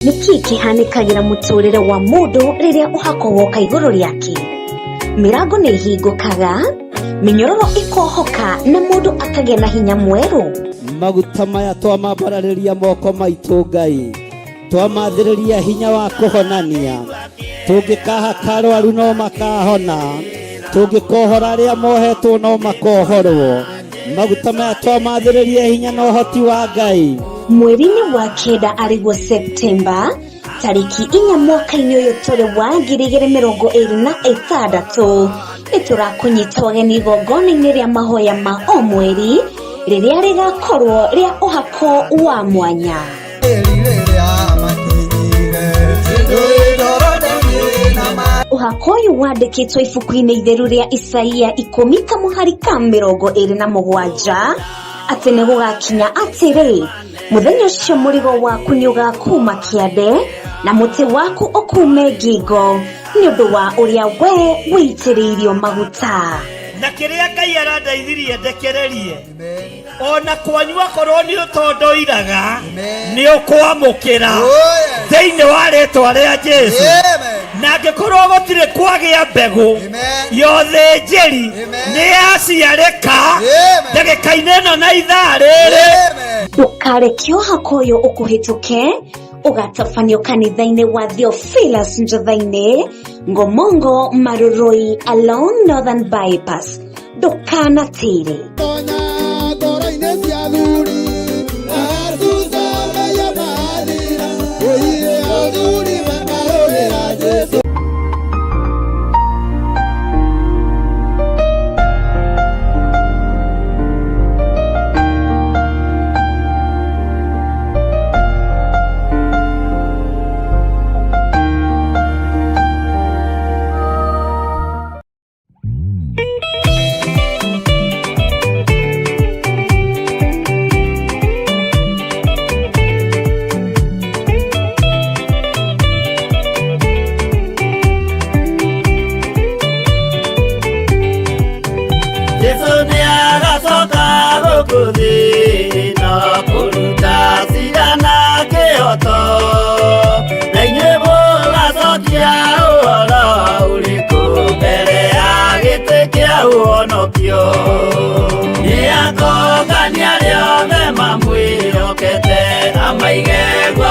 Niki kihanikagira muturire wa mundu riria uhako woka iguru riake. Mirango ni hingukaga, minyororo ikohoka na mundu akagia na hinya mweru. Maguta maya twamambarariria moko maitu Ngai, twamathiriria hinya wa kuhonania. Tungikaha karwaru no makahona, tungikohora aria mohetwo no makohorwo. Maguta maya twamathiriria hinya na uhoti wa Ngai. Mweri-ini wa kenda ariguo Septemba, tariki 4 mwaka-ini uyu turi wa 2026, niturakunyita wageni igongona-ini ria mahoya ma o mweri riria rigakorwo ria uhako wa mwanya. Uhako uyu wandikitwo ibuku-ini itheru ria Isaia 10:27 ati ni gugakinya atiri muthenya ucio murigo waku ni ugakuma kiande na muti waku ukume ngingo ni undu wa uria we witiriirio maguta. Na kiria Ngai arandeithirie ndekererie ona kwanyua korwo ni utondoiraga ni ukwamukira thiini wa ritwa ria Jesu. Na ngikorwo gutire kwagia mbegu yothe njeri ni yaciarika ndagika-ini ino na ithaa riri. Ndukareke uhako uyu ukuhituke ugatabanio kanitha-ini wa Theophilus Njutha-ini Ngomongo Maruroi along Northern Bypass. Ndukanatire.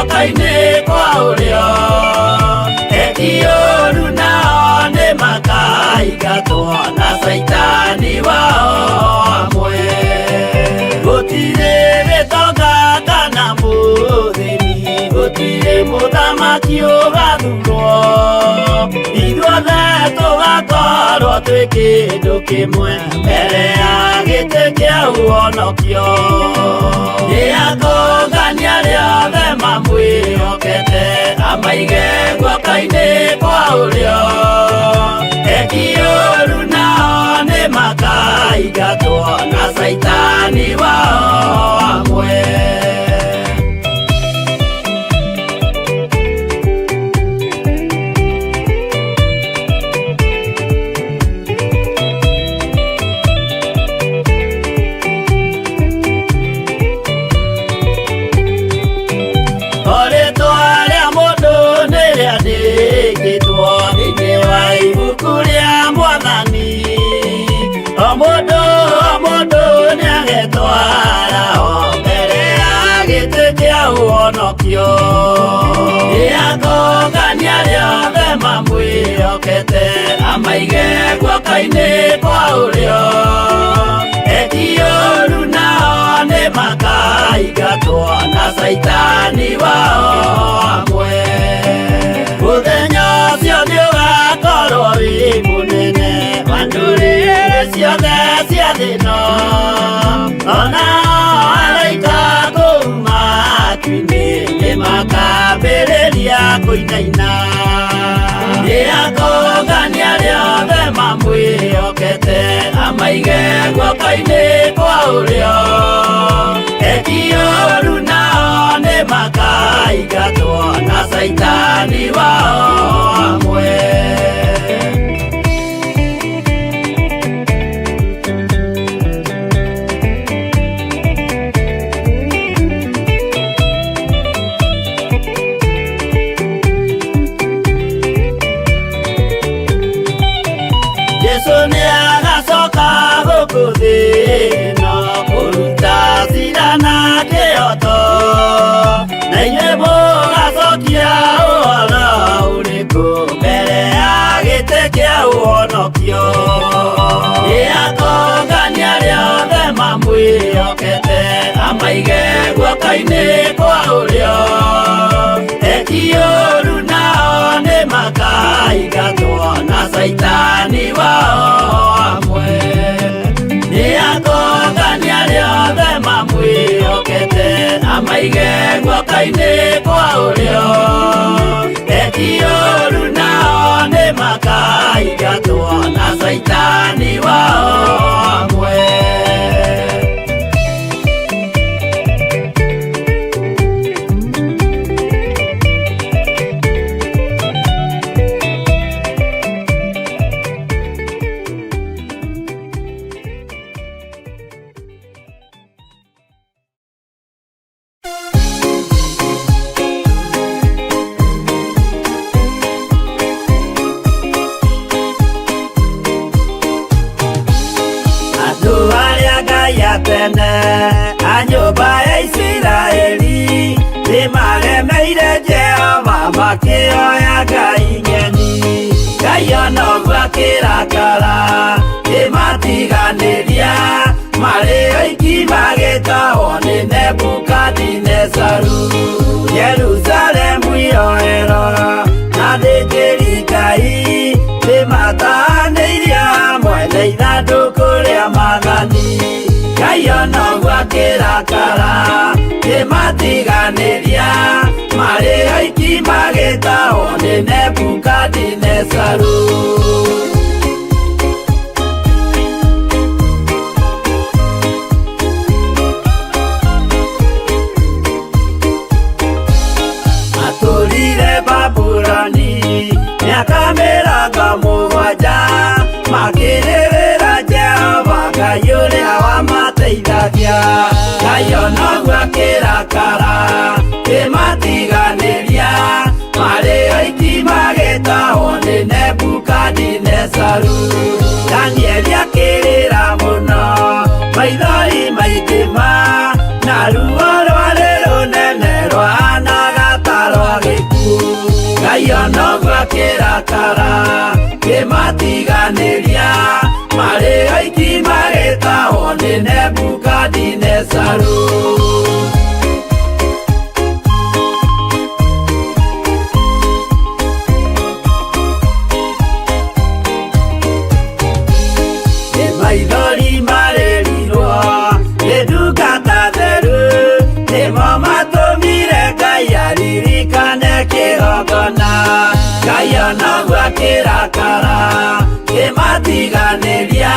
Kaine kwa urio etioru nao ni makaigatwo na saitani wao amwe. Gutire gitonga kana muthini, gutire muthamaki ugathurwo, ithuothe tugakorwo twi kindu kimwe mbere ya giti kia uonokio. Niakongania riothe mamwĩhokete amaige guoko-inĩ kwa ũrĩo, eki-ũũru nao nĩ makaigatwo na saitani wao amwe. Niakongania riothe mamwĩhokete amaige guoko-inĩ kwa ũrĩo, eki-ũũru nao nĩ makaigatwo na saitani wao amwe. Mũthenya ũcio nĩũgakorwo wĩ mũnene wa ndũrĩrĩ ciothe cia thĩ ĩno, onao araika kuuma matu-inĩ makambĩrĩria kũinaina. Niakongania riothe mamwĩhokete amaige guoko-inĩ kwa ũrĩo, eki-ũũru nao nĩ makaigatwo na saitani wao amwe. macio Niatongania riothe mamwĩhokete amaige guoko-inĩ kwa ũrĩo Ekiũru nao nĩ makaingatwo na Saitani wao amwe Niatongania riothe mamwĩhokete amaige guoko-inĩ kwa ũrĩo Ekiũru nao nĩ makaingatwo na Saitani wao amwe tene a nyũmba ya Isiraeli nĩmaremeire Jehova makĩoya ngai ng'eni Ngai ona ũguo akĩrakara kĩmatiganĩria marĩ oiki magĩtahwo nĩ Nebukadinezaru Jerusalemu iroero na thĩnjĩri Ngai nĩmatahanĩirie hamwe na ithandũkũ rĩa maathani Ngai ona ũguo akĩrakara kĩmatiganĩria marĩ oiki magĩtahwo nĩ Nebukadinezaru Atũrire Babuloni mĩaka 70 makĩrĩrĩra Jehova Ngai ũrĩa wamateithagia Ngai ona ũguo akĩrakara kĩmatiganĩria marĩ oiki magĩtahwo nĩ Nebukadinezaru Danieli akĩrĩra mũno maithori maingĩ na ruo rwarĩ rũnene rwahanaga ta rwa gĩkuũ Ngai ona ũguo akĩrakara kĩmatiganĩria marĩ oiki magĩtahwo nĩ Nebukadinezaru maithori marĩrirwo nĩ ndungata theru nĩmo matũmire Ngai aririkane kĩgongona Ngai ona ũguo akĩrakara kĩmatiganĩria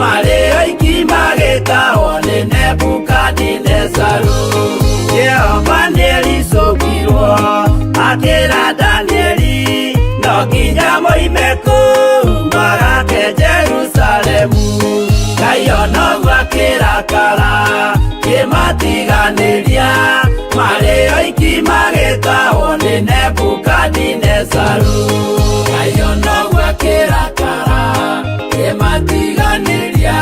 marĩ oiki magĩtahwo nĩ Nebukadinezaru Jehova nĩericũkirwo akĩra Danieli no nginya moime kũu magake Jerusalemu Ngai ona ũguo akĩrakara kĩmatiganĩria marĩ oiki magĩtahwo nĩ Nebukadinezaru Ngai ona ũguo akĩrakara kĩmatiganĩria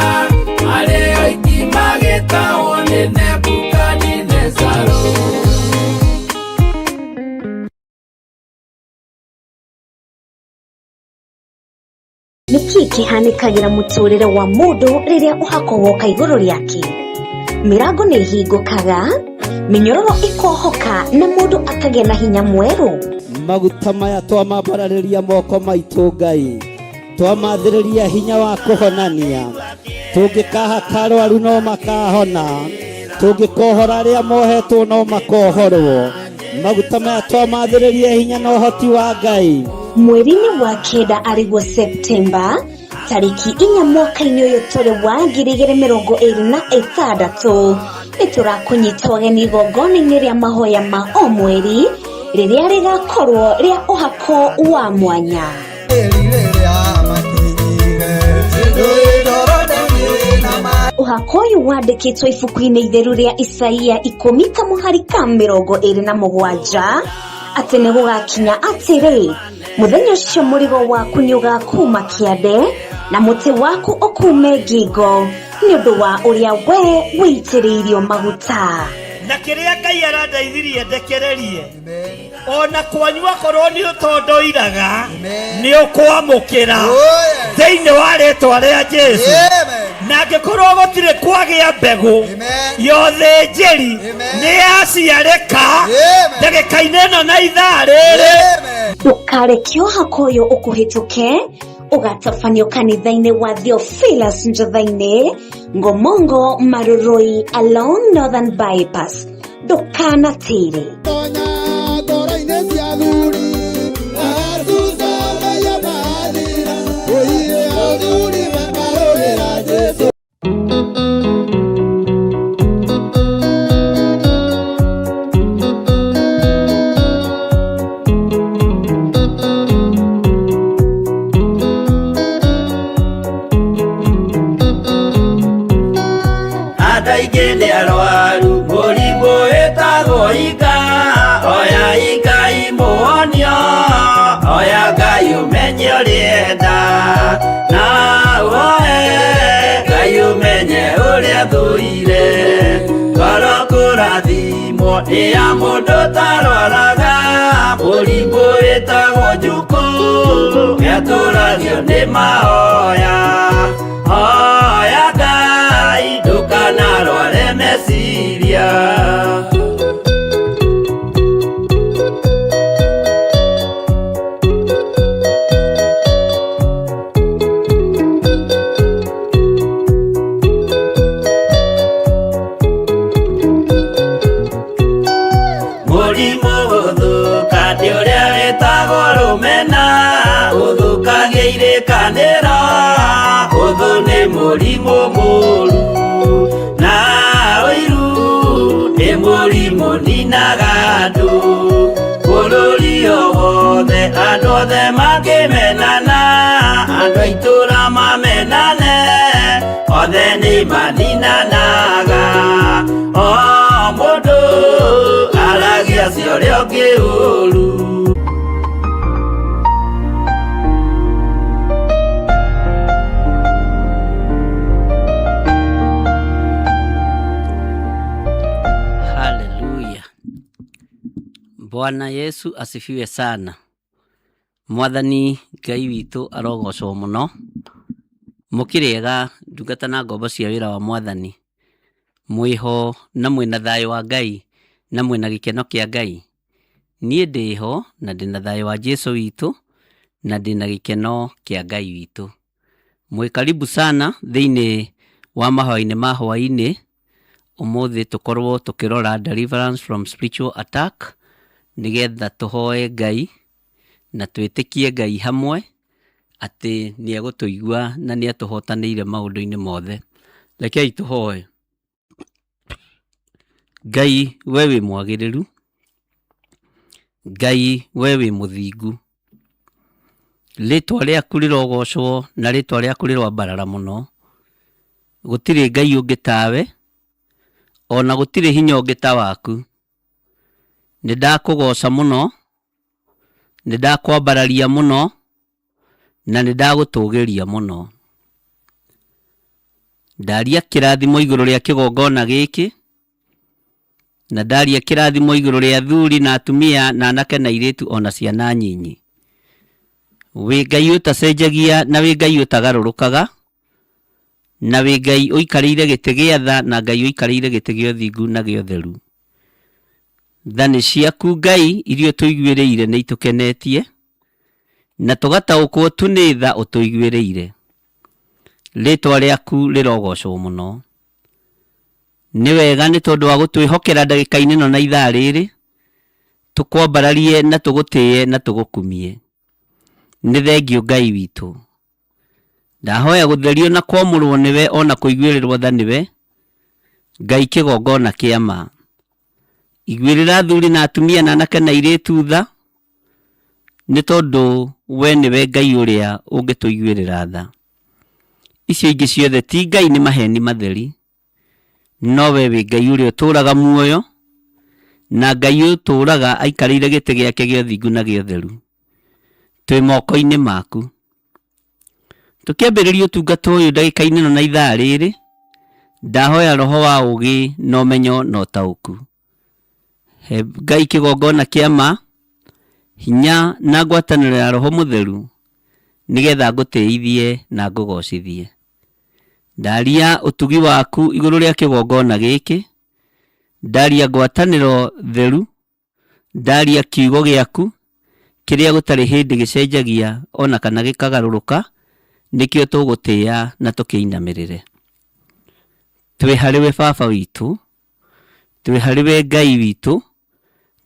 marĩ oiki magĩtahwo nĩ Nebukadinezaru Niki kĩhanĩkagĩra mũtũrĩre wa mũndũ rĩrĩa ũhako woka igũrũ rĩake Mĩrango nĩ ĩhingũkaga mĩnyororo ĩkohoka na mũndũ akagĩa na hinya mwerũ Maguta maya twamambararĩria moko maitũ Ngai twamathĩrĩria hinya wa kũhonania tũngĩkahaka arwaru no makahona tũngĩkohora arĩa mohetwo no makohorwo Maguta maya twamathĩrĩria hinya na ũhoti wa Ngai Mweri-inĩ wa kenda arĩguo Septemba tarĩki 4 mwaka-inĩ ũyũ tũrĩ wa 2026 nĩtũrakũnyita ũgeni igongona-inĩ rĩa mahoya ma o mweri rĩrĩa rĩgakorwo rĩa ũhako wa mwanya Ũhako ũyũ wandĩkĩtwo ibuku-inĩ itheru rĩa Isaia 10:27 atĩ nĩ gũgakinya atĩrĩ mũthenya ũcio mũrigo waku nĩ ũgakuma kĩande na mũtĩ waku ũkume ngingo nĩ ũndũ wa ũrĩa we wĩitĩrĩirio maguta na kiria Ngai arandeithirie ndekererie ona kwanyua korwo ni utondoiraga ni ukwamukira thiini wa ritwa ria Jesu na ngikorwo gutire kwagia mbegu yothe njeri ni yaciarika ndagika-ini ino na ithaa riri. Ndukareke ohako uyu ukuhituke ugatabanio kanitha-ini wa Theophilus Njatha-ini Ngomongo Marurui along Northern Bypass. Ndukanatire ya mundu tarwaraga murimbu witagwo njuku yatũragio nĩ mahoya hoya Ngai ndũkanarware meciria. Mũrimũ mũru na ũiru nĩ mũrimũ ninaga andũ bũrũri wothe andũ othe makĩmenana andũ a itũra mamenane othe nĩ maninanaga o mũndũ aragia cio ũrĩa ũngĩ ũru. Bwana Yesu asifiwe sana. Mwathani Ngai witu arogocwo muno. Mukiriega ndungata na ngombo cia wira wa Mwathani. Mwiho na mwina thayo wa Ngai na mwina gikeno kia Ngai. Nie ndiho na ndina thayo wa Jesu witu na ndina gikeno kia Ngai witu. Mwi karibu sana thiini wa mahoya-ini ma hwaini. Umuthi tukorwo tukirora deliverance from spiritual attack. Nigetha tuhoe Ngai na twitikie Ngai hamwe ati ni egutuigua na ni atuhotanire maundu-ini mothe. Rekei tuhoe. Ngai we wi mwagiriru, Ngai we wi muthingu, ritwa riaku rirogocwo na ritwa riaku rirwambarara muno. Gutiri Ngai ungi tawe ona gutiri hinya ungi ta waku. Nidakugoca muno, nidakwambararia muno na nidagutugiria muno. Ndaria kirathimo iguru ria kigongona giki na ndaria kirathimo iguru ria athuri na atumia na anake na airitu ona ciana nyinyi. Wi Ngai utacenjagia na wi Ngai utagarurukaga na wi Ngai uikarire giti gia tha na Ngai uikarire giti gia uthingu na gia utheru. Thani ciaku Ngai irio tuiguĩrĩire nĩ itukenetie na tugataũkwo tu nĩ tha ũtũiguĩrĩire. Rĩtwa rĩaku rĩrogocwo mũno. Nĩ wega nĩ tondũ wa gũtwĩhokera ndagĩka-inĩ ĩno na ithaa rĩrĩ tukwambararie na tũgũtĩe na tũgũkumie. Nĩ thengio Ngai witũ. Ndahoya gũtherio na kwamũrwo nĩwe ona kũiguĩrĩrwo tha nĩwe Ngai kĩgongona kĩa ma. Iguĩrĩra athuri na atumia na anake na airĩtu tha nĩ tondũ we nĩwe Ngai ũrĩa ũngĩtũiguĩrĩra tha. Icio ingĩ ciothe ti Ngai nĩ maheni matheri, no we wĩ Ngai ũrĩa ũtũũraga muoyo na Ngai ũtũũraga aikarĩire gĩtĩ gĩake gĩa ũthingu na gĩa ũtheru. Twĩ moko-inĩ maku. Tũkĩambĩrĩria ũtungata ũyũ ndagĩka-inĩ ĩno na ithaa rĩrĩ, ndahoya roho wa ũũgĩ na ũmenyo na ũtaũku. Ngai kigongona kiama hinya na ngwatanĩro ya Roho Mũtheru nigetha ngũteithie na ngũgocithie. Ndaria utugi waku igũrũ rĩa kigongona gĩkĩ, ndaria ngwatanĩro theru, ndaria kiugo gĩaku kĩrĩa gũtarĩ hĩndĩ gĩcenjagia ona kana gĩkagarũrũka, nĩkĩo tũgũtĩĩa na tũkĩinamĩrĩre. Twĩ harĩwe Baba witũ, twĩ harĩwe Ngai witũ,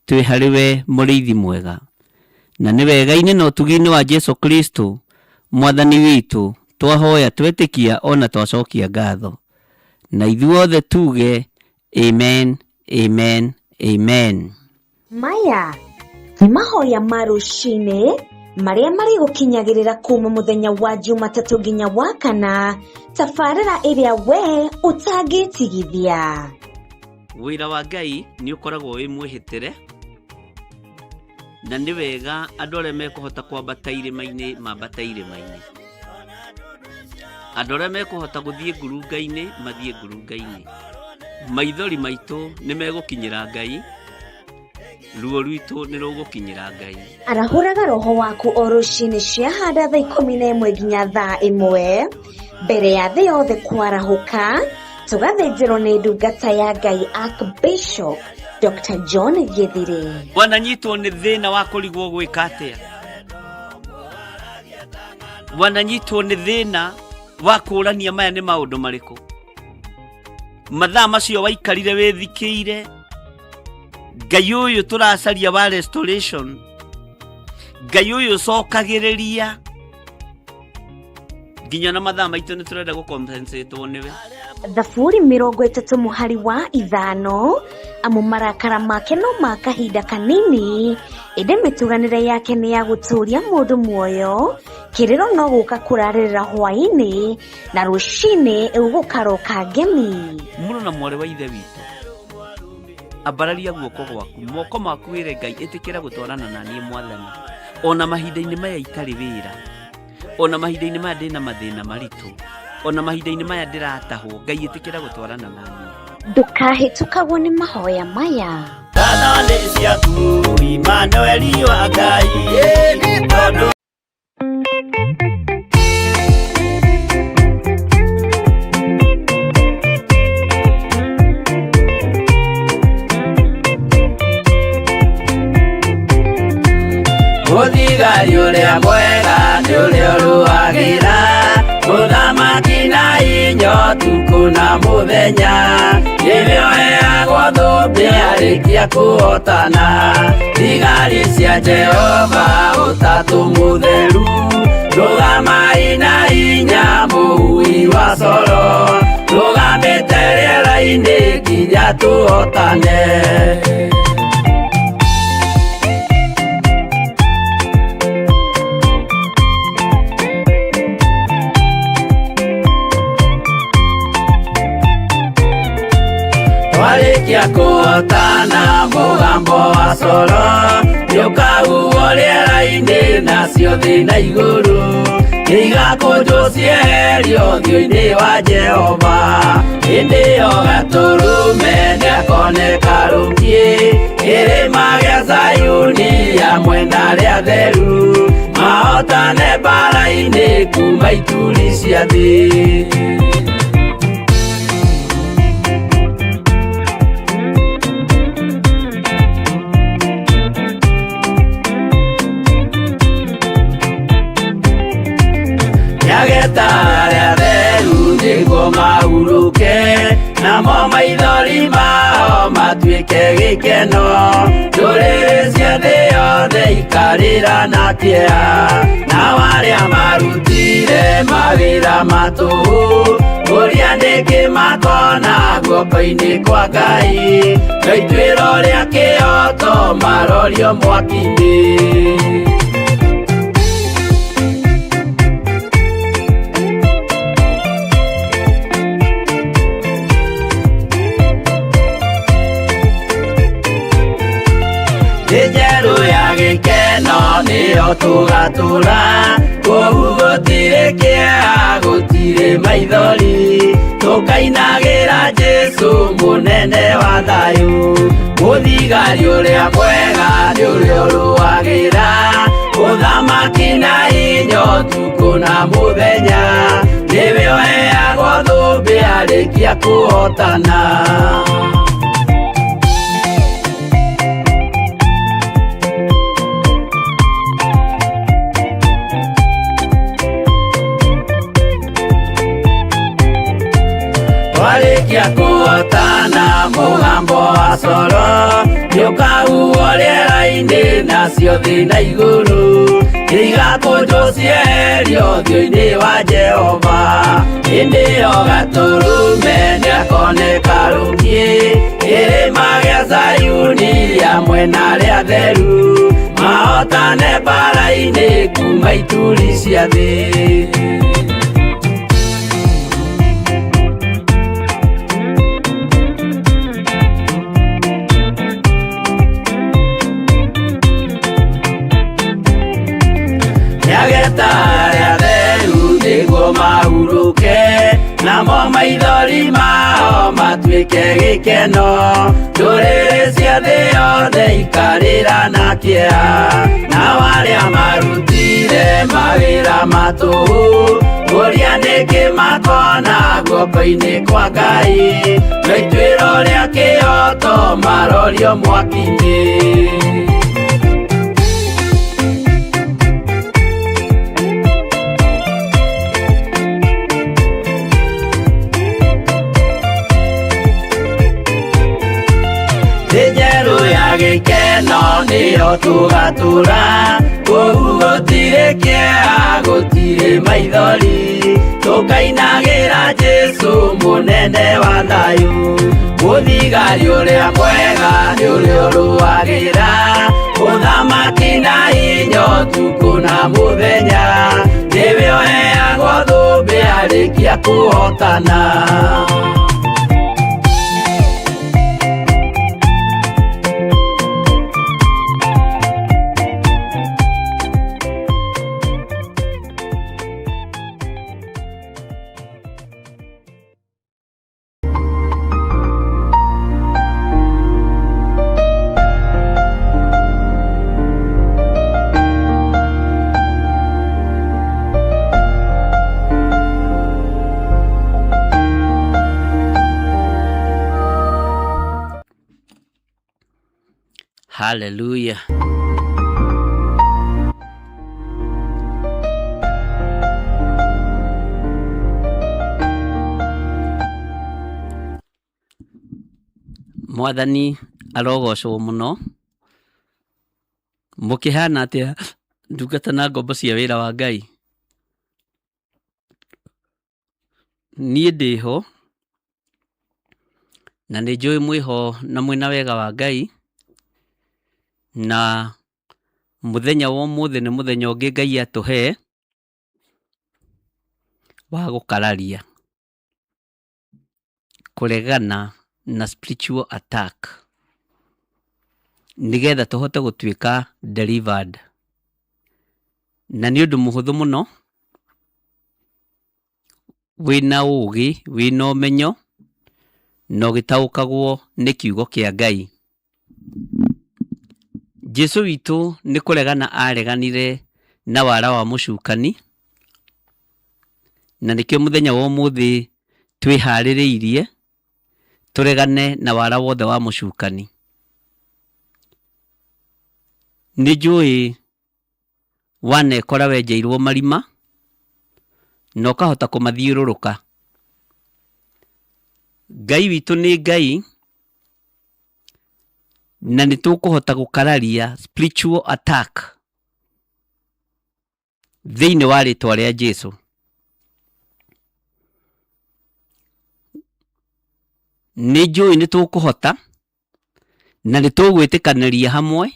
twĩ harĩwe mũrĩithi mwega, na nĩ wega-inĩ na ũtugi-inĩ wa Jesu Kristo mwathani witũ twahoya twetĩkia ona twacokia ngatho, na ithuothe tuge amen, amen, amen. Maya nĩ mahoya ma rũcinĩ marĩa marĩ gũkinyagĩrĩra kuma mũthenya wa Jumatatũ nginya wa Kana, tabarĩra ĩrĩa we ũtangĩtigithia. Wĩra wa Ngai nĩ ũkoragwo wĩ mwĩhĩtĩre, na nĩ wega andũ arĩa mekũhota kwambata irĩma-inĩ mambata irĩma-inĩ. Andũ arĩa mekũhota gũthiĩ ngurunga-inĩ mathiĩ ngurunga-inĩ. Maithori maitũ nĩ megũkinyĩra Ngai, ruo rwitũ nĩ rũgũkinyĩra Ngai. Arahũraga roho waku o rũcinĩ ciahanda thaa 11 nginya thaa 1 mbere ya thĩ yothe kwarahũka, tũgathĩnjĩrwo nĩ ndungata ya Ngai Archbishop Dr. John Gĩthiri. Wananyitwo nĩ thĩna wa kũrigwo gwĩka atĩa? Wananyitwo nĩ thĩna wa kũrania maya nĩ maũndũ marĩkũ? Mathaa macio waikarire wĩthikĩire, Ngai ũyũ tũracaria wa restoration, Ngai ũyũ cokagĩrĩria, nginya na mathaa maitũ nĩ tũrenda gũcompensatwo nĩwe. Thaburi 35 amu marakara make no ma kahinda kanini, ĩndĩ mĩtuganĩre yake nĩ ya gũtũũria mũndũ muoyo. Kĩrĩro no gũka kũrarĩrĩra hwaĩ-inĩ, na rũcinĩ ũgũkaroka ngemi. Mũrũ na mwarĩ wa ithe witũ, ambararia guoko gwaku, moko maku wĩre Ngai ĩtĩkĩra gũtwarana na niĩ mwathani, ona mahinda-inĩ maya itarĩ wĩra, ona mahinda-inĩ maya ndĩna mathĩna maritũ, ona mahinda-inĩ maya ndĩratahwo, Ngai ĩtĩkĩra gũtwarana na niĩ. Ndũkahĩtũkagwo nĩ mahoya maya. Thana nĩ ciaku Immanueli wa Ngai, tondũ mũthigari ũrĩa mwega nĩ ũrĩa ũrũagĩra mũthamaki na hinya ũtukũ na mũthenya, rĩrĩa ũheagwo thũmbĩ arĩkia kũhotana. Thigari cia Jehova ũtatũ mũtheru, rũgamai na hinya mũhui wa coro, rũgamĩte rĩera-inĩ nginya tũhotane. Warĩkia kũhotana mũgambo wa coro, nĩũkahuhwo rĩera-inĩ nacio thĩ na igũrũ, igakũnjwo cieherio ũthiũ-inĩ wa Jehova. Hĩndĩ ĩyo gatũrũme nĩakoneka rũngiĩ, kĩrĩma gĩa Zayuni ya mwena rĩa theru, mahotane mbara-inĩ kuma ituri cia thĩ. Nyageta arĩa theru nĩguo mahurũke, namo maithori mao matuĩke gĩkeno. Ndũrĩrĩ cia thĩ yothe ikarĩra na kĩeha, nao arĩa marutire mawĩra matũhũ, ũrĩa nĩngĩ makona guoko-inĩ kwa Ngai, na ituĩro rĩa kĩoto marorio mwaki-inĩ. Njerũ ya gĩkeno nĩyo tũgatũra, kũu gũtirĩ kĩeha gũtirĩ maithori, tũkainagĩra Jesũ mũnene wa thayũ. Mũthigari ũrĩa mwega nĩ ũrĩa ũrũagĩra ũthamaki na hinya ũtukũ na mũthenya, nĩwe ũheagwo thũmbĩ arĩkia kũhotana. Warĩkia kũhotana mũgambo wa coro nĩũkahuhwo rĩera-inĩ nacio thĩ na igũrũ igakũnjwo cieherio ũthiũ-inĩ wa Jehova. Hĩndĩ ĩyo Gatũrũme nĩakoneka rũngĩ kĩrĩma gĩa Zayuni hamwe na arĩa atheru mahotane mbara-inĩ kuma ituri cia thĩ. Nĩageta arĩa atheru nĩguo mahurũke, namo maithori mao matuĩke gĩkeno. Ndũrĩrĩ cia thĩ yothe ikarĩra na kĩeha, nao arĩa marutire mawĩra matũhũ ũrĩa nĩkĩ makona guoko-inĩ kwa Ngai, na ituĩro rĩa kĩhoto marorio mwaki-inĩ. Njerũ ya gĩkeno nĩyo tũgatũra, kũu gũtirĩ kĩeha gũtirĩ maithori, tũkainagĩra Jesũ mũnene wa thayũ. Mũthigari ũrĩa mwega nĩ ũrĩa ũrũagĩra ũthamaki na hinya ũtukũ na mũthenya, nĩwe ũheagwo thũmbĩ arĩkia kũhotana. Hallelujah. Mwathani arogocwo muno. Mũkĩhana atĩa ndungata na ngombo cia wĩra wa Ngai? Niĩ ndĩho na nĩ njũĩ mwĩho na mwĩna wega wa Ngai, na mũthenya wa ũmũthĩ nĩ mũthenya ũngĩ Ngai atũhe wa gũkararia kũregana na spiritual attack, nigetha tũhote gũtuĩka delivered. Na nĩ ũndũ mũhũthũ mũno, wĩna ũũgĩ, wĩna ũmenyo, na ũgĩtaũkagwo nĩ kiugo kĩa Ngai. Jesũ witũ nĩ kũregana areganire na wara wa mũcukani, na nĩkĩo mũthenya wa ũmũthĩ twĩharĩrĩirie tũregane na wara wothe wa mũcukani. Nĩ njũĩ wanekora wenjeirwo marima na ũkahota kũmathiũrũrũka. Ngai witũ nĩ Ngai, na nĩ tũkũhota gũkararia spiritual attack thĩinĩ wa rĩtwa rĩa Jesũ. Nĩ njũĩ nĩ tũkũhota na nĩ tũgwĩtĩkanĩria hamwe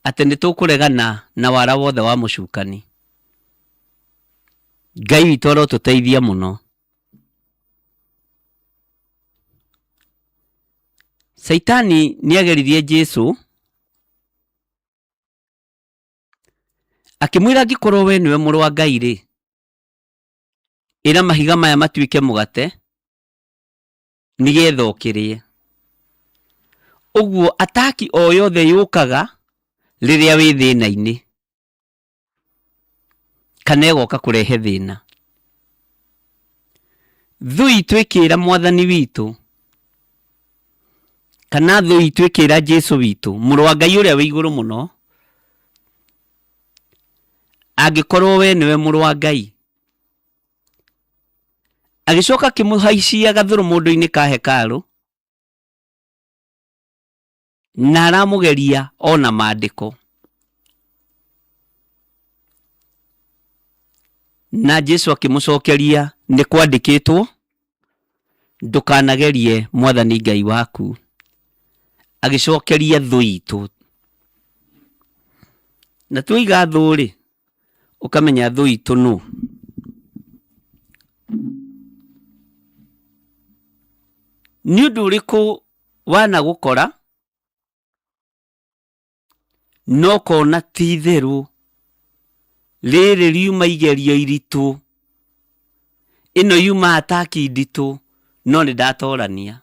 atĩ nĩ tũkũregana na wara wothe wa mũcukani. Ngai witũ arotũteithia mũno. Saitani nĩageririe Jesũ akĩmwĩra angĩkorwo we nĩwe mũrũ wa Ngai rĩ, ĩra mahiga maya matuĩke mũgate nĩgetha ũkĩrĩe. Uguo ataki o yothe yukaga riria wi thina-ini kana egoka kurehe thina. Thu itu ikira mwathani witu kana thu itu ikira Jesu witu muru wa Ngai uria wi iguru muno, angikorwo we niwe muru wa Ngai, agicoka kimuhaicia gathuru mundu-ini ka hekalu na aramugeria ona maandiko, na Jesu akimucokeria ni kwandikitwo ndukanagerie mwathani Ngai waku. Agicokeria thu itu, na tuiga thu ri ukamenya thu itu nu. Ni undu uriku wana gukora no kona ti theru riri riuma igerio iritu, ino yuma ataki nditu no ni ndatorania.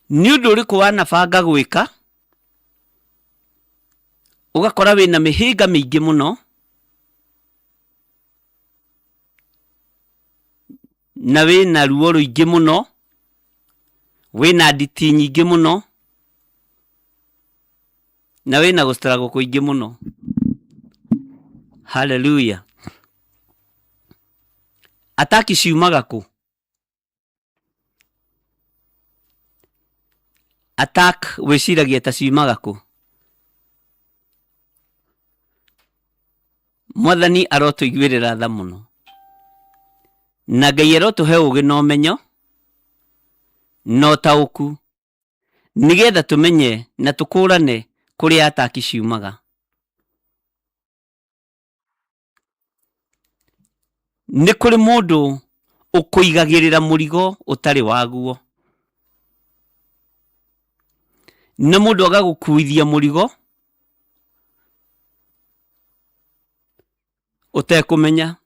Ni undu uriku wanabanga gwika ugakora wina mihinga mingi muno na wina ruo ruingi muno, wina nditi nyingi muno, na wina gustrago kuingi muno. Hallelujah. Ataki ciumaga ku? Attack wiciragia ta ciumaga ku? Mwathani arotuiguirira tha muno, na Ngai arotuhe ugi na umenyo na utauku nigetha tumenye na tukurane kuria ataki ciumaga. Ni kuri mundu ukuigagirira murigo utari waguo, na mundu agagukuithia murigo utekumenya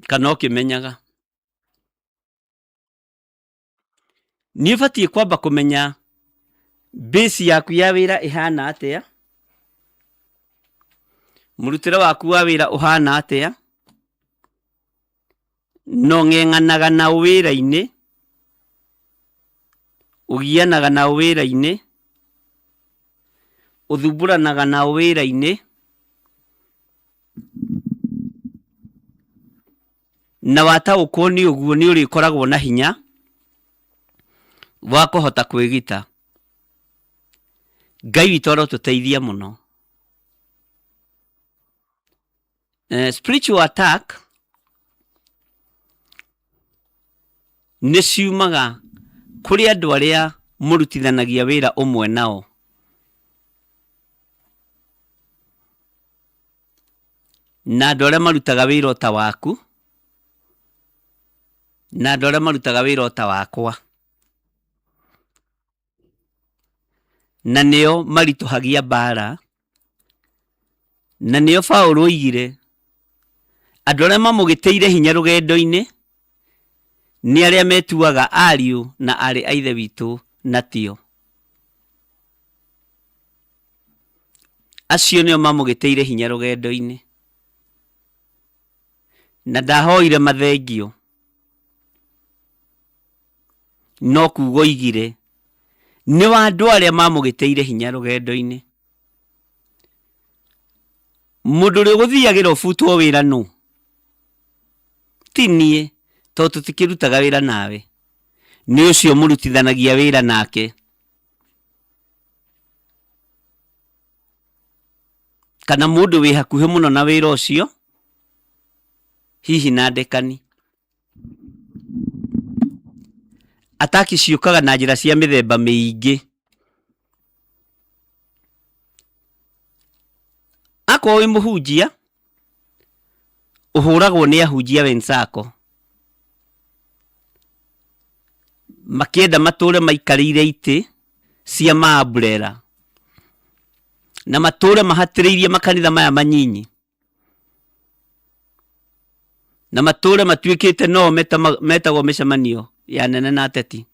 kana ukimenyaga. Ni ubatie kwamba kumenya base yaku ya wira ihana atia, murutire waku wa wira uhana atia, no ngenganaga na wira-ini, ugianaga na wira-ini, uthumburanaga na wira-ini, na wataũkwo ni uguo ni urikoragwo na hinya wa kuhota kwigita. Ngai witu arotuteithia muno. Spiritual attack ni ciumaga kuri andu aria murutithanagia wira umwe nao. Na andu aria marutaga wira ota waku, na andu aria marutaga wira ota wakwa, na nio marituhagia mbara, na nio Paulo oigire andu aria mamugiteire hinya rugendo-ini ni aria metuaga ariu na ari a ithe witu na tio. Acio nio mamugiteire hinya rugendo-ini, na ndahoire mathengio no kuuga oigire ni wa andu aria mamugiteire hinya rugendo-ini. Mundu uri guthiagira ubutwo wira nu? Ti nie, to tutikirutaga wira nawe, ni ucio murutithanagia wira nake. Kana mundu wi hakuhi muno na wira ucio, hihi na ndekani. Ataki ciukaga na njira cia mithemba miingi. Akorwo wi muhunjia, uhuragwo ni ahunjia wenzako, makienda mature maikarire iti cia maamburera, na mature mahatiriirie makanitha maya manyinyi, na mature matuikite no metagwo micemanio ya nene na ateti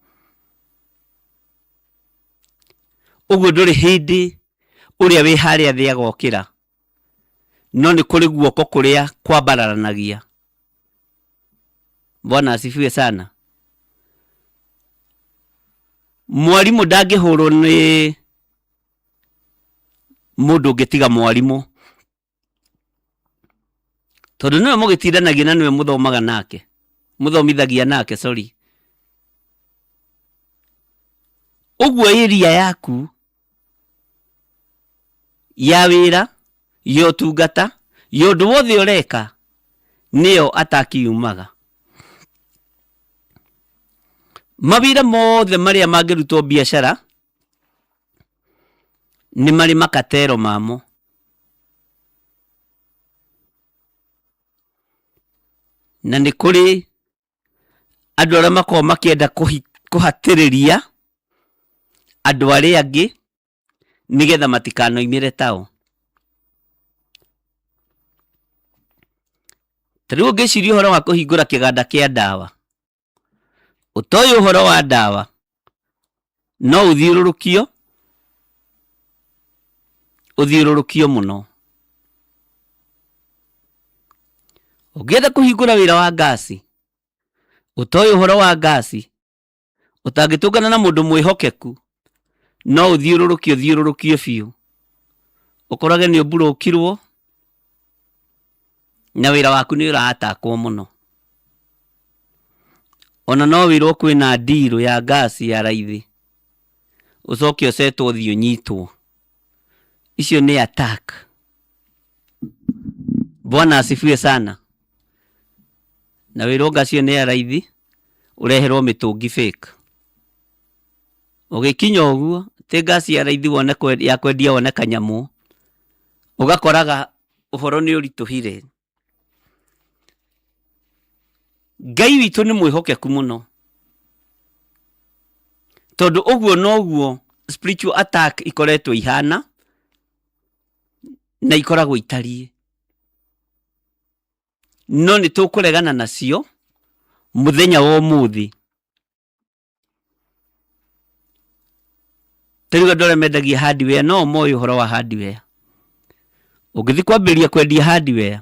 uguo nduri hindi uria wi haria thi agokira no ni kuri guoko kuria kwambararanagia. Bwana asifiwe sana. Mwarimu ndangihurwo ni mundu ngitiga mwarimu tondu niwe mugitindanagia na niwe muthomaga nake muthomithagia nake sorry. Uguo area yaku ya wira yo tungata yo ndu wothe ureka niyo atakiumaga. Mawira mothe maria mangirutwo biashara ni mari makatero mamo. Na ni kuri andu aria makoragwo makienda kuhatiriria andu aria angi nigetha matikanoimire tao. Tariu ngiciria uhoro wa kuhingura kiganda kia ndawa utoy uhoro wa ndawa no uthiururukio muno. Ungienda kuhingura wira wa gasi utoy uhoro wa gasi utangitungana na mundu mwihokeku no uthiururukio fiu ukorage ni uburukirwo na wira waku ni uratakwo muno. Ona no wirwo kwina deal ya gasi ya raithi ucoke ucetwo thi unyitwo. Icio ni attack. Bwana asifiwe sana. Na wirwo gasi ni ya raithi ureherwo mitungi fake. Ugikinya uguo te gasi ya raithi wone ya kwendia wone kanyamu ugakoraga uhoro ni urituhire. Ngai witu ni mwihokeku muno tondu uguo noguo spiritual attack ikoretwo ihana na ikoragwo itarie. No ni tukuregana nacio muthenya wa umuthi. Tariu andũ arĩa mendagia hardware no moyo uhoro wa hardware. Ũngĩthi kwambĩrĩria kwendia hardware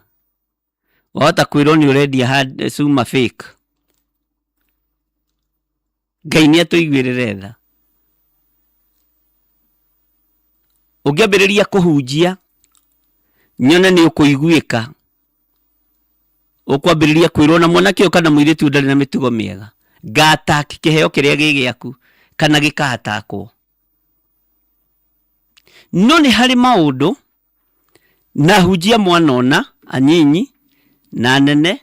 wahota kwĩrwo nĩ ũrendia cuma fake. Ngai nĩ atũiguĩrĩre tha. Ũngĩambĩrĩria kũhunjia nyone nĩ ũkũiguĩka ũkwambĩrĩria kwĩrwo na mwanake ũyũ kana mũirĩtu ndarĩ na mĩtugo mĩega ngataki kĩheo kĩrĩa gĩ gĩaku kana gĩkahatakwo. No nĩ harĩ maũndũ na hunjia mwanona anyinyi na nene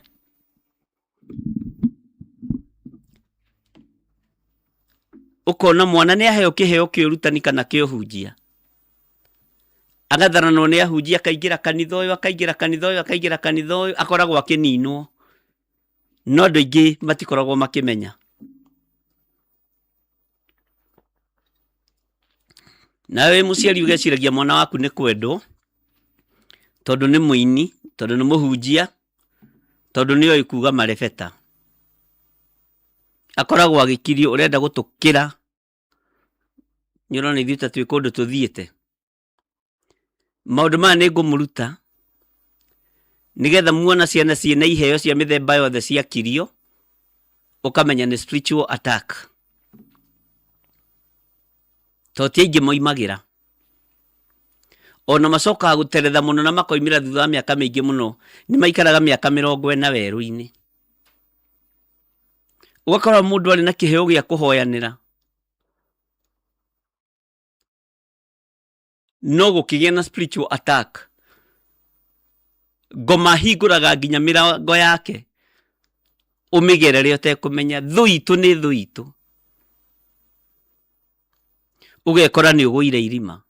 ukona mwana nĩ aheo kĩheo kĩũrutani kana kĩũhunjia agatharanwo nĩ ahunjia akaingĩra kanitha ũyũ akoragwo akĩninwo. No andũ aingĩ matikoragwo makĩmenya. Nawe mũciari ũgeciragia mwana waku nĩ kwendwo tondu nĩ mũini, tondu nĩ mũhunjia, tondu nĩ oĩ kuga marebeta. Akoragwo agĩkirio ũrenda gũtũkĩra. Nĩ ũrona ithuĩ ta twĩ kũndũ tũthiĩte. Maũndũ maya nĩ ngũmũruta nigetha muona ciana ciĩna iheo cia mĩthemba yothe ciakirio ukamenya nĩ spiritual attack. To ti aingĩ moimagĩra. Ona macokaga gũteretha mũno na makoimĩra thutha wa mĩaka mĩingĩ mũno nĩ maikaraga mĩaka 40 werũ-inĩ. Ũgakora mũndũ arĩ na kĩheo gĩa kũhoyanĩra no gũkĩgĩa na spiritual attack. Ngoma hingũraga nginya mĩrango yake ũmĩgerere ũtekũmenya thũ itũ nĩ thũ itũ. Ũgekora nĩ ũgũire irima.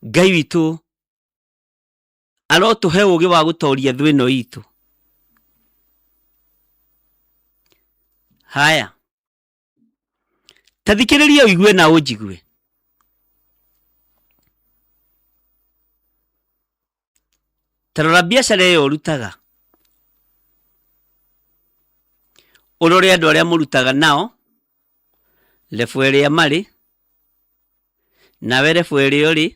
Ngai witũ arotũhe ũgĩ wa gũtoria thũ ĩno itũ. Haya, tathikĩrĩria ũigue na ũnjigue. Tarora biacara ĩyo ũrutaga urore andu aria murutaga nao lefu ĩrĩa marĩ, nawe lefu ĩrĩa ũrĩ,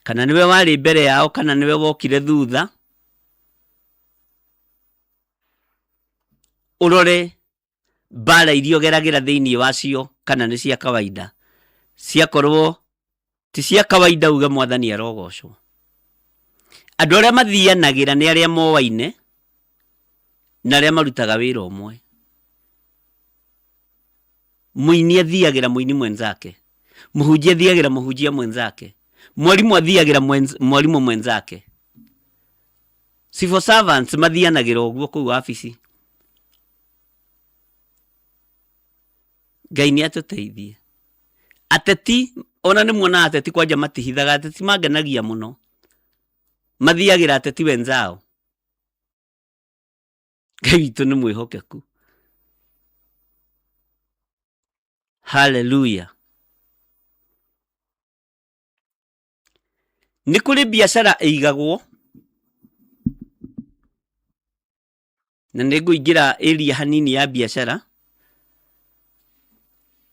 kana niwe warĩ mbere yao kana niwe wokire thutha. Urore mbara iria ũgeragĩra thĩinĩ wacio kana nĩ cia kawaida. Ciakorwo ti cia kawaida, uge Mwathani arogocwo. Andũ arĩa mathianagĩra nĩ arĩa moaine na arĩa marutaga wĩra ũmwe. Muini athiagĩra muini mwenzake, muhunjia athiagĩra muhunjia mwenzake, mwalimu athiagĩra mwalimu mwenzake. Civil servants mathianagĩra ũguo kũu wabici. Ngai nĩ atũteithie. Ateti, ona nĩ muona ateti kwanja matihithaga, ateti mangenagia mũno. Mathiagĩra ateti wenzao. Ngai witũ nĩ mwĩhokeku. Hallelujah. Nĩ kũrĩ biacara ĩigagwo, na nĩ ngũingĩra area hanini ya biacara.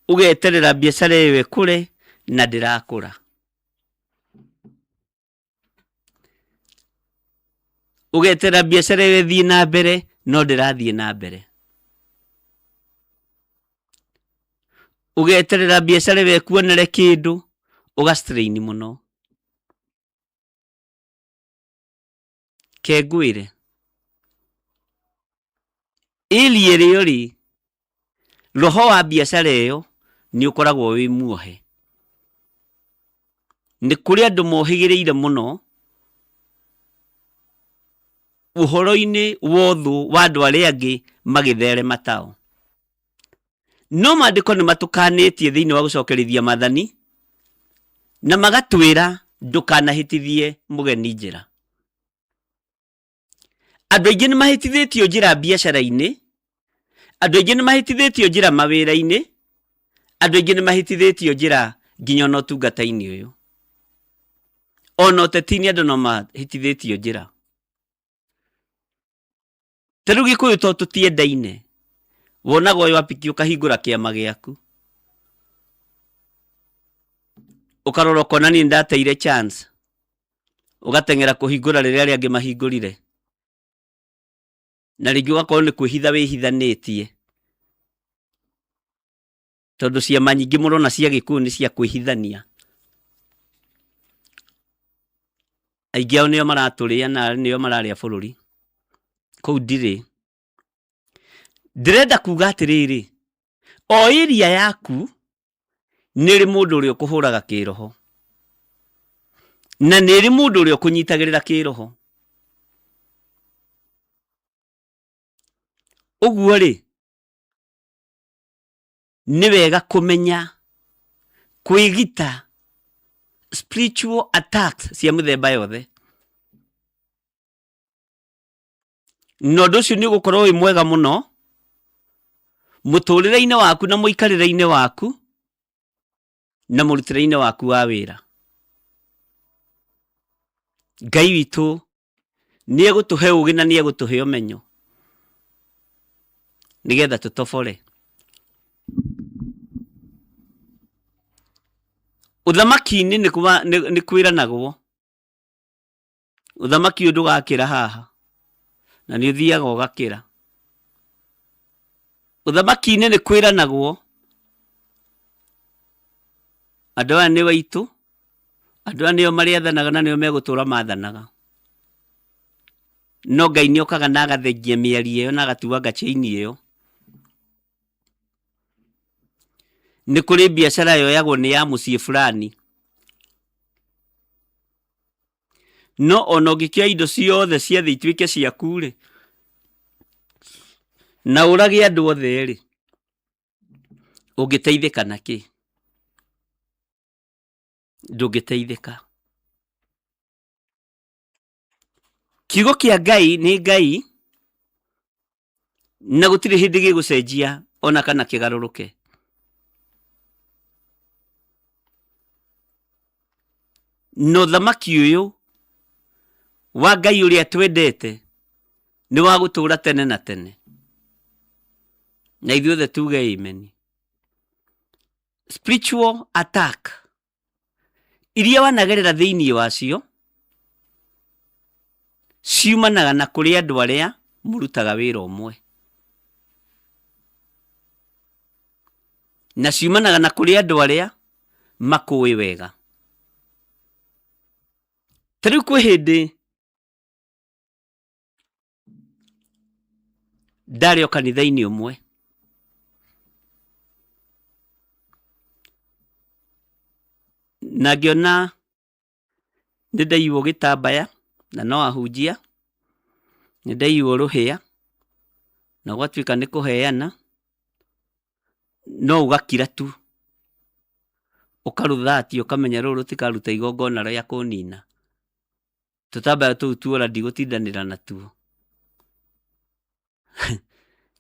Ugeterera biacara ĩyo ĩkũre na ndĩrakũra. Ugeterera biacara ĩyo ĩthiĩ na mbere no ndĩrathiĩ na mbere. Ugeterera biacara ĩyo ĩkuonere kĩndũ ũgastrain mũno. Kengwĩre ili ĩrĩa ũrĩ, roho wa biacara ĩyo nĩ ũkoragwo wĩ muohe. Nĩ kũrĩ andũ mohĩgĩrĩire mũno ũhoro-inĩ wothu wa andũ arĩa angĩ magĩtherema tao. No maandĩko nĩ matũkanĩtie thĩinĩ wa gũcokerithia Maathani na magatwĩra ndũkanahĩtithie mũgeni njĩra. Andũ aingĩ nĩ mahĩtithĩtio njĩra biacara-inĩ, andũ aingĩ nĩ mahĩtithĩtio njĩra mawĩra-inĩ, andũ aingĩ nĩ mahĩtithĩtio njĩra nginya no tungata-inĩ ũyũ. Ona ũteti-inĩ andũ no mahĩtithĩtio njĩra. Tarĩu Gĩkũyũ to tũtiendaine, wonaga ũyũ apiki ũkahingũra kĩama gĩaku, ũkarora ũkona niĩ ndateire chance, ũgateng'era kũhingũra rĩrĩa arĩa angĩ mahingũrire, na rĩngĩ ũgakorwo nĩ kwĩhitha wĩhithanĩtie, tondũ ciama nyingĩ mũrona cia Gĩkũyũ nĩ cia kwĩhithania. Aingĩ ao nĩo maratũrĩa na nĩo mararĩa bũrũri. Kũu ndirĩ. Ndĩrenda kuga atĩrĩrĩ, o area yaku nĩrĩ mũndũ ũrĩa ũkũhũraga kĩroho, na nĩrĩ mũndũ ũrĩa ũkũnyitagĩrĩra kĩroho. Ũguo rĩ, nĩ wega kũmenya kwĩgita spiritual attacks cia mĩthemba yothe. Na ũndũ ũcio nĩ ũgũkorwo wĩ mwega mũno mũtũrĩre-inĩ waku na mũikarĩre-inĩ waku na mũrutĩre-inĩ waku wa wĩra. Ngai witũ nĩ egũtũhe ũgĩ na nĩ egũtũhe ũmenyo nĩgetha tũtobore. Ũthamaki-inĩ nĩ kwĩranagwo, ũthamaki ũyũ ndũgakĩra haha na nĩ ũthiaga ũgakĩra. Ũthamaki-inĩ nĩ kwĩranagwo, andũ aya nĩ waitũ, andũ aya nĩo marĩathanaga na nĩo megũtũra maathanaga. No Ngai nĩ okaga na agathengia mĩario ĩyo na agatuanga chain ĩyo. Nĩ kũrĩ biacara yoyagwo nĩ ya mũciĩ fulani, no ona ũngĩkĩoya indo ciothe ciathĩ ituĩke ciaku rĩ, na ũrage andũ othe rĩ, ũngĩteithĩka na kĩ? Ndũngĩteithĩka. Kiugo kĩa Ngai nĩ Ngai na gũtirĩ hĩndĩ gĩgũcenjia ona kana kĩgarũrũke. No thamaki ũyũ wa Ngai ũrĩa twendete nĩ wa gũtũra tene na tene. Na ithuothe tuge amen. Spiritual attack iria wanagerera thiini wacio ciumanaga na kũrĩ andũ arĩa mũrutaga wĩra ũmwe, na ciumanaga na kũrĩ andũ arĩa makũĩ wega. Ta rĩu kwĩ hĩndĩ ndarĩ o kanitha-inĩ ũmwe, na ngĩona nĩ ndaiywo gĩtambaya na no ahunjia, nĩ ndaiywo rũhĩa na gwatuĩka nĩ kũheana, no ũgakira tu ũkarũthati ũkamenya rũrũ rũtikaruta igongona rĩa kũnina. Tũtambaya tũu tuora ndigũtindanĩra natuo.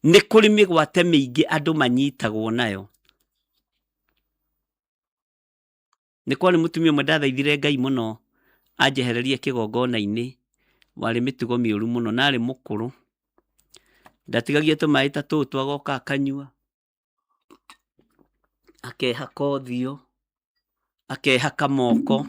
Nĩ kũrĩ mĩgwate mĩingĩ andũ manyitagwo nayo. Nĩ kwarĩ mũtumia ũmwe ndathaithire Ngai mũno anjehererie kĩgongona-inĩ, warĩ mĩtugo mĩũru mũno, narĩ mũkũrũ. Ndatigagia tũmaĩ ta tũtũ agoka akanyua, akehaka ũthiũ, akehaka moko.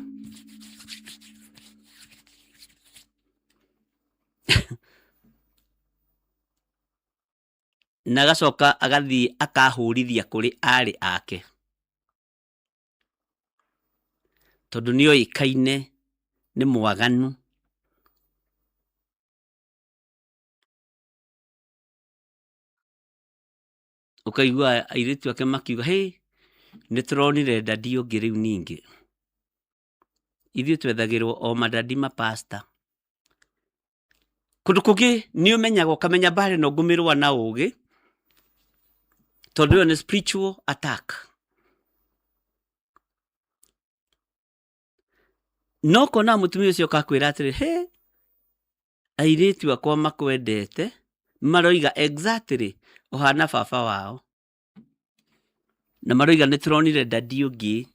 Na agacoka agathiĩ akahũrithia kũrĩ arĩ ake, tondũ nĩ oĩkaine nĩ mwaganu. Ũkaigua airĩtu ake makiuga, hĩ, nĩ tũronire ndadi ũngĩ rĩu ningĩ. Ithuĩ twethagĩrwo o madadi mapasta. Kũndũ kũngĩ nĩ ũmenyaga ũkamenya mbarĩ no ngũmĩrũa na ũgĩ, tondũ ĩyo nĩ spiritual attack. No kona mũtumia ũcio akakwĩra atĩrĩ, hĩ, airĩtu akwa makwendete, maroiga exactly ũhana baba wao, na maroiga nĩ tũronire ndadi ũngĩ.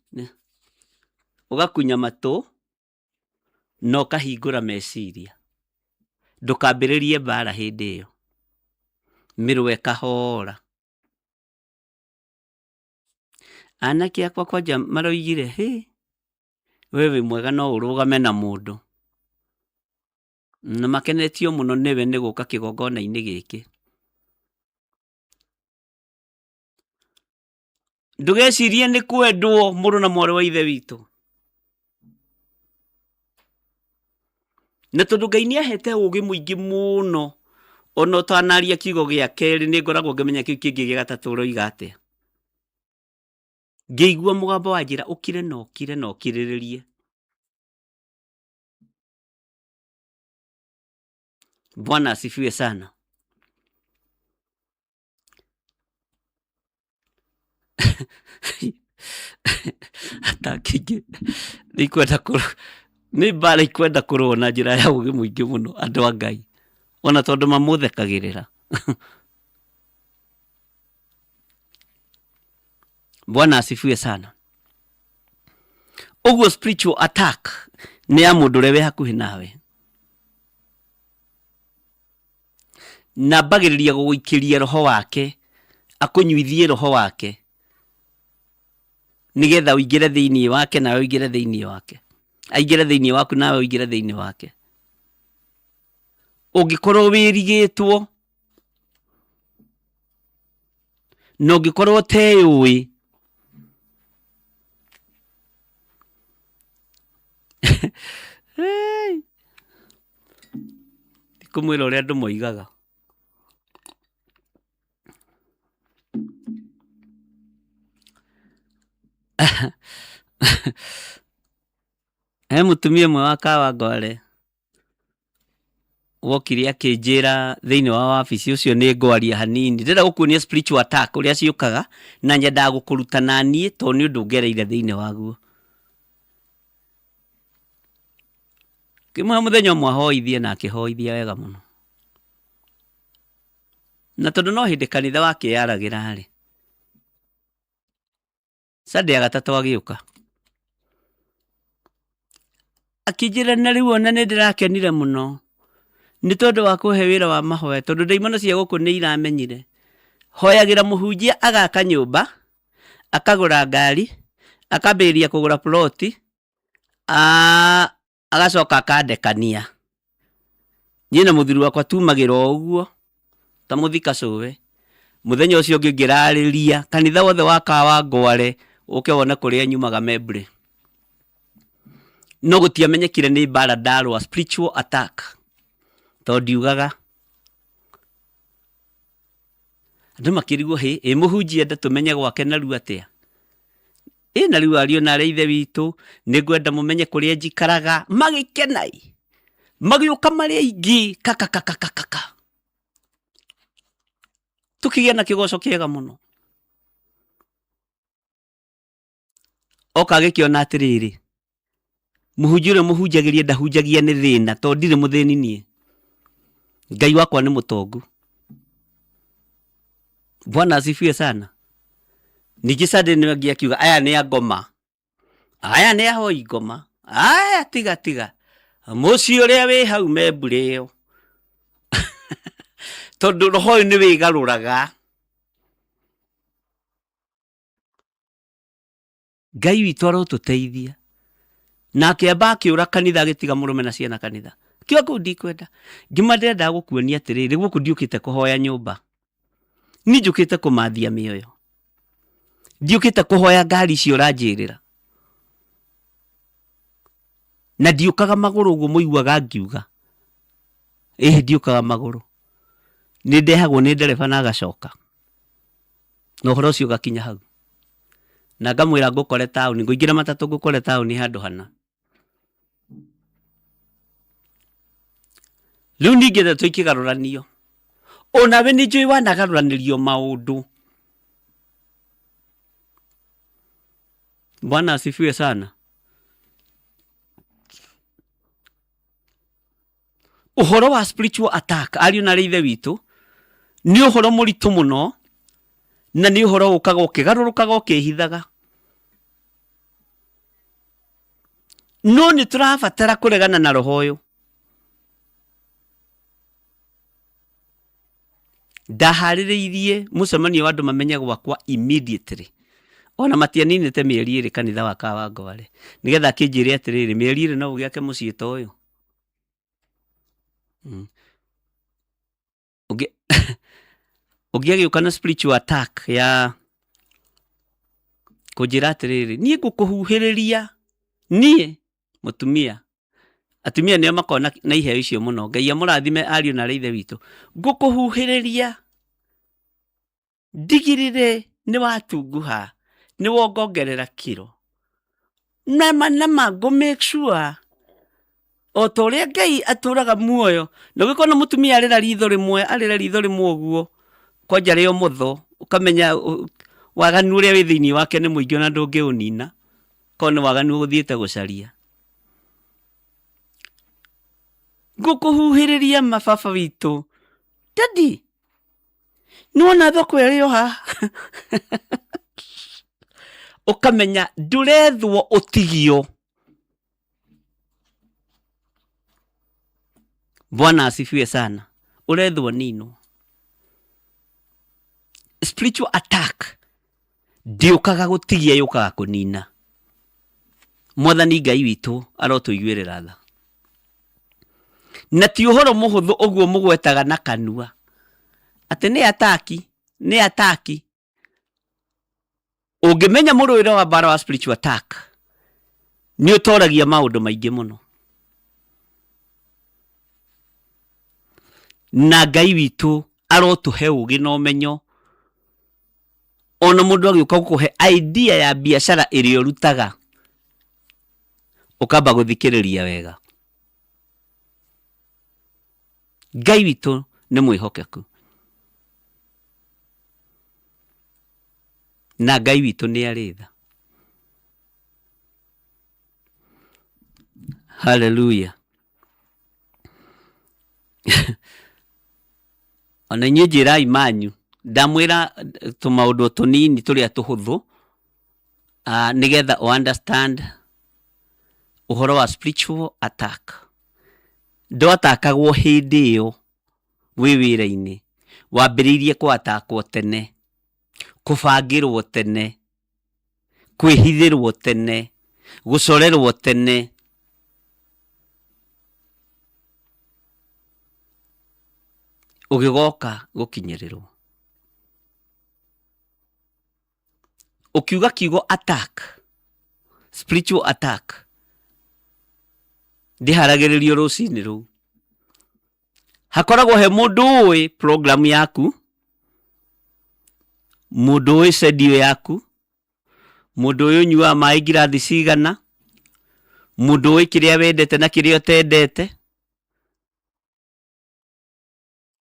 Ũgakunya matũ na ũkahingũra meciria, ndũkambĩrĩrie mbara hĩndĩ ĩyo, mĩrũa ĩkahora. Anake akwa kwanja maroigire, hĩ, we wĩ mwega no ũrũgame na mũndũ, na makenetio mũno nĩwe nĩ gũka kĩgongona-inĩ gĩkĩ. Ndũgecirie nĩ kwendwo mũrũ na mwarĩ wa ithe witũ. Na tondũ Ngai nĩ ahete ũgĩ mũingĩ mũno, ona ũtanaria kiugo gĩa kerĩ nĩ ngoragwo ngĩmenya kĩu kĩngĩ gĩa gatatũ ũroiga atĩa. Ngĩigua mũgambo wa njĩra ũkire na ũkire na ũkirĩrĩrie. Bwana asifiwe sana. Atakĩngĩ nĩ mbara ikwenda kũrũo na njĩra ya ũgĩ mũingĩ mũno andũ a Ngai, ona tondũ mamũthekagĩrĩra. Bwana asifiwe sana. Ũguo spiritual attack nĩ ya mũndũ ũrĩa wĩ hakuhĩ nawe, na mbagĩrĩria gũgũikĩria roho wake, akũnyuithie roho wake, nĩgetha ũingĩre thĩinĩ wake nawe ũingĩre thĩinĩ wake, aingĩre thĩinĩ waku nawe ũingĩre thĩinĩ wake. Ũngĩkorwo wĩrigĩtwo na ũngĩkorwo teũĩ, kũmwĩra ũrĩa andũ moigaga. He mũtumia ũmwe wa Kawangware wokire akĩnjĩra thĩinĩ wa wabici ũcio nĩ ngwaria hanini, ndĩrenda gũkuonia spiritual attack ũrĩa ciũkaga, na nyendaga gũkũruta na niĩ tondũ nĩ ũndũ ngereire thĩinĩ waguo. Kĩmwe mũthenya ũmwe ahoithie na akĩhoithia wega mũno, na tondũ no hĩndĩ kanitha wakĩyaragĩra rĩ, Sunday ya gatatũ agĩũka akĩnjĩra, na rĩu ona nĩ ndĩrakenire mũno nĩ tondũ wa kũhe wĩra wa mahoya, tondũ ndaimono cia gũkũ nĩ iramenyire hoyagira muhunjia agaka nyumba, akagura ngari, akabiria kugura ploti, agacoka akandekania. Nyina muthiri wakwa tumagira uguo ta muthika cuwe. Muthenya ucio ungi ngirariria kanitha wothe wakawa ngware uke wone kuria nyumaga mebre. No gutiamenyekire ni bara ndarwa spiritual attack. To ndiugaga andu makirigwo muhunjia nda tumenye gwake na riu atia. Na riu ario na ithe witu ningwenda mumenye kuria njikaraga magikenai. Magiuka mari aingi kaka. Tukigia na kigoco kiega muno. Oka gikiona atiriri. Muhunjire muhunjagirie ndahunjagia ni thina to ndire muthini nie. Ngai wakwa ni mutongu. Bwana asifiwe sana. Nikisade niwagia kiuga aya ni agoma. Aya ni ahoi ngoma. Aya tiga. Muci uria wi hau mebuleo. Tondu roho ni wigaruraga. Ngai witu arotuteithia. Na akiamba akiura kanitha agitiga murume na ciana kanitha. Kio ku ndikwenda. Ngima ndenda gukuonia atiriri guku ndiukite kuhoya nyumba. Ni njukite kumathia mioyo. Ndiukite kuhoya ngari cio ranjirira. Na ndiukaga maguru uguo muiguaga ngiuga. Ndiukaga maguru. Ni ndehagwo ni ndereba na agacoka. No horo cio gakinya hau. Na ngamwira ngukore tauni nguingira matatu ngukore tauni handu hana. Riu ningenda twikigaruranio. Onawe ni njui wanagaruranirio maundu. Bwana asifiwe sana. Uhoro wa spiritual attack ario na ithe witu ni uhoro muritu muno na ni uhoro ukaga ukigarurukaga ukihithaga. No ni turabatara kuregana na roho uyu. Ndahaririirie mucemanio wa andu mamenye gwakwa immediately. Ona matianinite mieri iri kanitha wakawa ngware. Nigetha kinjire atiriri mieri iri no ugiake mucii ta uyu. Ugiagiuka na spiritual attack ya kujira atiriri nie ngukuhuhiriria nie mutumia. Atumia nio makona na iheo icio muno. Ngai amurathime ario na ithe witu. Ngukuhuhiriria ndigirire ni watunguha ni wongongerera kiro. Nama go make sure o to ria Ngai aturaga muoyo. No gikona mutumia arira ritho rimwe uguo kwanja rio mutho ukamenya waganu uria wi thiini wake ni muingi na ndungiunina. Kone waganu guthiete gucaria. Ngukuhuhiriria mababa witu. Daddy. Nuona thoko rio ha. Ukamenya ndurethwo utigio. Bwana asifiwe sana. Urethwo nino. Spiritual attack. Ndiukaga gutigia yukaga kunina. Mwathani Ngai witu arotuiguirira tha. Na ti uhoro muhuthu uguo mugwetaga na kanua. Ati ni ataki. Ungimenya muruire wa bara wa spiritual attack. Ni utoragia maundu maingi muno. Na Ngai witu arotuhe ugi na umenyo. Ona mundu agiuka gukuhe idea ya biashara iri urutaga. Ukamba guthikiriria wega. Ngai witu ni mwihokeku. Na Ngai witu ni aritha. Hallelujah. Ona inyu njirai manyu ndamwira tumaundu tunini turia tuhuthu nigetha understand uhoro wa spiritual attack. Ndotakagwo hindi iyo wi wira-ini wambĩrĩirie kwatakwo tene, kũbangĩrwo tene, kwĩhithĩrwo tene, gũcorerwo tene. Ũgĩgoka gũkinyĩrĩrwo. Ũkiuga kiugo attack, spiritual attack, ndĩharagĩrĩrio rũcinĩ rũu. Hakoragwo he mũndũ ũĩ program yaku, mũndũ ũĩ schedule yaku, mũndũ ũĩ ũnyuaga maĩ ngirathi cigana, mũndũ ũĩ kĩrĩa wendete na kĩrĩa ũtendete,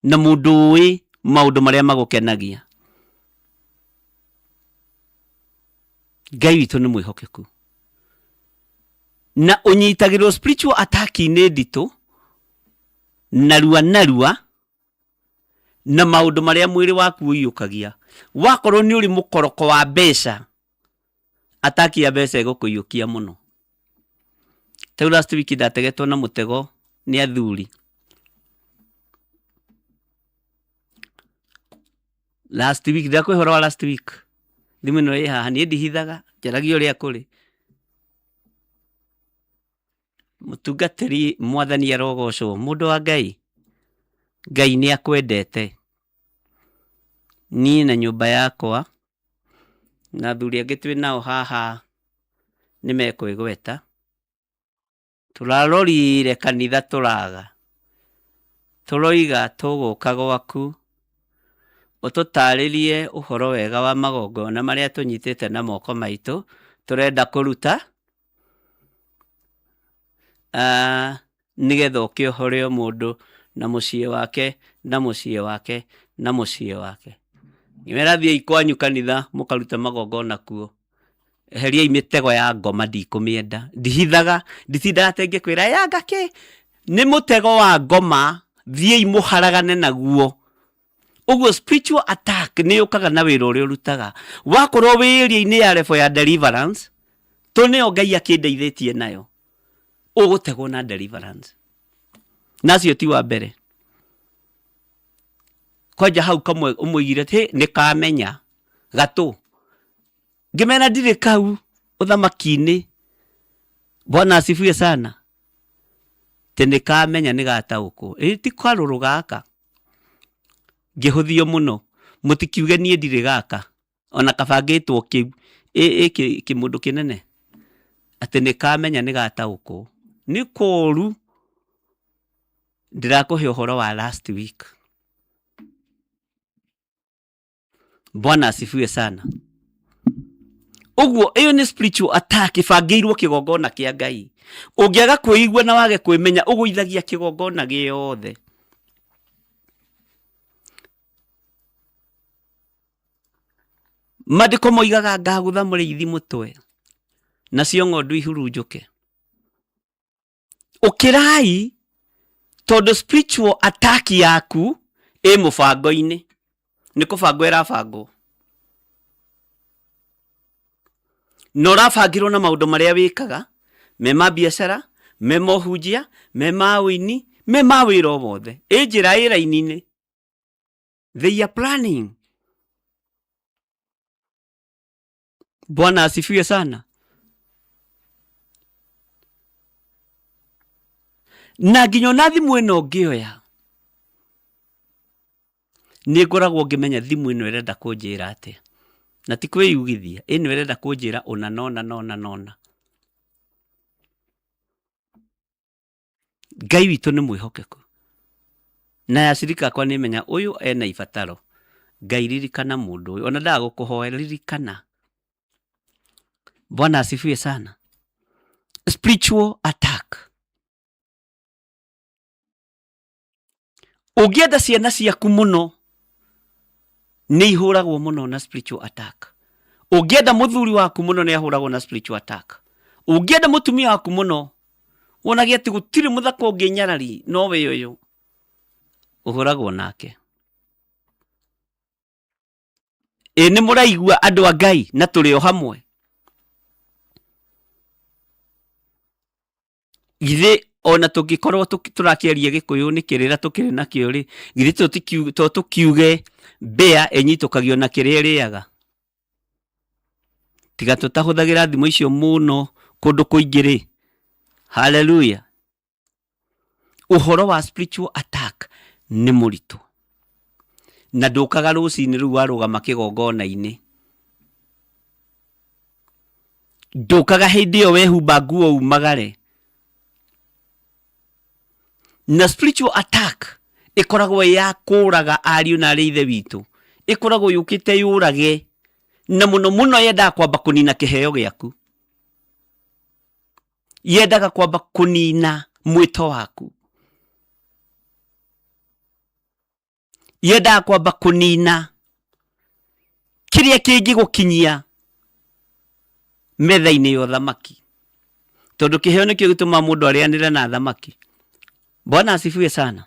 na mũndũ ũĩ maũndũ marĩa magũkenagia. Ngai witũ nĩ mwĩhokeku. Na ũnyitagĩrwo spiritual attack-inĩ nditũ, narua na maũndũ marĩa mwĩrĩ waku ũiyũkagia. Wakorwo nĩ ũrĩ mũkoroko wa mbeca, attack ya mbeca ĩgũkũiyũkia mũno. Tau last week ndategetwo na mũtego nĩ athuri. Last week, ndakwĩhora wa last week. Thimũ ĩno ĩ haha, niĩ ndihithaga, njaragia ũrĩa kũrĩ. Mũtungatĩri mwathani arogocwo, mũndũ wa Ngai. Ngai nĩ akwendete. Niĩ na nyũmba yakwa, na athuri angĩ twĩ nao haha nĩ mekwĩgweta. Tũrarorire kanitha tũraga. Tũroiga tũgũka gwaku, ũtũtarĩrie ũhoro wega wa magongona marĩa tũnyitĩte na moko maitũ, tũrenda kũruta, nĩgetha ũkĩohore mũndũ na mũciĩ wake, na mũciĩ wake, na mũciĩ wake. Nĩwera thiĩi kwanyu kanitha mũkaruta magongona kuo. Eheriai mĩtego ya ngoma, ndikũmĩenda. Ndihithaga, nditindaga ngĩkwĩra yanga kĩ? Nĩ mũtego wa ngoma, thiĩi mũharagane naguo. Ũguo spiritual attack nĩ yũkaga na wĩra ũrĩa ũrutaga. Wakorwo wĩ area-inĩ ya level ya deliverance, nĩyo Ngai akĩndeithĩtie nayo, ũgũtegwo na deliverance. Nacio ti wa mbere. Kwanja hau kamwe ũmũigire nĩ kamenya gatũ. Ngĩmena ndirĩ kau ũthamaki-inĩ. Bwana asifiwe sana. Nĩ kamenya nĩ gataũkwo. Ti karũrũ gaka. Ngĩhũthio mũno. Mũtikiuge niĩ ndirĩ gaka. Ona kabangĩtwo kĩu. Kĩmũndũ kĩnene. Atĩ nĩ kamenya nĩ gataũkwo. Nĩ kũũru. Ndirakũhe ũhoro wa last week. Bwana asifiwe sana. Ũguo ĩyo nĩ spiritual attack ĩbangĩirwo kĩgongona kĩa Ngai. Ũngĩaga kwĩigua na wage kwĩmenya, ũgũithagia kĩgongona gĩothe. Maandĩko moigaga ngagũtha mũrĩithi mũtwe, nacio ng'ondu ihurunjũke. Ũkĩrai, tondũ spiritual attack yaku ĩ mũbango-inĩ. Nĩ kũbangwo ĩrabangwo. No ũrabangĩrwo na maũndũ marĩa wĩkaga, me ma biacara, me ma ũhunjia, me ma ũini, me ma wĩra o wothe. Ĩ njĩra ĩ raini-inĩ. They are planning. Bwana asifiwe sana. Na nginya ona thimũ ĩno ngĩoya, nĩ ngoragwo ngĩmenya thimũ ĩno ĩrenda kũnjĩra atĩa. Na ti kwĩyugithia, ĩno ĩrenda kũnjĩra ona nona. Ngai witũ nĩ mwĩhokeku. Na yacirika akwa nĩ menya ũyũ ena ibataro. Ngai ririkana mũndũ ũyũ. Ona ndagũkũhoya ririkana. Bwana asifiwe sana. Spiritual attack. Ũngĩenda ciana ciaku mũno, nĩ ihũragwo mũno na spiritual attack. Ũngĩenda mũthuri waku mũno, nĩ ahũragwo na spiritual attack. Ũngĩenda mũtumia waku mũno, wonagia atĩ gũtirĩ mũthaka ũngĩ nyarari, no we ũyũ, ũhũragwo nake. Nĩ mũraigua andũ a Ngai na tũrĩ o hamwe. Githĩ ona tungikorwo turakiaria Gikuyu ni kirira tukiri nakio ri githĩ tukiuge mbĩa ĩnyitũkagio na kĩrĩa ĩrĩaga. Tiga tũtahũthagĩra thimũ icio mũno kũndũ kũingĩ rĩ. Hallelujah. Ũhoro wa spiritual attack nĩ mũritũ. Na ndũkaga rũcinĩ rũu warũgama kĩgongona-inĩ. Ndũkaga hĩndĩ ĩyo wehumba nguo umagare. Na spiritual attack ĩkoragwo ya kũraga ariũ na arĩ ithe witũ. Ĩkoragwo yũkĩte yũrage, na mũno mũno yendaga kwamba kũnina kĩheo gĩaku. Yendaga kwamba kũnina mwĩto waku. Yendaga kwamba kũnina kĩrĩa kĩngĩgũkinyia metha-inĩ ya ũthamaki. Tondũ kĩheo nĩkĩo gĩtũmaga mũndũ arĩanĩre na thamaki. Bwana asifiwe sana.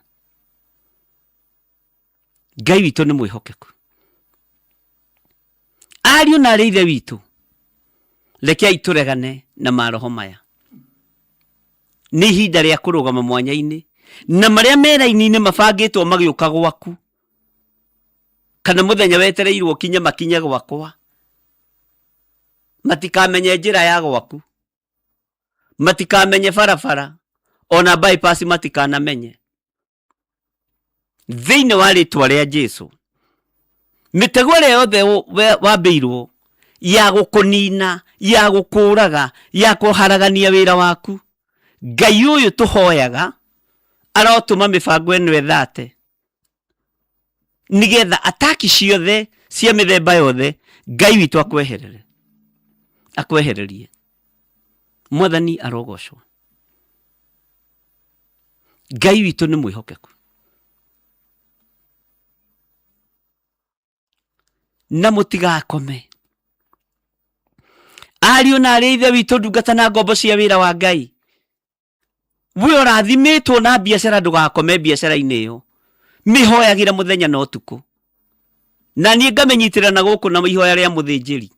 Ngai witũ nĩ mwĩhokeku. Ariũ na arĩ ithe witũ, rekei tũregane na maroho maya. Nĩ ihinda rĩa kũrũgama mwanya-inĩ, na marĩa meraini-inĩ mabangĩtwo magĩũka gwaku, kana mũthenya wetereirwo kinye makinye gwakwa, matikamenye njĩra ya gwaku, matikamenye barabara, ona bypass matikanamenye. Thĩinĩ wa rĩtwa rĩa Jesũ, mĩtego ĩrĩa yothe wambĩirwo ya gũkũnina, ya gũkũraga, ya kũharagania wĩra waku, Ngai ũyũ tũhoyaga arotũma mĩbango ĩno ĩthate, nĩgetha ataki ciothe cia mĩthemba yothe Ngai witũ akwehererie. Mwathani arogocwo. Ngai witũ nĩ mwĩhokeku. Na mũtigakome. Ariũ na arĩ ithe witũ, ndungata na ngombo cia wĩra wa Ngai, we ũrathimĩtwo na biacara, ndũgakome biacara-inĩ ĩyo. Mĩhoyagĩre mũthenya na ũtukũ. Na niĩ ngamĩnyitĩrĩra na gũkũ na ihoya rĩa mũthĩnjĩri.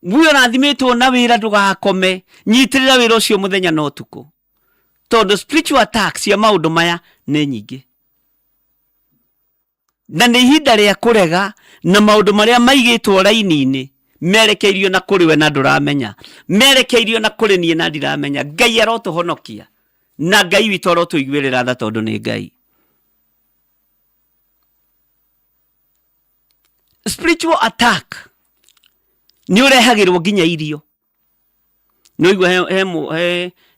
We ũrathimĩtwo na wĩra, ndũgakome, nyitĩrĩra wĩra ũcio mũthenya na ũtukũ. Tondũ spiritual attacks cia maũndũ maya nĩ nyingĩ. Na nĩ ihinda rĩa kũrega na maũndũ marĩa maigĩtwo raini-inĩ merekeirio na kũrĩ we na ndũramenya, merekeirio na kũrĩ niĩ na ndiramenya. Ngai arotũhonokia, na Ngai witũ arotũiguĩrĩra tha tondũ nĩ Ngai. Spiritual attack nĩ ũrehagĩrwo nginya irio. Nĩũigua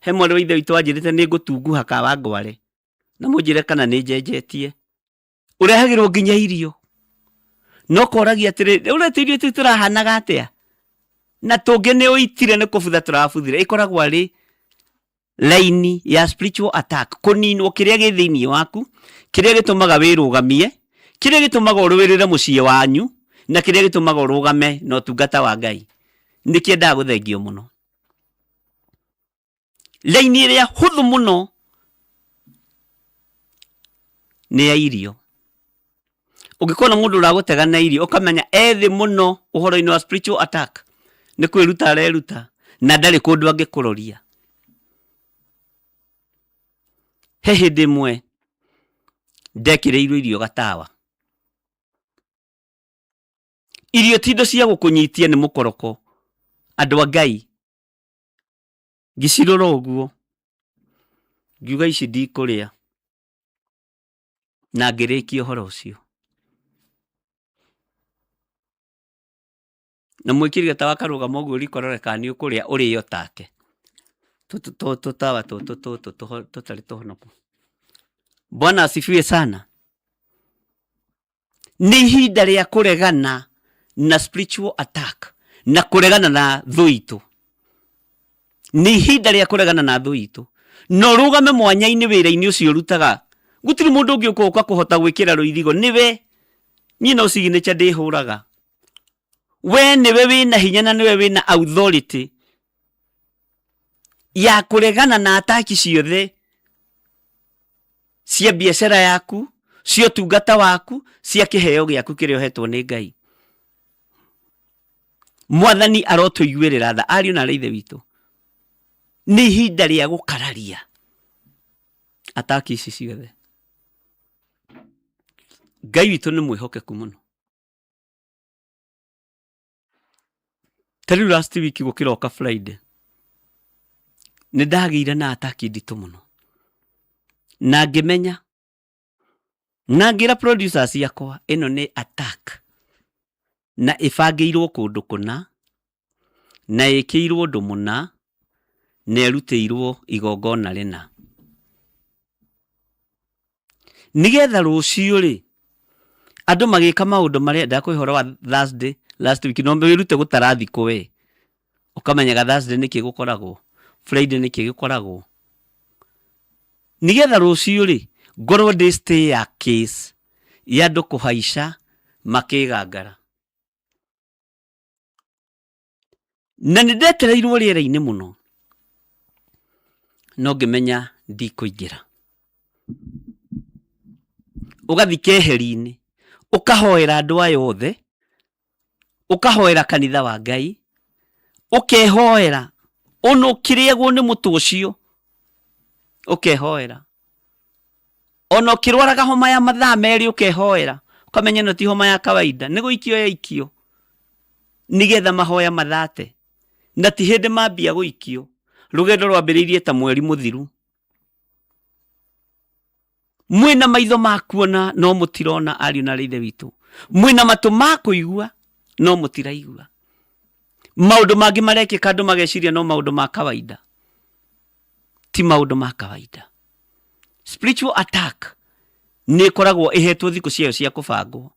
he mwarĩ wa ithe witũ wanjĩrĩte nĩ ngũtunguha kawa ngware, na mũnjĩre kana nĩ njenjetie. Ũrehagĩrwo nginya irio. No koragia atĩrĩ, ũrete irio tu tũrahanaga atĩa? Na tũngĩ nĩ ũitire nĩ kũbutha tũrabuthire. Ĩkoragwo arĩ laini ya spiritual attack. Kũninwo kĩrĩa gĩ thĩinĩ waku, kĩrĩa gĩtũmaga wĩrũgamie, kĩrĩa gĩtũmaga ũrũĩrĩre mũciĩ wanyu, na kĩrĩa gĩtũmaga ũrũgame na ũtungata wa Ngai. Nĩkĩendaga gũthengio mũno. Laini ĩrĩa hũthũ mũno nĩ ya irio. Ũngĩkona mũndũ ũragũtega na irio, ũkamenya ethĩ mũno ũhoro-inĩ wa spiritual attack, nĩ kwĩruta areruta na ndarĩ kũndũ angĩkũroria. He hĩndĩ ĩmwe ndekĩrĩirwo irio gatawa. Irio ti indo cia gũkũnyitia nĩ mũkoroko. Andũ a Ngai, ngĩcirora ũguo, ngiuga ici ndikũrĩa, na ngĩrĩkia ũhoro ũcio. Na mwĩkĩri gatawa karũgama ũguo rikororeka nĩ ũkũrĩa ũrĩo take. Tũtawa tũtarĩ tũhonoku. Bwana asifiwe sana. Nĩ ihinda rĩa kũregana na spiritual attack, na kũregana na thũ itũ. Nĩ ihinda rĩa kũregana na thũ itũ. No rũgame mwanya-inĩ wĩra-inĩ ũcio ũrutaga. Gũtirĩ mũndũ ũngĩ ũka kũhota gwĩkĩra rũirigo, nĩwe. Niĩ no signature ndĩhũraga. We nĩwe wĩna hinya na nĩwe wĩna authority ya kũregana na ataki ciothe cia biacara yaku, cia ũtungata waku, cia kĩheo gĩaku kĩrĩa ũhetwo nĩ Ngai. Mwathani arotũiguĩrĩra tha, ariũ na arĩ ithe witũ. nĩ ihinda rĩa gũkararia ataki ici ciothe. Ngai witũ nĩ mwĩhokeku mũno. Tariũ last week gũkĩroka Friday nĩ ndagĩire na ataki nditũ mũno, na ngĩmenya na ngira producers yakwa ĩno nĩ attack na ĩbangĩirwo kũndũ kũna na ĩkĩirwo ũndũ mũna na ĩrutĩirwo igongona rĩna, nĩgetha rũciũ rĩ andũ magĩka maũndũ marĩa ndakwĩhora wa Thursday last week no wĩrute gũtara thikũ we ũkamenyaga Thursday nĩkĩ gũkoragwo, Friday nĩkĩ gĩkoragwo, nĩgetha rũciũ rĩ ngorwo ndĩ stay ya case ya andũ kũhaica makĩgangara. Na nĩ ndetereirwo rĩera-inĩ mũno no ngĩmenya ndikũingĩra. Ũgathi keheri-inĩ ũkahoera andũ aya othe, ũkahoera kanitha wa Ngai, ũkehoera ona ũkĩrĩagwo nĩ mũtũ ũcio, ũkehoera ona ũkĩrwaraga homa ya mathaa merĩ ũkehoera, ũkamenya no ti homa ya kawaida, nĩ gũikio ya ikio, nĩgetha mahoya mathate na ti hĩndĩ mambia gũikio. Rũgendo rwambĩrĩirie ta mweri mũthiru. Mwĩna maitho ma kuona no mũtirona ariũ na ithe witũ, mwĩna matũ ma kũigua no mũtiraigua. Maũndũ mangĩ marekĩka andũ mageciria no maũndũ ma kawaida, ti maũndũ ma kawaida. Spiritual attack nĩ ĩkoragwo ĩhetwo thikũ ciayo cia kũbangwo.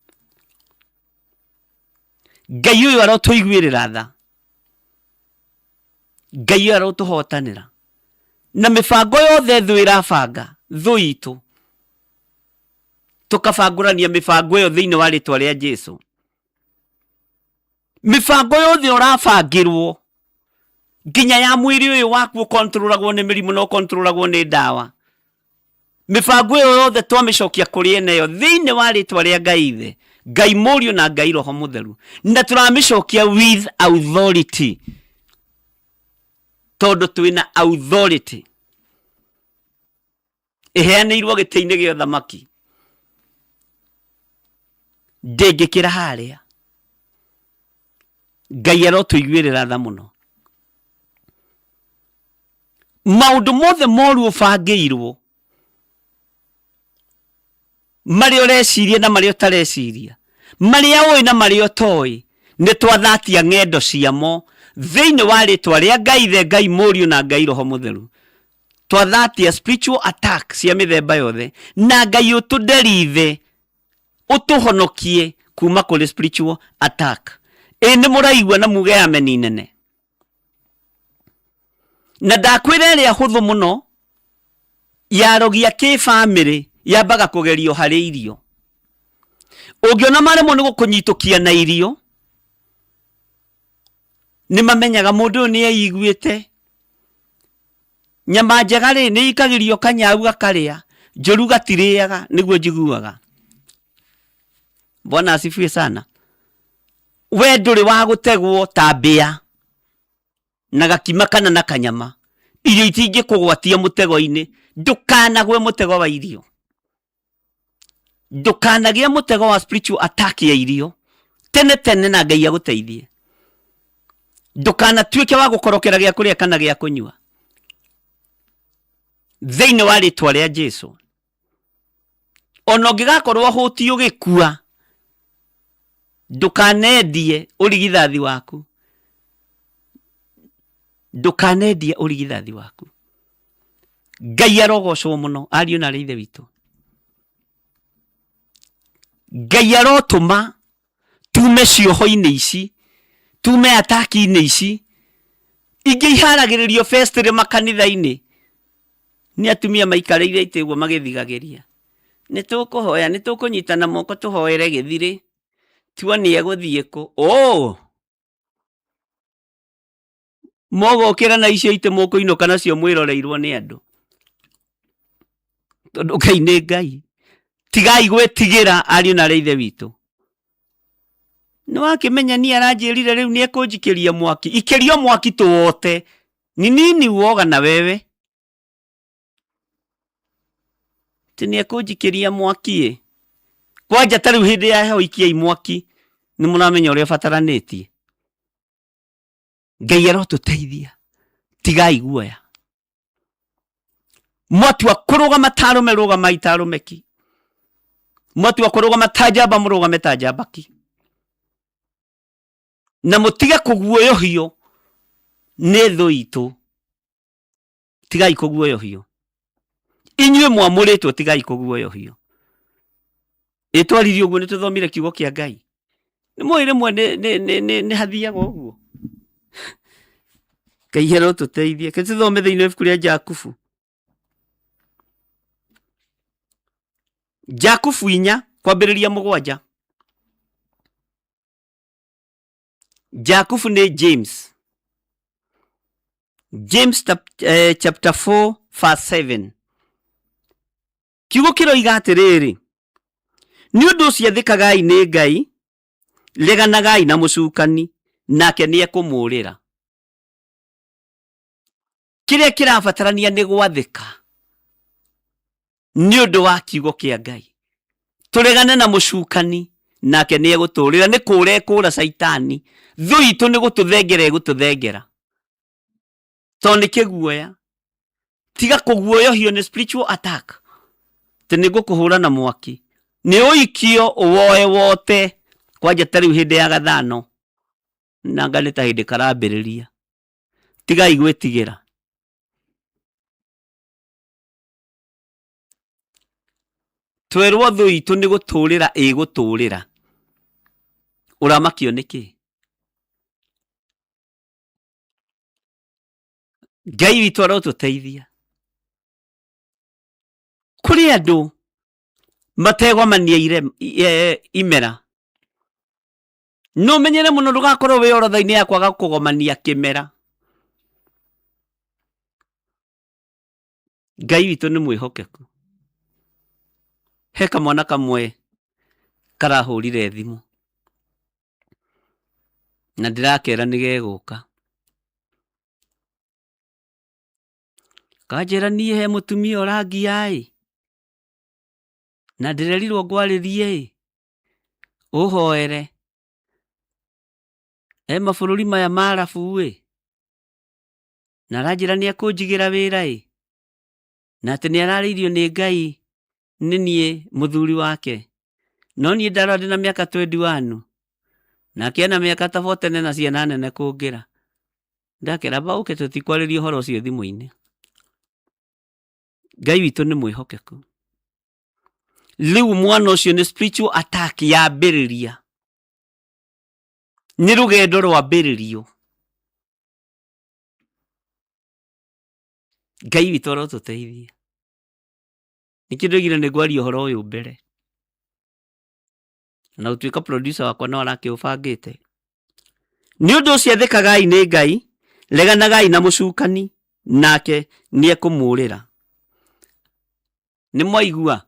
Ngai ũyũ arotũiguĩrĩra tha, Ngai ũyũ arotũhotanĩra, na mĩbango yothe thũ ĩrabanga thũ itũ, tũkabangũrania mĩbango ĩyo thĩinĩ wa rĩtwa rĩa Jesũ. Mĩbango yothe ũrabangĩrwo nginya ya mwĩrĩ ũyũ waku ũkontrolagwo nĩ mĩrimũ na ũkontrolagwo nĩ ndawa, mĩbango ĩyo yothe twamĩcokia kũrĩ eneyo thĩinĩ wa rĩtwa rĩa Ngai Ithe, Ngai Mũriũ na Ngai Roho Mũtheru, na tũramĩcokia with authority, tondũ twĩna authority ĩheanĩirwo gĩtĩ-inĩ gĩa ũthamaki. Ndĩngĩkĩra harĩa. Ngai arotũiguĩrĩra tha mũno. Maũndũ mothe moru ũbangĩirwo, marĩa ũreciria na marĩa ũtareciria, marĩa ũĩ na marĩa ũtoĩ, nĩ twathatia ng'endo ciamo thĩinĩ wa rĩtwa rĩa Ngai Ithe, Ngai Mũriũ na Ngai Roho Mũtheru. Twathatia spiritual attack cia mĩthemba yothe, na Ngai ũtũnderithe ũtũhonokie kuma kũrĩ spiritual attack. Nĩ mũraigua na muge ameni nene. Na ndakwĩra ĩrĩa hũthũ mũno yarogia kĩ-bamĩrĩ yambaga kũgerio harĩ irio. Ũngĩona maremwo nĩ gũkũnyitũkia na irio, nĩ mamenyaga mũndũ ũyũ nĩ eiguĩte. Nyama njega rĩ nĩ ikagĩrio kanyau gakarĩa, njũru gatirĩaga, nĩguo njiguaga. Bwana asifiwe sana. We ndũrĩ wa gũtegwo ta mbĩa na gakima kana na kanyama, irio itingĩkũgwatia mũtego-inĩ. Ndũkanagwe mũtego wa irio, ndũkanagĩa mũtego wa spiritual attack ya irio tene tene, na Ngai agũteithie. Ndũkanatuĩke wa gũkorokera gĩa kũrĩa kana gĩa kũnyua thĩinĩ wa rĩtwa rĩa Jesũ. Ona ũngĩgakorwo hũti ũgĩkua, ndũkanendie ũrigithathi waku, ndũkanendie ũrigithathi waku. Ngai arogocwo mũno ariũ na ithe witũ. Ngai arotũma tume cioho-inĩ ici, tume ataki-inĩ ici, ingĩ iharagĩrĩrio festire makanitha-inĩ nĩ atumia maikarĩire itĩ ũguo magĩthigagĩria. Nĩ tũkũhoya, nĩ tũkũnyitana moko tũhoere gĩthirĩ, tuone egũthiĩ kũ. Mũgũkĩra na icio itĩ mũkũinũka nacio mwĩroreirwo nĩ andũ, tondũ Ngai nĩ Ngai. Tigai gwĩtigĩra ariũ na ithe witũ. Nĩ wakĩmenya niĩ aranjĩrire rĩu nĩ ekũnjikĩria mwaki, ikĩrio mwaki tũwote, Ni nini uoga na wewe? Tini kunjikiria mwaki kwanja tariu hindi ya heho ikia mwaki ni muramenya uria bataranitie. Ngai arotuteithia, tigai guoya. Mwatua kurugama tarume rugama itarumeki. Mwatua kurugama tajamba murugame tajambaki. Na mutige kuguoyohio nĩ thũ itũ. Tigai kuguoyohio. Inyuĩ mwamuritwo tigai kuguoyohio. Itwaririo guo nĩ tuthomire kiugo kĩa Ngai. Nĩ mwĩ rĩmwe nĩ hathiaga ũguo. Ngai arotuteithie. Ke tuthome thĩinĩ ibuku rĩa Jakubu. Jakubu 4 kwambĩrĩria 7. Jakubu nĩ James. James chapter 4 verse 7. Kiugo kĩroiga atĩrĩrĩ, nĩ ũndũ ũcio thĩkagai nĩ Ngai, reganagai na mũcukani, nake nĩ ekũmũũrĩra. Kĩrĩa kĩrabatarania nĩ gwathĩka nĩ ũndũ wa kiugo kĩa Ngai. Tũregane na mũcukani, nake nĩ egũtũũrĩra. Nĩ kũũra ekũũra Saitani. Thũ itũ nĩ gũtũthengera egũtũthengera. Tondũ nĩ kĩguoya. Tiga kũguoyohio nĩ spiritual attack. Tene ngũkũhũra na mwaki. Nĩ ũikio ũwoe wote kwanja tariu hindi ya gathano. Nanga nĩ ta hindi karambĩrĩria. Tigai gwĩtigĩra. Twerwo thũ itũ nĩ gũtũũrĩra ĩgũtũũrĩra. Ũramakio nĩkĩ? Ngai witũ arotũteithia. Kũrĩ andũ mategomania imera. No menyere mũno ndũgakorwo wĩ orodha-inĩ ya kwaga kũgomania kĩmera. Ngai witũ nĩ mwĩhokeku. He kamwana kamwe karahũrire thimũ. Na ndĩrakera nĩ gegũka. Kanjĩra niĩ he mũtumia ũrangia na ndĩrerirwo ngwarĩrie ũhoere. Mabũrũri maya ma Arabu na aranjĩra nĩ ekũnjigĩra wĩra na atĩ nĩ ararĩirio nĩ Ngai nĩ niĩ mũthuri wake. No niĩ ndarora ndĩ na mĩaka 21 nake ena mĩaka ta 40 na ciana nene kũngĩra. Ndakera bauke tũtikwarĩria ũhoro ũcio thimũ-inĩ. Ngai witũ nĩ mwĩhokeku. Rĩu mwana ũcio nĩ spiritual attack yambĩrĩria. Nĩ rũgendo rwambĩrĩrio. Ngai witũ arotũteithia. Nĩkĩo ndoigire nĩ ngwaria ũhoro ũyũ mbere. Na gũtuĩka producer wakwa no arakĩũbangĩte. Nĩ ũndũ ũcio thĩkagai nĩ Ngai, reganagai na mũcukani, nake nĩ ekũmũũrĩra. Nĩ mwaigua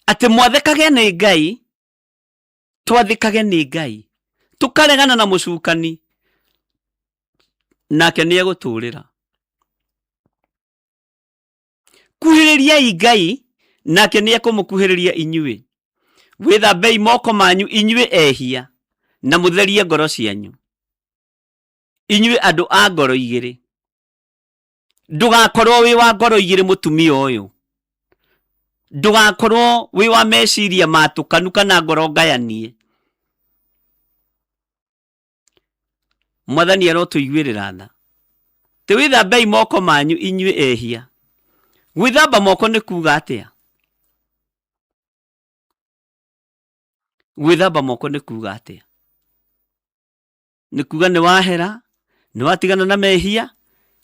atĩ mwathĩkage nĩ Ngai, twathĩkage nĩ Ngai, tũkaregana na mũcukani, nake nĩ egũtũũrĩra. Kuhĩrĩriai Ngai, nake nĩ ekũmũkuhĩrĩria inyuĩ. Wĩthambei moko manyu inyuĩ ehia, na mũtherie ngoro cianyu. Inyuĩ andũ a ngoro igĩrĩ. Ndũgakorwo wĩ wa ngoro igĩrĩ mũtumia ũyũ. Ndũgakorwo wĩ wa meciria matũkanu kana ngoro ngayanie. Mwathani arotũiguĩrĩra tha. Te wĩthambei moko manyu inyuĩ ehia. Gwĩthamba moko nĩ kuuga atĩa? Gwĩthamba moko nĩ kuuga atĩa? Nĩ kuuga nĩ wahera, nĩ watigana na mehia,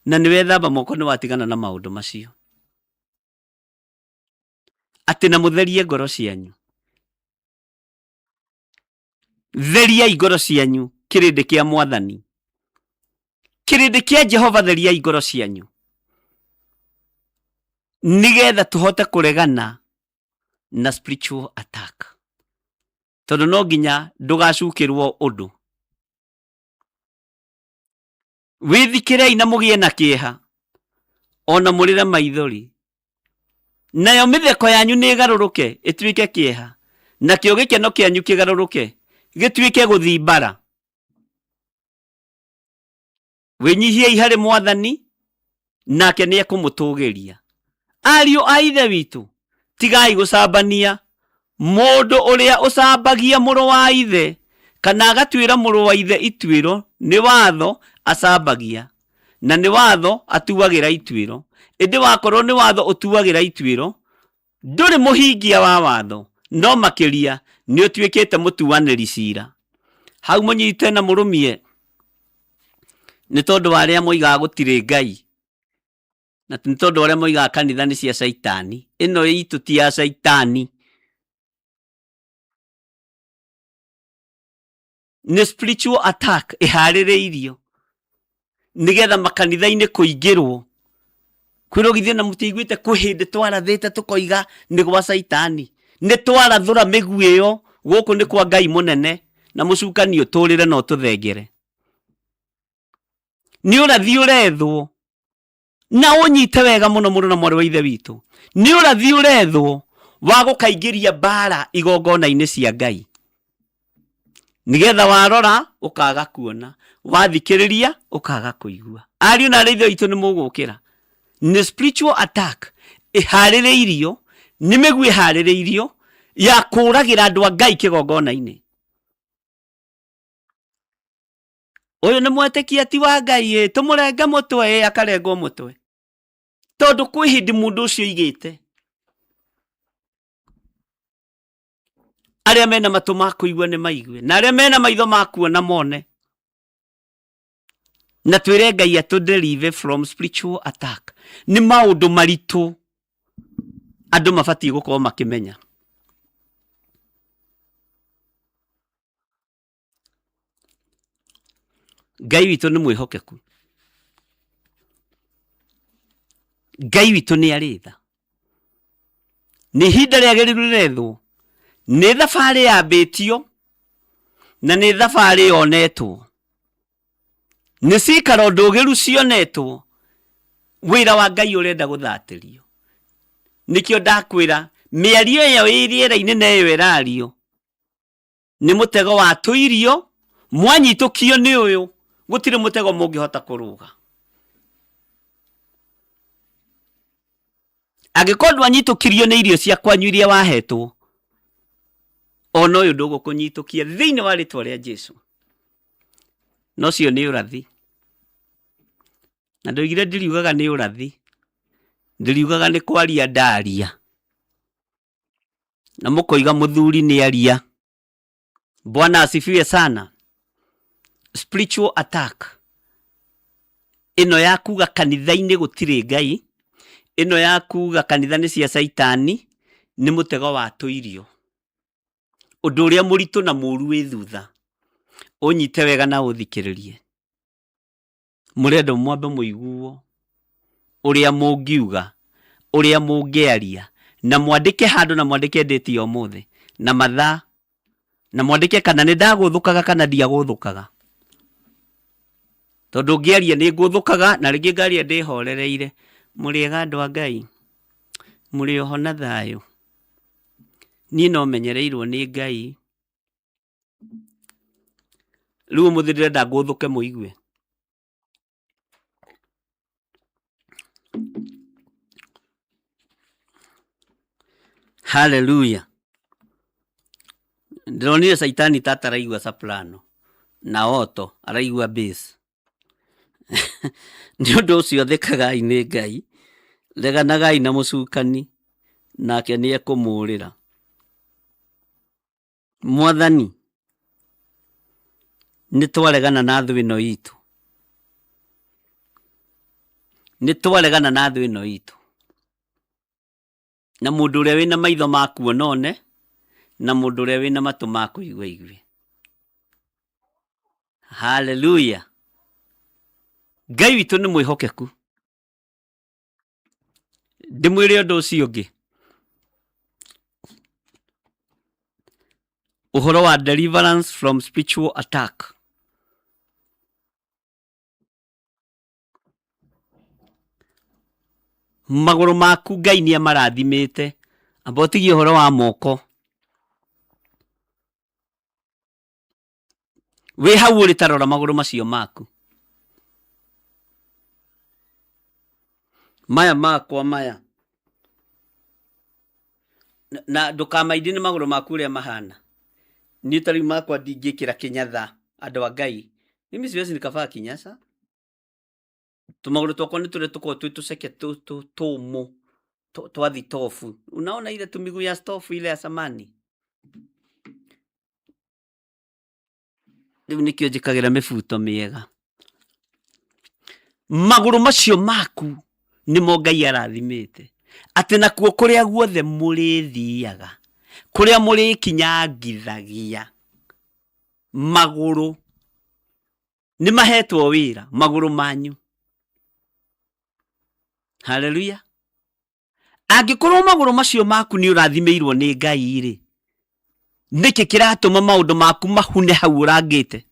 na nĩ wethamba moko nĩ watigana na maũndũ macio. Atĩ na mũtherie ngoro cianyu. Theriai ngoro cianyu kĩrĩndĩ kĩa Mwathani. Kĩrĩndĩ kĩa Jehova theriai ngoro cianyu. Nĩgetha tũhote kũregana na spiritual attack. Tondũ no nginya ndũgacukĩrwo ũndũ. withikirei na mugie na kieha ona murire maithori nayo mitheko yanyu ni garuruke ituike kieha nakio gikeno kianyu kigaruruke gituike guthimbara winyihiei hari Mwathani nake ni ekumutugiria. Ariũ a ithe witu tigai gucambania. Mundu uria ucambagia muru wa ithe kana agatwira muru wa ithe itwiro ni watho acambagia na ni watho atuagira itwiro. Indi wakorwo ni watho utuagira itwiro nduri muhingia wa watho no makiria ni utwikite mutuaniri cira. Hau munyite na murumie ni tondu wa aria moigaga gutire Ngai na ni tondu wa aria moigaga kanitha ni cia Saitani. Ino itu ti ya Saitani, ni spiritual attack ihaririirio nigetha makanitha-ini kuingirwo. Kwirogithio na mutiguite kuhinde twarathite tukoiga ni gwa Saitani. Ni twarathura miguu iyo guku ni kwa Ngai munene na mucukani uturire no tuthengere. Ni urathi urethwo na unyite wega muno muno na mwari wa ithe witu. Ni urathi urethwo wa gukaingiria bara igongona-ini cia Ngai nigetha warora ukaga kuona, wathikiriria ukaga kuigua. Ariũ na aithe witu ni mugukira. Ni spiritual attack ihaririirio, ni miguu ihaririirio ya kuragira andu a Ngai kigongona-ini. Uyu ni mwetikia ti wa Ngai tumurenga mutwe akarengwo mutwe tondu kwi hindi mundu ucio igite. Aria mena matu ma kuigua ni maigue na aria mena maitho ma kuona mone. Na twire Ngai atudelive from spiritual attack. Ni maundu maritu andu mabati gukorwo makimenya. Ngai witu ni mwihokeku. Ngai witu ni aritha. Ni hinda riagiriru rethwo. Ni thabari yambitio na ni thabari yonetwo. Ni cikaro ndugiru cionetwo. Wira wa Ngai urenda guthatirio. Nikio ndakwira miario iyo iriera-ini na iyo irario ni mutego wa tuirio mwanyitukio ni uyu gutire mutego mungihota kuruga. Agikorwo wanyitukirio ni irio cia kwanyu iria wahetwo ono uyu ndugukunyitukia thiini wa ritwa ria Jesu. No cio ni urathi. Na ndoigire ndiriugaga ni urathi, ndiriugaga ni kwaria ndaria. Na mukoiga muthuri ni aria. Bwana asifiwe sana. Spiritual attack ino ya kuga kanitha-ini gutire Ngai, ino ya kuga kanitha ni cia Saitani ni mutego wa tuirio. Undu uria muritu na muru wi thutha. Unyite wega na uthikiririe. Murendo mwambe muiguo uria mungiuga, uria mungiaria na mwandike handu na mwandike date yo muthe na mathaa na mwandike kana ni ndaguthukaga kana ndiaguthukaga. Tondu ngiaria ni nguthukaga na ringi ngaria ndihorereire. Muriega andu a Ngai, muri oho na thayo. Ni no menyereirwo ni Ngai. Riu muthirire ndanguthuke muigue. Hallelujah. Ndironire Saitani tata araigua soprano na oto araigua bass. Ni undu ucio thekagai ni Ngai, reganagai na mucukani nake ni ekumurira. Mwathani ni twaregana na thu ino itu, ni twaregana na thu ino itu. Na mundu uria wina maitho ma kuona one na mundu uria wina matu ma kuigua igue. Hallelujah. Ngai witu ni mwihokeku. Ndimwire undu ucio ungi. Uhoro wa deliverance from spiritual attack. magũrũ maku Ngai nĩ amarathimĩte. Amba ũtigie ũhoro wa moko. Wĩ hau ũrĩ tarora magũrũ macio maku. Maya makwa maya. Na ndũkamaindi nĩ magũrũ maku ũrĩa mahana. Niĩ tarĩu makwa ndingĩkĩra kĩnyatha andũ a Ngai. Mimi siwezi nikavaa kinyasa. Tumagũrũ twakwa nĩ tũrĩa tũkoragwo twĩ tũceke tũmũ twa thitofu. Unaona ile tumiguu ya stofu ile ya samani. Rĩu nĩkĩo njĩkagĩra mĩbuto mĩega. Magũrũ macio maku nĩmo Ngai arathimĩte. Atĩ nakuo kũrĩa guothe mũrĩthiaga, kũrĩa mũrĩkinyangithagia, magũrũ nĩ mahetwo wĩra, magũrũ manyu. Haleluya. Angĩkorwo magũrũ macio maku nĩ ũrathimĩirwo nĩ Ngai rĩ, nĩkĩ kĩratũma maũndũ maku mahune hau ũrangĩte?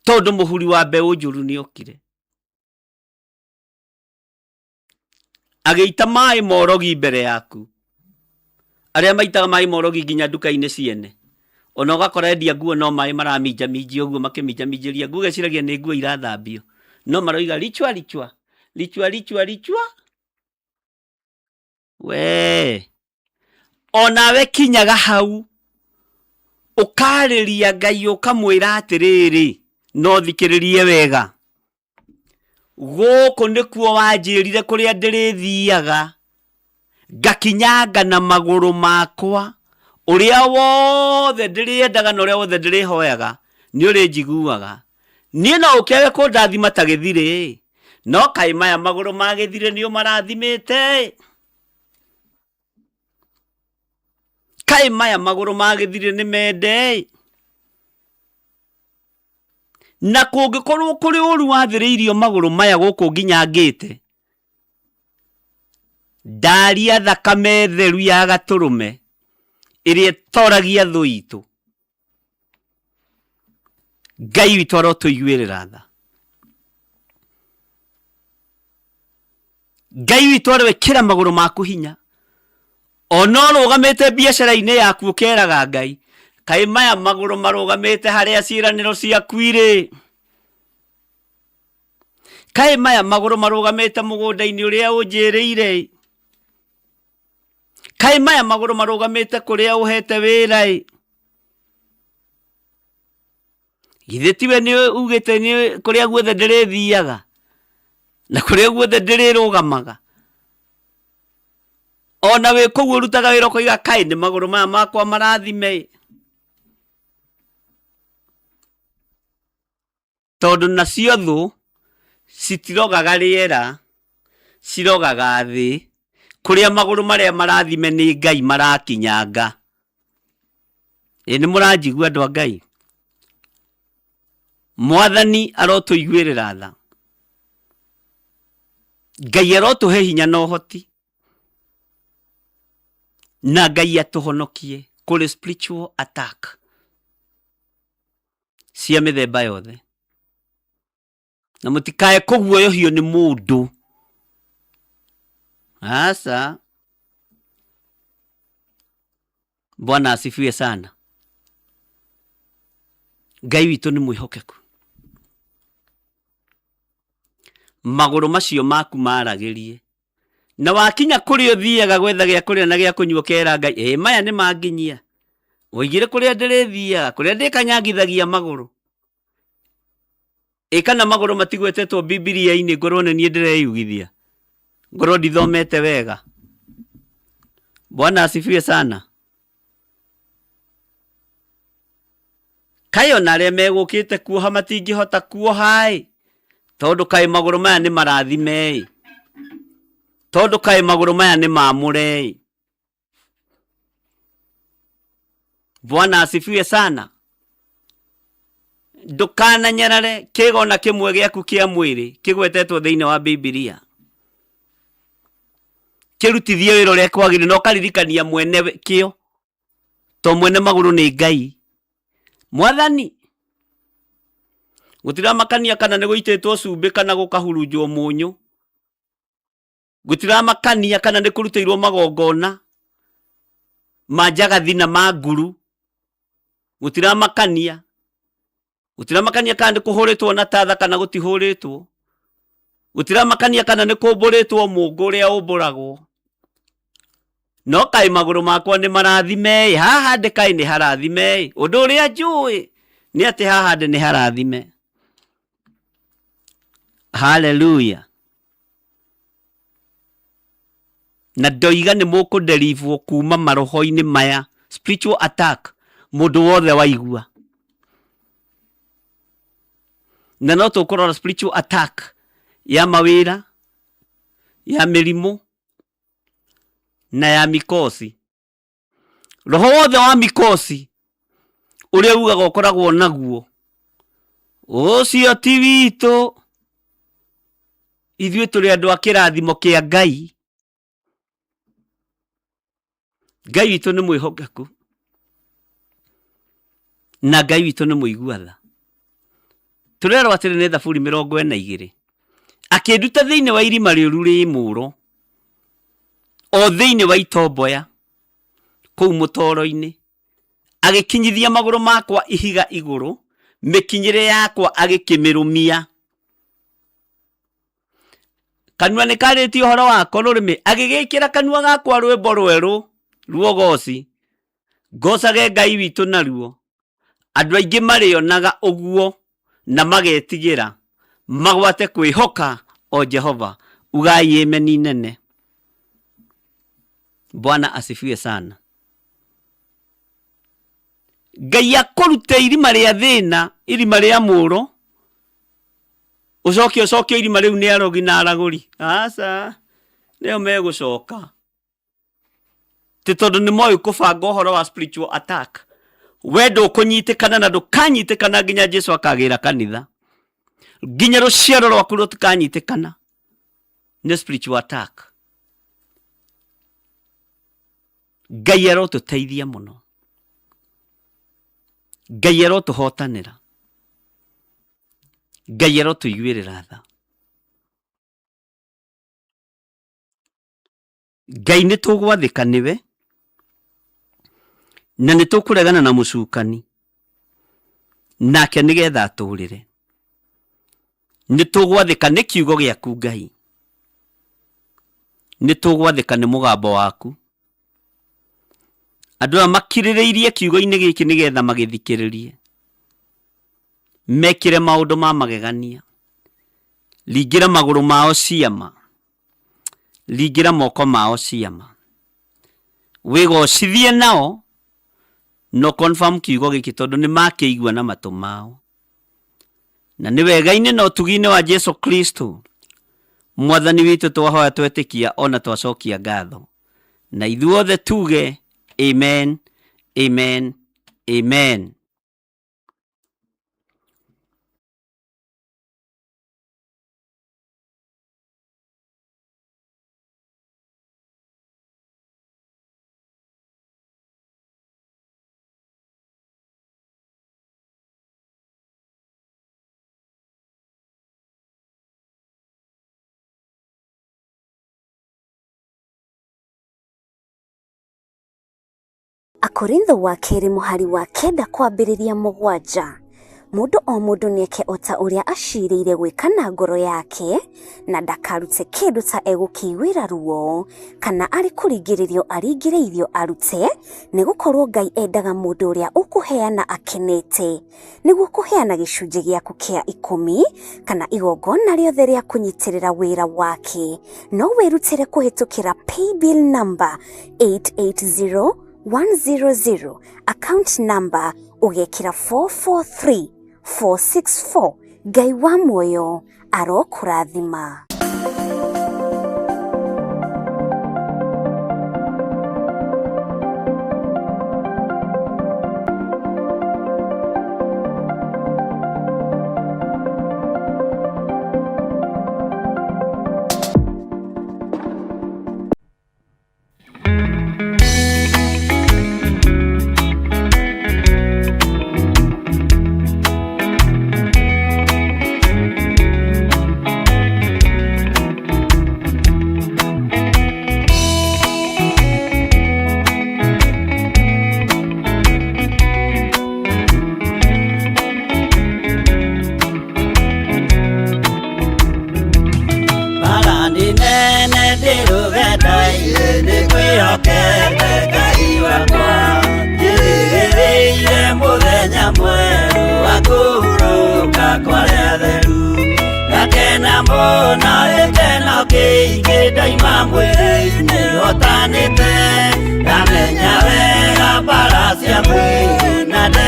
Tondũ mũhuri wa mbeũ njũru nĩ okire. Agĩita maĩ morogi mbere yaku. Arĩa maitaga maĩ morogi nginya nduka-inĩ ciene. Ona ũgakora endia nguo no maĩ maraminjaminjia ũguo makĩminjaminjĩria nguo geciragia nĩ nguo irathambio. No maroiga lichwa lichwa. Lichwa lichwa lichwa. We. Onawe kinyaga hau. Ũkarĩria Ngai ũkamwĩra atĩrĩrĩ, no thikĩrĩrie wega. Gũkũ nĩkuo wanjĩrire kũrĩa ndĩrĩthiaga, ngakinyanga na magũrũ makwa, ũrĩa wothe ndĩrĩendaga na ũrĩa wothe ndĩrĩhoyaga, nĩ ũrĩnjiguaga. Niĩ no ũkĩage kũndathima ta gĩthirĩ, no kaĩ maya magũrũ ma gĩthirĩ nĩo marathimĩte? Kaĩ maya magũrũ ma gĩthirĩ nĩ mende? Na kũngĩkorwo kũrĩ ũru wathĩrĩirio magũrũ maya gũkũ nginyangĩte, ndaria thakame theru ya gatũrũme ĩrĩa ĩtoragia thũ itũ, Ngai witũ arotũiguĩrĩra tha. Ngai witũ arwĩkĩra magũrũ maku hinya. Ona ũrũgamĩte biacara-inĩ yaku ũkeraga Ngai, kaĩ maya magũrũ marũgamĩte harĩa ciĩranĩro ciaku irĩ? Kaĩ maya magũrũ marũgamĩte mũgũnda-inĩ ũrĩa ũnjĩrĩire? Kaĩ maya magũrũ marũgamĩte kũrĩa ũhete wĩra? Githĩ tiwe nĩ ugĩte nĩ kũrĩa guothe ndĩrĩthiaga na kũrĩa guothe ndĩrĩrũgamaga? Ona wĩ kũu ũrutaga wĩra ũkoiga kaĩ nĩ magũrũ maya makwa marathime? Tondũ nacio thũ citirogaga rĩera, cirogaga thĩ, kũrĩa magũrũ marĩa marathime nĩ Ngai marakinyanga. Nĩ mũranjigua andũ a Ngai? Mwathani arotũiguĩrĩra tha. Ngai arotũhe hinya na ũhoti. Na Ngai atũhonokie kũrĩ spiritual attack cia mĩthemba yothe. Na mũtikae kũguoyohio nĩ mũndũ. Asa. Bwana asifiwe sana. Ngai witũ nĩ mwĩhokeku. Magũrũ macio maku maragĩrie. Na wakinya kũrĩa ũthiaga gwetha gĩa kũrĩa na gĩa kũnyua ũkera Ngai, maya nĩ manginyia. Ũigire kũrĩa ndĩrĩthiaga, kũrĩa ndĩkanyangithagia magũrũ. Kana magũrũ matigwetetwo Biblia-inĩ ngorwo nĩ niĩ ndĩreyugithia. Ngorwo ndithomete wega. Bwana asifiwe sana. Kaĩ ona arĩa megũkĩte kuoha matingĩhota kuoha? Tondũ kaĩ magũrũ maya nĩ marathime? Tondũ kaĩ magũrũ maya nĩ maamũre? Bwana asifiwe sana. Ndũkananyarare kĩgona kĩmwe gĩaku kĩa mwĩrĩ kĩgwetetwo thĩinĩ wa Biblia. Kĩrutithie wĩra ũrĩa kwagĩrĩire na ũkaririkania mwene kĩo. To mwene magũrũ nĩ Ngai. Mwathani. Gũtiramakania kana nĩ gũitĩtwo cumbĩ kana gũkahurunjwo mũnyũ. gutiramakania kana nĩ kũrutĩirwo magongona manjagathi na manguru, gutiramakania kana nĩ kũhũrĩtwo na tatha kana gũtihũrĩtwo, gutiramakania kana nĩ kũmbũrĩtwo mũngũ ũrĩa ũmbũragwo. No kaĩ magũrũ makwa nĩ marathime, haha ndĩ kaĩ nĩ harathime. Ũndũ ũrĩa njũĩ nĩ atĩ haha ndĩ nĩ harathime. Hallelujah. Na ndoiga nĩ mũkũnderivwo kuma maroho-inĩ maya, spiritual attack, mũndũ wothe waigua. Na no tũkũrora spiritual attack ya mawĩra, ya mĩrimũ na ya mikosi. Roho wothe wa mikosi ũrĩa ugaga ũkoragwo naguo, ũcio ti witũ, ithuĩ tũrĩ andũ a kĩrathimo kĩa Ngai. Ngai witũ nĩ mwĩhokeku na Ngai witũ nĩ mũigua-tha. Tũrerwo atĩrĩ nĩ Thaburi 42, akĩnduta thĩinĩ wa irima rĩũru rĩ mũũro, o thĩinĩ wa itomboya kũu mũtoro-inĩ, agĩkinyithia magũrũ makwa ihiga igũrũ, mĩkinyĩre yakwa agĩkĩmĩrũmia. Kanua nĩ karĩtie ũhoro wakwa, rũrĩmĩ agĩgĩkĩra kanua gakwa rwĩmbo rwerũ ruogoci, ngocage Ngai witũ naruo. Andũ aingĩ marĩonaga ũguo na magetigĩra, magwate kwĩhoka o Jehova. Ugai ameni nene. Bwana asifiwe sana. Ngai akũrute irima rĩa thĩna, irima rĩa mũũro, ũcoke irima rĩu nĩ arogi na aragũri. Aca, nĩo megũcoka. Ti tondũ nĩ moĩ kũbanga ũhoro wa spiritual attack. We ndũkũnyitĩkana na ndũkanyitĩkana nginya Jesũ akagĩra kanitha. Nginya rũciaro rwaku rũtikanyitĩkana nĩ spiritual attack. Ngai arotũteithia mũno. Ngai arotũhotanĩra. Ngai arotũiguĩrĩra tha. Ngai nĩ tũgwathĩka nĩwe, na nĩ tũkũregana na mũcukani, nake nĩgetha atũũrĩre. Nĩ tũgwathĩka nĩ kiugo gĩaku Ngai. Nĩ tũgwathĩka nĩ mũgambo waku. Andũ aya makirĩrĩirie kiugo-inĩ gĩkĩ nĩgetha magĩthikĩrĩrie, mekĩre maũndũ ma magegania, ringĩra magũrũ mao ciama, ringĩra moko mao ciama, wĩgocithie nao, no confirm kiugo gĩkĩ tondũ nĩ makĩigua na matũ mao. Na nĩ wega-inĩ na ũtugi-inĩ wa Jesũ Kristo mwathani witũ twahoya twetĩkia ona twacokia ngatho, na ithuothe tuge amen, amen, amen. Akorintho wa kerĩ mũhari wa 9 kwambĩrĩria 7. Mũndũ o mũndũ nĩeke o ta ũrĩa acirĩire gwĩka na ngoro yake, na ndakarute kĩndũ ta egũkĩiguĩra ruo, kana arĩ kũringĩrĩrio aringĩrĩirio arute, nĩgũkorwo Ngai endaga mũndũ ũrĩa ũkũheana akenete, nĩguo kũheana gĩcunjĩ gĩaku kĩa 10 kana igongona rĩothe rĩa kũnyitĩrĩra wĩra wake. No wĩrutĩre kũhĩtũkĩra paybill number 880100, account number ugekĩra 443464. Ngai wa muoyo arokũrathima.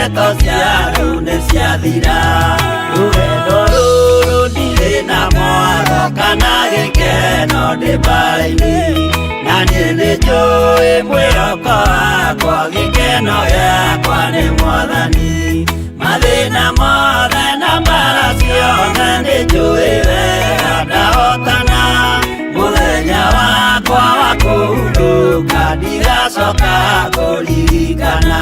ndeto cia rĩu nĩ ciathira. Rũgendo rũrũ ndirĩ na mwago kana gĩkeno ndĩ mbara-inĩ, na niĩ nĩ njũĩ mwĩhoko wakwa gĩkeno gĩakwa nĩ Mwathani. Mathĩna mothe na mbara ciothe nĩ njũĩ wega ndahotana. Mũthenya wakwa wa kũhurũka ndigacoka kũririkana.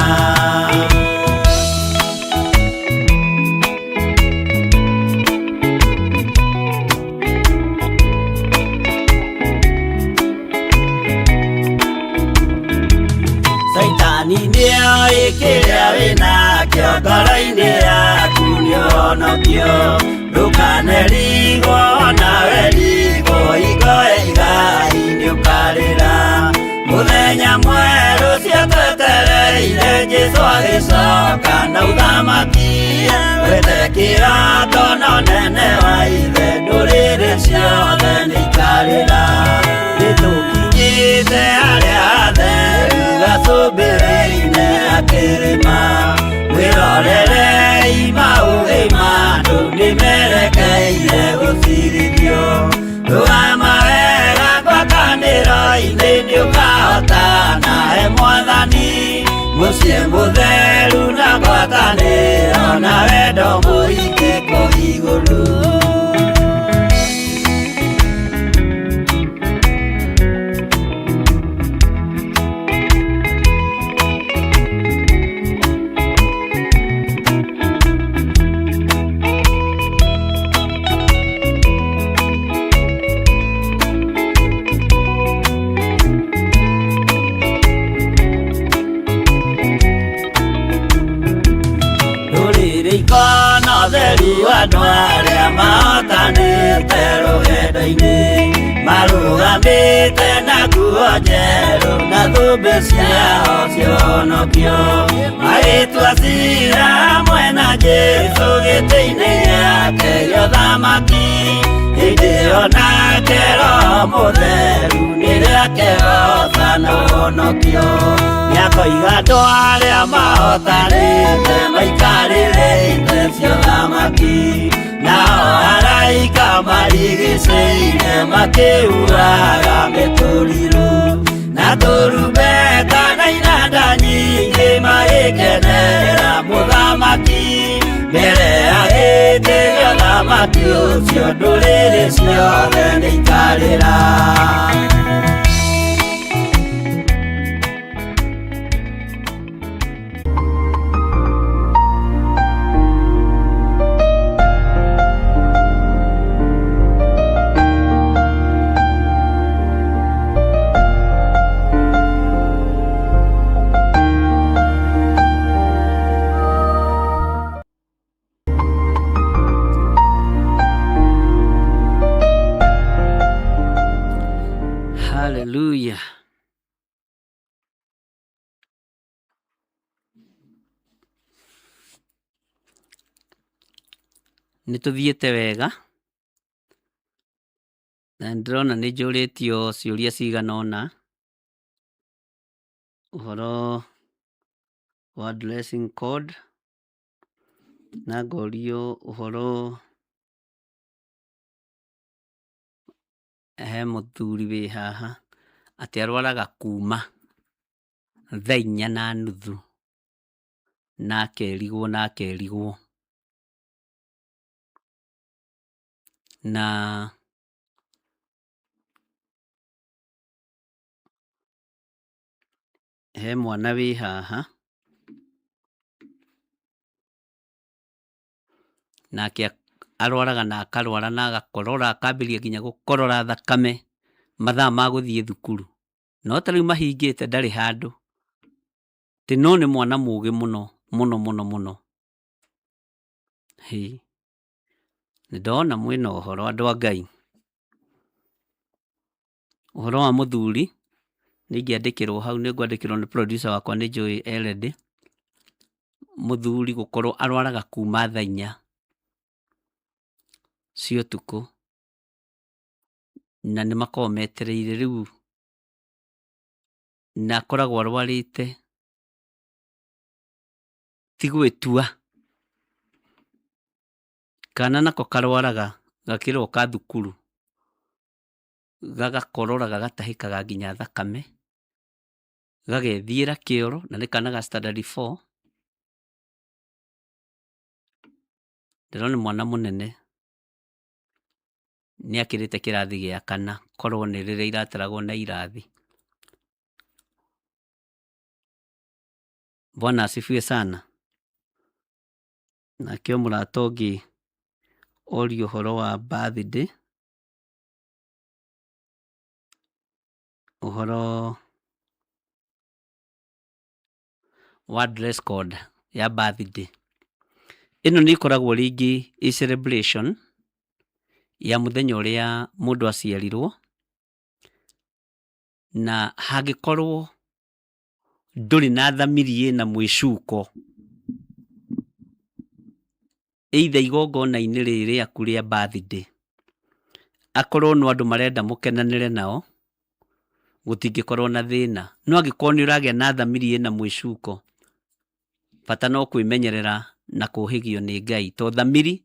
Saitani nĩoĩ kĩrĩa wĩnakĩo ngoro-inĩ yaku nĩũhonokio. Ndũkanerigwo nawe rigwo igoe igai nĩũkarĩra. Mũthenya mwerũ cio twetereire Jesũ agĩcoka na ũthamaki. Wete kĩroto na ũnene wa ithe ndũrĩrĩ ciothe nĩikarĩra. Nĩtũkinyĩte harĩa hatheru gacũmbĩrĩ-inĩ akĩrĩma. Mwĩrorerei maũthĩ ma andũ nĩmerekeire gũcirithio. Rũgama wega ngwatanĩro-inĩ nĩũkahotana he Mwathani. Mũciĩ mũtheru na ngwatanĩro na wendo mũingĩ kũu igũrũ. Andũ arĩa mahotanĩte rũgendo-inĩ marũgamĩte na nguo njerũ na thũmbĩ ciao cia ũhonokio. Magĩtua ciira hamwe na Jesũ gĩtĩ-inĩ gĩake gĩa ũthamaki. Hĩndĩ ĩyo nake Roho Mũtheru nĩrĩakehota na ũhonokio. Nĩakoiga andũ arĩa mahotanĩte maikarĩre itĩ cia ũthamaki. Nao araika marigicĩire makĩhuraga mĩtũrirũ. Na tũrumbeta na inanda nyingĩ magĩkenerera mũthamaki. Mbere ya gĩtĩ gĩa ũthamaki ũcio ndũrĩrĩ ciothe nĩikarĩra. Hallelujah. Nĩtũthiĩte wega na ndĩrona nĩ njũrĩtio ciũria cigana ũna ũhoro wa dressing code, na ngorio ũhoro he mũthuri wĩ haha atĩ arwaraga kuma thaa 4:30 na akerigwo na he mwana wĩ haha nake arwaraga na akarwara na agakorora akambĩrĩria nginya gũkorora thakame mathaa ma gũthiĩ thukuru, no ta rĩu mahingĩte ndarĩ handũ, tĩ no nĩ mwana mũgĩ mũno. Nĩ ndona mwĩna ũhoro andũ a Ngai. Ũhoro wa mũthuri nĩingĩandĩkĩrwo hau, nĩngwandĩkĩrwo nĩ producer wakwa nĩ Joy Eledy. Mũthuri gũkorwo arwaraga kuma thaa 4 cia ũtukũ na nĩ makoragwo metereire rĩu, na akoragwo arwarĩte tigwitua kana nako karwaraga gakiroka thukuru gagakorora gagatahikaga nginya thakame gagethiĩra kĩoro na nĩ kana ga standard 4 ndĩrona mwana mũnene nĩ akĩrĩte kĩrathi gĩa kana korwo nĩ rĩrĩa irataragwo na irathi. Bwana asifiwe sana. Nakĩo mũrata ũngĩ orio ũhoro wa birthday, ũhoro wa dress code ya birthday. Ĩno nĩ ikoragwo rĩngĩ i celebration ya mũthenya ũrĩa mũndũ aciarirwo, na hangĩkorwo ndũrĩ na thamiri ĩna mwĩcuko either igongona-inĩ rĩrĩ aku rĩa birthday, akorwo no andũ marenda mũkenanĩre nao, gũtingĩkorwo na thĩna. No angĩkorwo nĩ ũragĩa na thamiri ĩna mwĩcuko, bata no kwĩmenyerera na kũhĩgio nĩ Ngai, to thamiri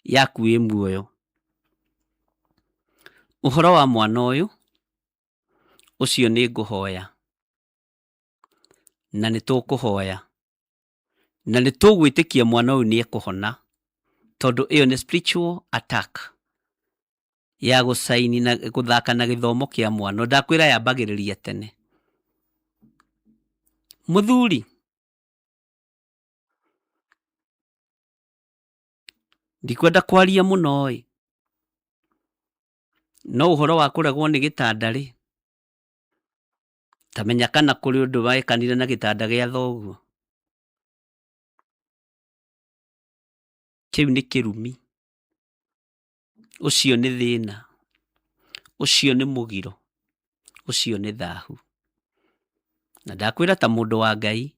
yaku ĩ muoyo. Ũhoro wa mwana ũyũ ũcio nĩ ngũhoya na nĩ tũkũhoya na nĩ tũgwĩtĩkia mwana ũyũ nĩ ekũhona, tondũ ĩyo nĩ spiritual attack ya gũcaini na gũthaka na gĩthomo kĩa mwana. Ndakwĩra yambagĩrĩria tene. Mũthuri, ndikwenda kwaria mũno ĩ, no ũhoro wa kũregwo nĩ gĩtanda rĩ, tamenya kana kũrĩ ũndũ wekanire na gĩtanda gĩa thoguo. Kĩu nĩ kĩrumi, ũcio nĩ thĩna, ũcio nĩ mũgiro, ũcio nĩ thahu. Na ndakwĩra ta mũndũ wa Ngai,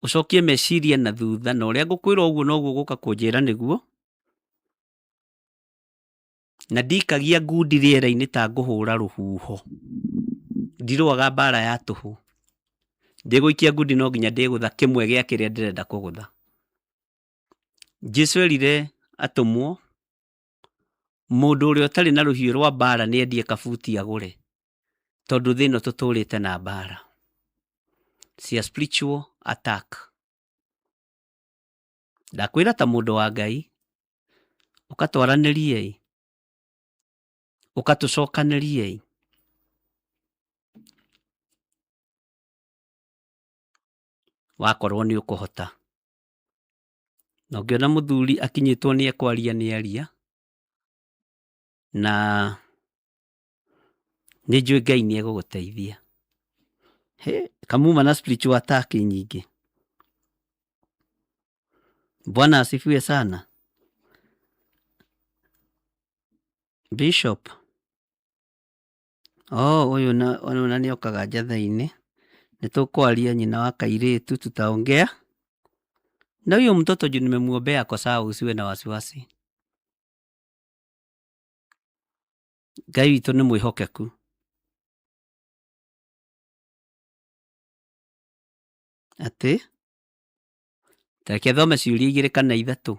ũcokie meciria na thutha, na ũrĩa ngũkwĩra ũguo noguo gũka kũnjĩra nĩguo, na ndikagia ngundi rĩera-inĩ ta ngũhũra rũhuho. Ndirũaga mbara ya tũhũ. Ndĩgũikia ngundi no nginya ndĩgũtha kĩmwe gĩa kĩrĩa ndĩrenda kũgũtha. Jesũ erire atũmwo, mũndũ ũrĩa ũtarĩ na rũhiũ rwa mbara nĩ endie kabuti agũre, tondũ thĩ ĩno tũtũrĩte na mbara cia spiritual attack. Ndakwĩra ta mũndũ wa Ngai, ũkatwaranĩrie, ũkatũcokanĩrie, wakorwo nĩ ũkũhota. Na ũngĩona mũthuri akinyĩtwo nĩ ekwaria nĩ aria, na nĩ njũĩ Ngai nĩ egũgũteithia. Kamuma na spiritual attack nyingĩ. Bwana asifiwe sana. Bishop, ũyũ na nĩ okaga njatha-inĩ, nĩ tũkwaria nyina wa kairĩtu, tutaongea. Na huyo mtoto juu nimemwombea kwa sawa, usiwe na wasiwasi. Ngai witũ nĩ mwĩhokeku. Atĩ tareke thome ciũria 2 kana 3,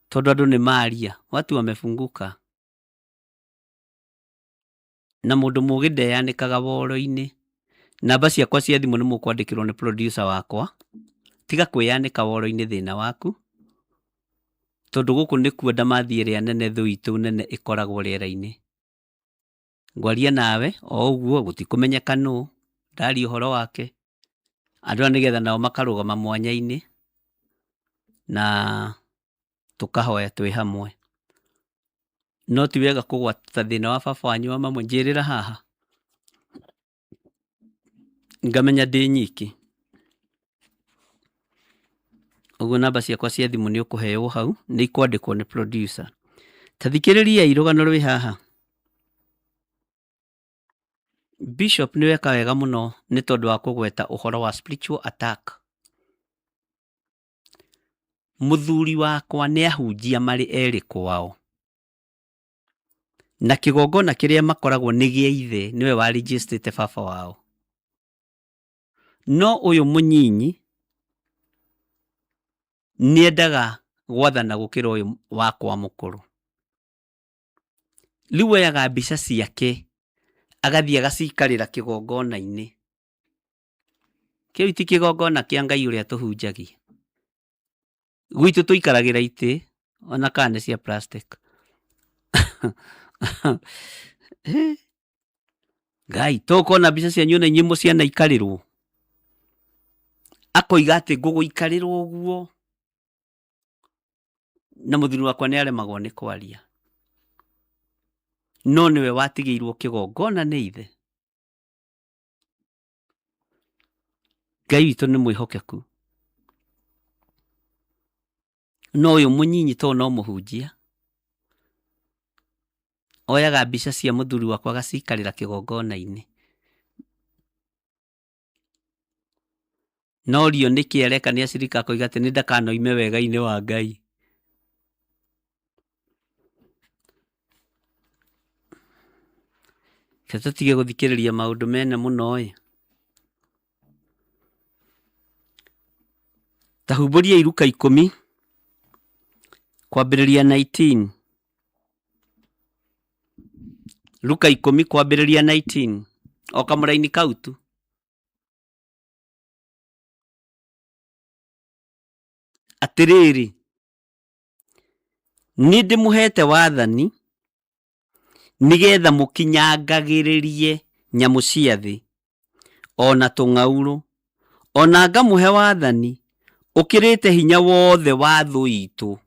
tondũ andũ nĩ maria, watu wamefunguka. Na mũndũ mũgĩ ndeyanĩkaga woro-inĩ. Namba ciakwa cia thimũ nĩ mũkwandĩkĩrwo nĩ producer wakwa. Tiga kwĩyanĩka woro-inĩ thĩna waku, tondũ gũkũ nĩkuo ndamathiĩ ĩrĩa nene thũ itũ nene ĩkoragwo rĩera-inĩ. Ngwaria nawe o ũguo, gũtikũmenyeka nũ, ndaria ũhoro wake, andũ aya nĩgetha nao makarũgama mwanya-inĩ na tũkahoya twĩ hamwe. No ti wega kũgwata thĩna wa baba wanyu wa mamwe. Njĩrĩra haha ngamenya ndĩ nyiki. Ũguo namba ciakwa cia thimũ nĩ ũkũheo hau, nĩ ikwandĩkwo nĩ producer. Ta thikĩrĩriai rũgano rwĩ haha. Bishop nĩ weka wega mũno nĩ tondũ wa kũgweta ũhoro wa spiritual attack. Mũthuri wakwa nĩ ahunjia marĩ erĩ kwao, na kĩgongona kĩrĩa makoragwo nĩ gĩa ithe, nĩwe wa registrĩte baba wao. No ũyũ mũnyinyi niendaga gwathana gukira uyu wakwa mukuru. Riu oyaga mbica ciake agathie agacikarira kigongona-ini. Kiu ti kigongona kia Ngai uria tuhunjagia. Gwitu tuikaragira iti ona kana cia plastic. Ngai tokona mbica cia nyuna nyimo ciana ikarirwo. Akoiga ati nguguikarirwo uguo. Na muthuri wakwa ni aremagwo ni kwaria. No niwe watigiirwo kigongona ni ithe. Ngai witu ni mwihokeku. No uyu munyinyi to no muhunjia. Oyaga mbica cia muthuri wakwa agacikarira kigongona-ini. No rio niki areka ni acirika koiga ati ni ndakanoime wega-ini wa Ngai. Tutige guthikiriria maundu mene muno Tahumburia Luka 10 kwambiriria 19. Luka 10 kwambiriria 19. O kamuraini kautu. Atiriri, ni ndimuhete wathani nigetha mukinyangagiririe nyamu cia thi ona tung'auru, ona ngamuhe wathani ukirite hinya wothe wa thu itu.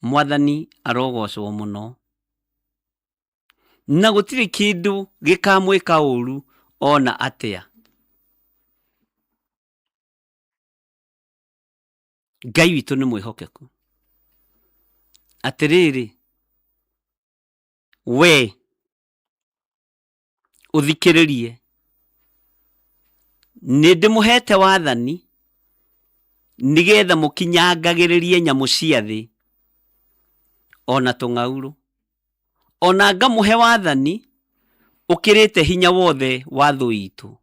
Mwathani arogocwo muno. Na gutiri kindu gikamwika uru ona atia. Ngai witu ni mwihokeku. Atiriri, we uthikiririe, ni ndimuhete wathani nigetha mukinyangagiririe nyamu cia thi ona tung'auru, ona ngamuhe wathani ukirite hinya wothe wa thu itu.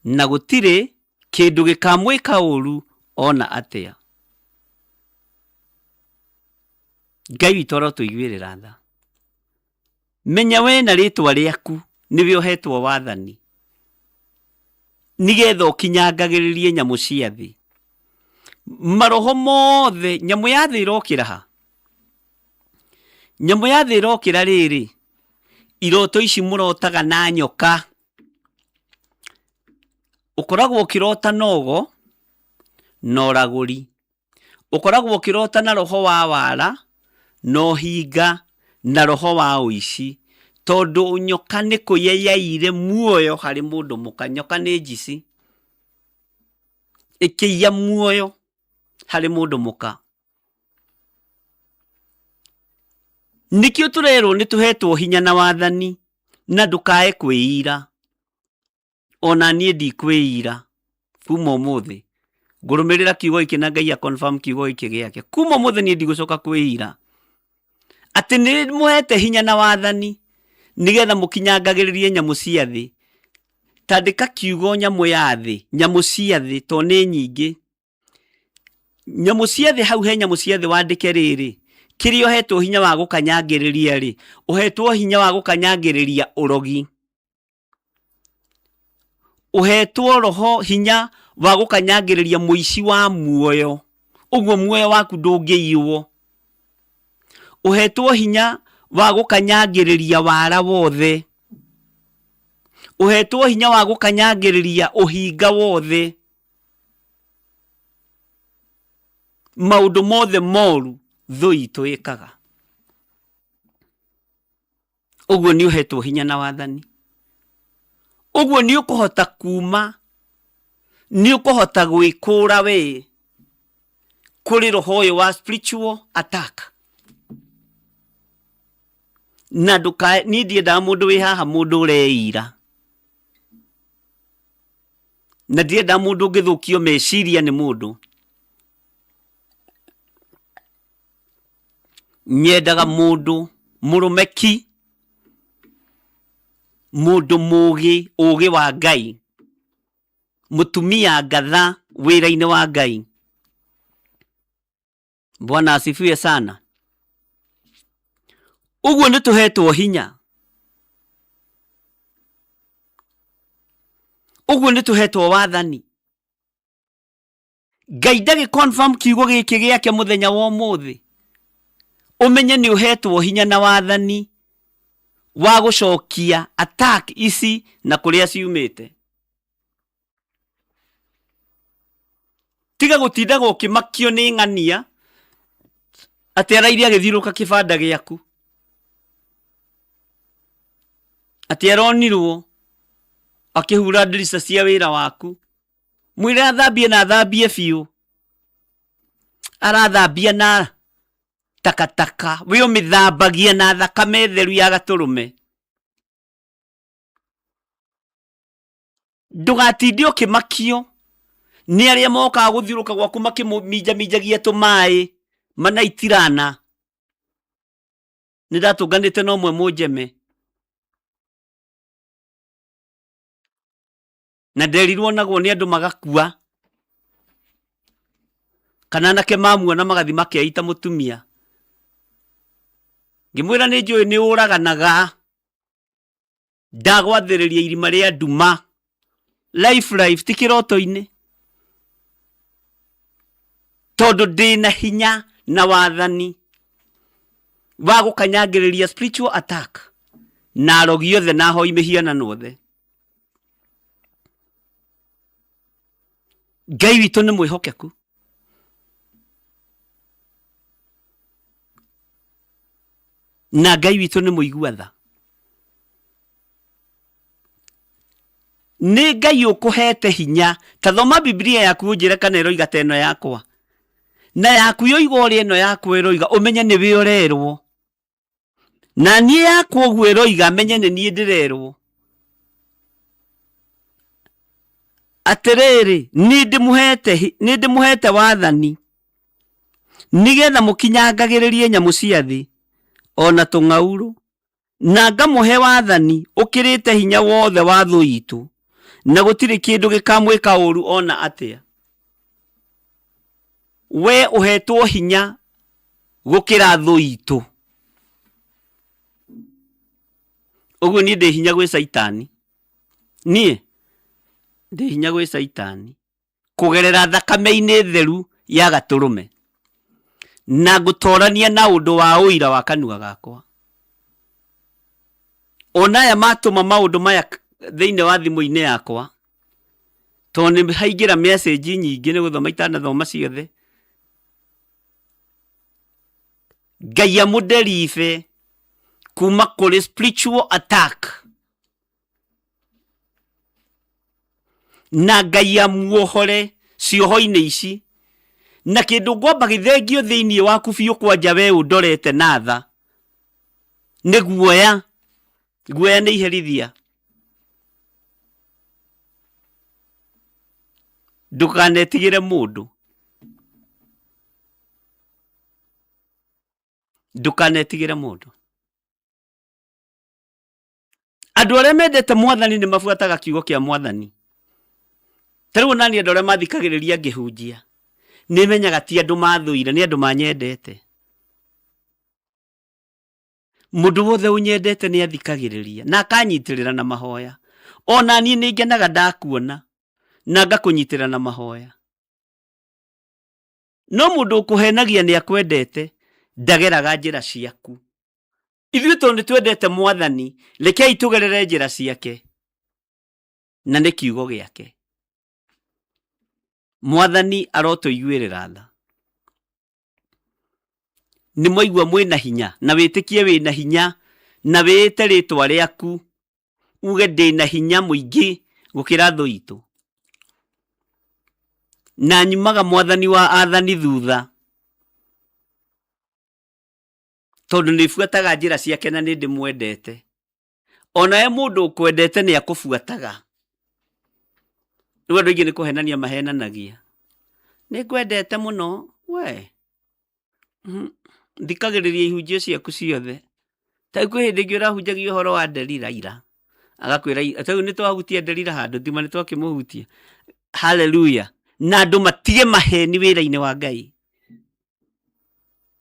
Na gutiri kindu gikamwika uru ona atia. Ngai witu arotuiguirira tha. Menya we na ritwa riaku niwe uhetwo wathani nigetha ukinyangagiririe nyamu cia thi. Maroho mothe nyamu ya thi irokira ha? Nyamu ya thi irokira riri iroto ici murotaga na nyoka. Ukoragwo ukirota nogo no raguri. Ukoragwo ukirota na roho wa wara no hinga na roho wa uici. Tondu nyoka ni kuyeyaire muoyo hari mundu muka. Nyoka ni njici ikiya muoyo hari mundu muka. Nikio turerwo ni tuhetwo hinya na wathani na ndukae kwiira. Ona nie ndikwiira. Kuma umuthi ngurumirira kiugo iki na Ngai confirm kiugo iki giake. Kuma umuthi nie ndigucoka kwiira. Ati ni muhete hinya na wathani nigetha mukinyangagiririe nyamu cia thi. Tandika kiugo nyamu ya thi, nyamu cia thi to ni nyingi. Nyamu cia thi, hau he nyamu cia thi wandike riri. Kiri uhetwo hinya wa gukanyangiriria ri, uhetwo hinya wa gukanyangiriria urogi. Uhetwo roho hinya wa gukanyangiriria muici wa muoyo. Uguo muoyo waku ndungiiywo. Uhetwo hinya wa gukanyangiriria wara wothe. Uhetwo hinya wa gukanyangiriria uhinga wothe. Maundu mothe moru thu itu ikaga. Uguo ni uhetwo hinya na wathani. Uguo ni ukuhota kuma, ni ukuhota gwikura we kuri roho uyu wa spiritual attack. Na nduka ni ndienda mundu wi haha mundu ureira. Na ndienda mundu ngithukio meciria ni mundu. Nyendaga mundu murumeki, mundu mugi, ugi wa Ngai, mutumia ngatha wĩra-inĩ wa Ngai. Bwana asifiwe sana. Uguo nĩ tũhetwo hinya. Uguo nĩ tũhetwo wathani. Ngai ndagĩ confirm kiugo gĩkĩ gĩake mũthenya wa ũmũthĩ. Ũmenye nĩ ũhetwo hinya na wathani wa gũcokia attack ici na kũrĩa ciumĩte. Tiga gũtindaga ũkĩmakio nĩ ng'ania atĩ arairi agĩthiũrũka kĩbanda gĩaku. Atĩ aronirwo akĩhura ndirica cia wĩra waku. Mwĩre athambie na athambie biũ. Arathambia na takataka. We ũmĩthambagia na thakame theru ya gatũrũme. Ndũgatinde ũkĩmakio nĩ arĩa mokaga gũthiũrũka gwaku makĩminjaminjagia tũmaĩ manaitirana. Nĩndatũnganĩte na ũmwe mũnjeme. Na nderirwo nagwo nĩ andũ magakua. Kana anake mamuona magathi makeita mũtumia. Ngĩmwĩra nĩ njũĩ nĩ ũraganaga. Ndagwathĩrĩria irima rĩa nduma. Life ti kĩroto-inĩ. Tondũ ndĩna hinya na wathani wa gũkanyangĩrĩria spiritual attack na arogi othe na ahoi mĩhianano othe. Ngai witũ nĩ mwĩhokeku. Na Ngai witũ nĩ mũigua-tha. Nĩ Ngai ũkũhete hinya. Ta thoma Biblia yaku ũnjĩre kana ĩroiga ta ĩno yakwa. Na yaku yoiga ũrĩa ĩno yakwa ĩroiga ũmenye nĩ we ũrerwo. Na niĩ yakwa ũguo ĩroiga menye nĩ niĩ ndĩrerwo. Atĩrĩrĩ, nĩ ndĩmũhete wathani nĩgetha mũkinyangagĩrĩrie nyamũ cia thĩ ona tũng'aurũ, na ngamũhe wathani ũkĩrĩte hinya wothe wa thũ itũ, na gũtirĩ kĩndũ gĩkamwĩka ũũru ona atĩa. We ũhetwo hinya gũkĩra thũ itũ. Ũguo niĩ ndĩ hinya gwĩ Saitani. Niĩ ndĩ hinya gwĩ Saitani kũgerera thakame-inĩ theru ya gatũrũme, na ngũtorania na ũndũ wa ũira wa kanua gakwa. Ona aya matũma maũndũ maya thĩinĩ wa thimũ-inĩ yakwa, tondũ nĩ haingĩra message nyingĩ nĩ gũthoma itanathoma ciothe. Ngai amũderibe kuma kũrĩ spiritual attack. Na Ngai amuohore cioho-inĩ ici. Na kĩndũ ngwamba gĩthengio thĩinĩ waku biũ kwanja we ũndorete na tha. Nĩ guoya. Guoya nĩ iherithia. Ndũkanetigĩre mũndũ. Ndũkanetigĩre mũndũ. Andũ arĩa mendete Mwathani nĩ mabuataga kiugo kĩa Mwathani. Tarĩu nani andũ arĩa mathikagĩrĩria ngĩhunjia nĩ menyaga ti andũ mathũire, nĩ andũ manyendete. Mũndũ wothe ũnyendete nĩ athikagĩrĩria na akanyitĩrĩra na mahoya. Ona niĩ nĩ ngenaga ndakuona na ngakũnyitĩrĩra na mahoya. No mũndũ ũkũhenagia nĩ akwendete ndageraga njĩra ciaku. Ithuĩ tondũ nĩ twendete Mwathani, rekei tũgerere njĩra ciake na nĩ kiugo gĩake. Mwathani arotũiguĩrĩra tha. Nĩ mwaigua mwĩna hinya na wĩtĩkie wĩna hinya na wĩĩte rĩtwa rĩaku uge ndĩna hinya mũingĩ gũkĩra thũ itũ. Na nyumaga Mwathani wa athani thutha, tondũ nĩ buataga njĩra ciake na nĩ ndĩmwendete. Ona ye mũndũ ũkwendete nĩ akũbuataga. Rĩu andũ aingĩ nĩ kũhenania mahenanagia. Nĩ ngwendete mũno we. Thikagĩrĩria ihunjio ciaku ciothe. Ta kwĩ hĩndĩ ĩngĩ ũrahunjagia ũhoro wa Delila ira. Agakwĩra atau nĩ twahutia Delila handũ thima nĩ twakĩmũhutia. Hallelujah. na andũ matige maheni wĩra-inĩ wa Ngai.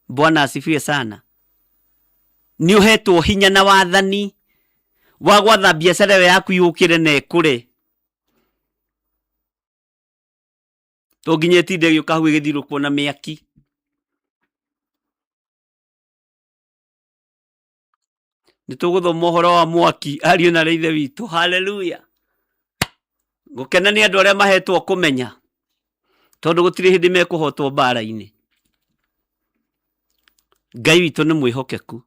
Bwana asifiwe sana. Nĩ ũhetwo hinya na wathani wa gwatha biacara yaku yũkĩre na ĩkũre. To nginya ĩtinde gĩũka hau ĩgĩthirũkwo na mĩaki. Nĩtũgũthoma ũhoro wa mwaki, ariũ na ithe witũ. Hallelujah. Gũkena nĩ andũ arĩa mahetwo kũmenya, tondũ gũtirĩ hĩndĩ mekũhotwo mbara-inĩ. Ngai witũ nĩ mwĩhokeku.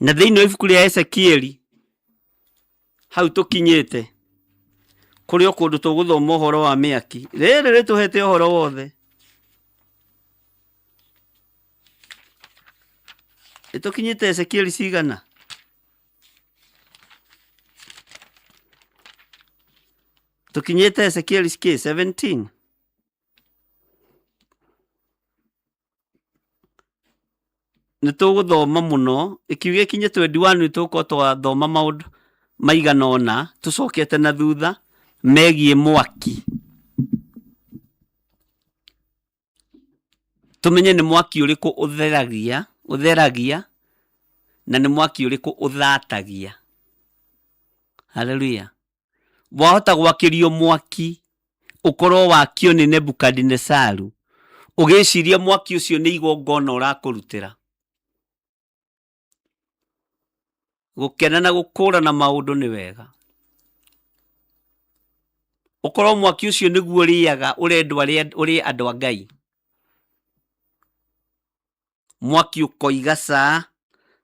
Na thĩinĩ wa ibuku rĩa Ezekieli, hau tũkinyĩte, kũrĩ o kũndũ tũgũthoma ũhoro wa mĩaki. Rĩrĩ rĩtũhete ũhoro wothe. Tũkinyĩte Ezekieli cigana? Tũkinyĩte Ezekieli 17. Nĩtũgũthoma mũno, ikiuga ikinye 21 nĩtũgũkorwo twathoma maũndũ maigana ũna, tũcokete na thutha megiĩ mwaki. Tũmenye nĩ mwaki ũrĩkũ ũtheragia na nĩ mwaki ũrĩkũ ũthatagia. Hallelujah. Wahota gwakĩrio mwaki ũkorwo wakio nĩ Nebukadinezaru, ũgĩciria mwaki ũcio nĩ igongona ũrakũrutĩra. Gũkena na gũkũrana maũndũ nĩ wega. Ũkorwo mwaki ũcio nĩguo ũrĩaga ũrendwo ũrĩ andũ a Ngai. Mwaki ũkoiga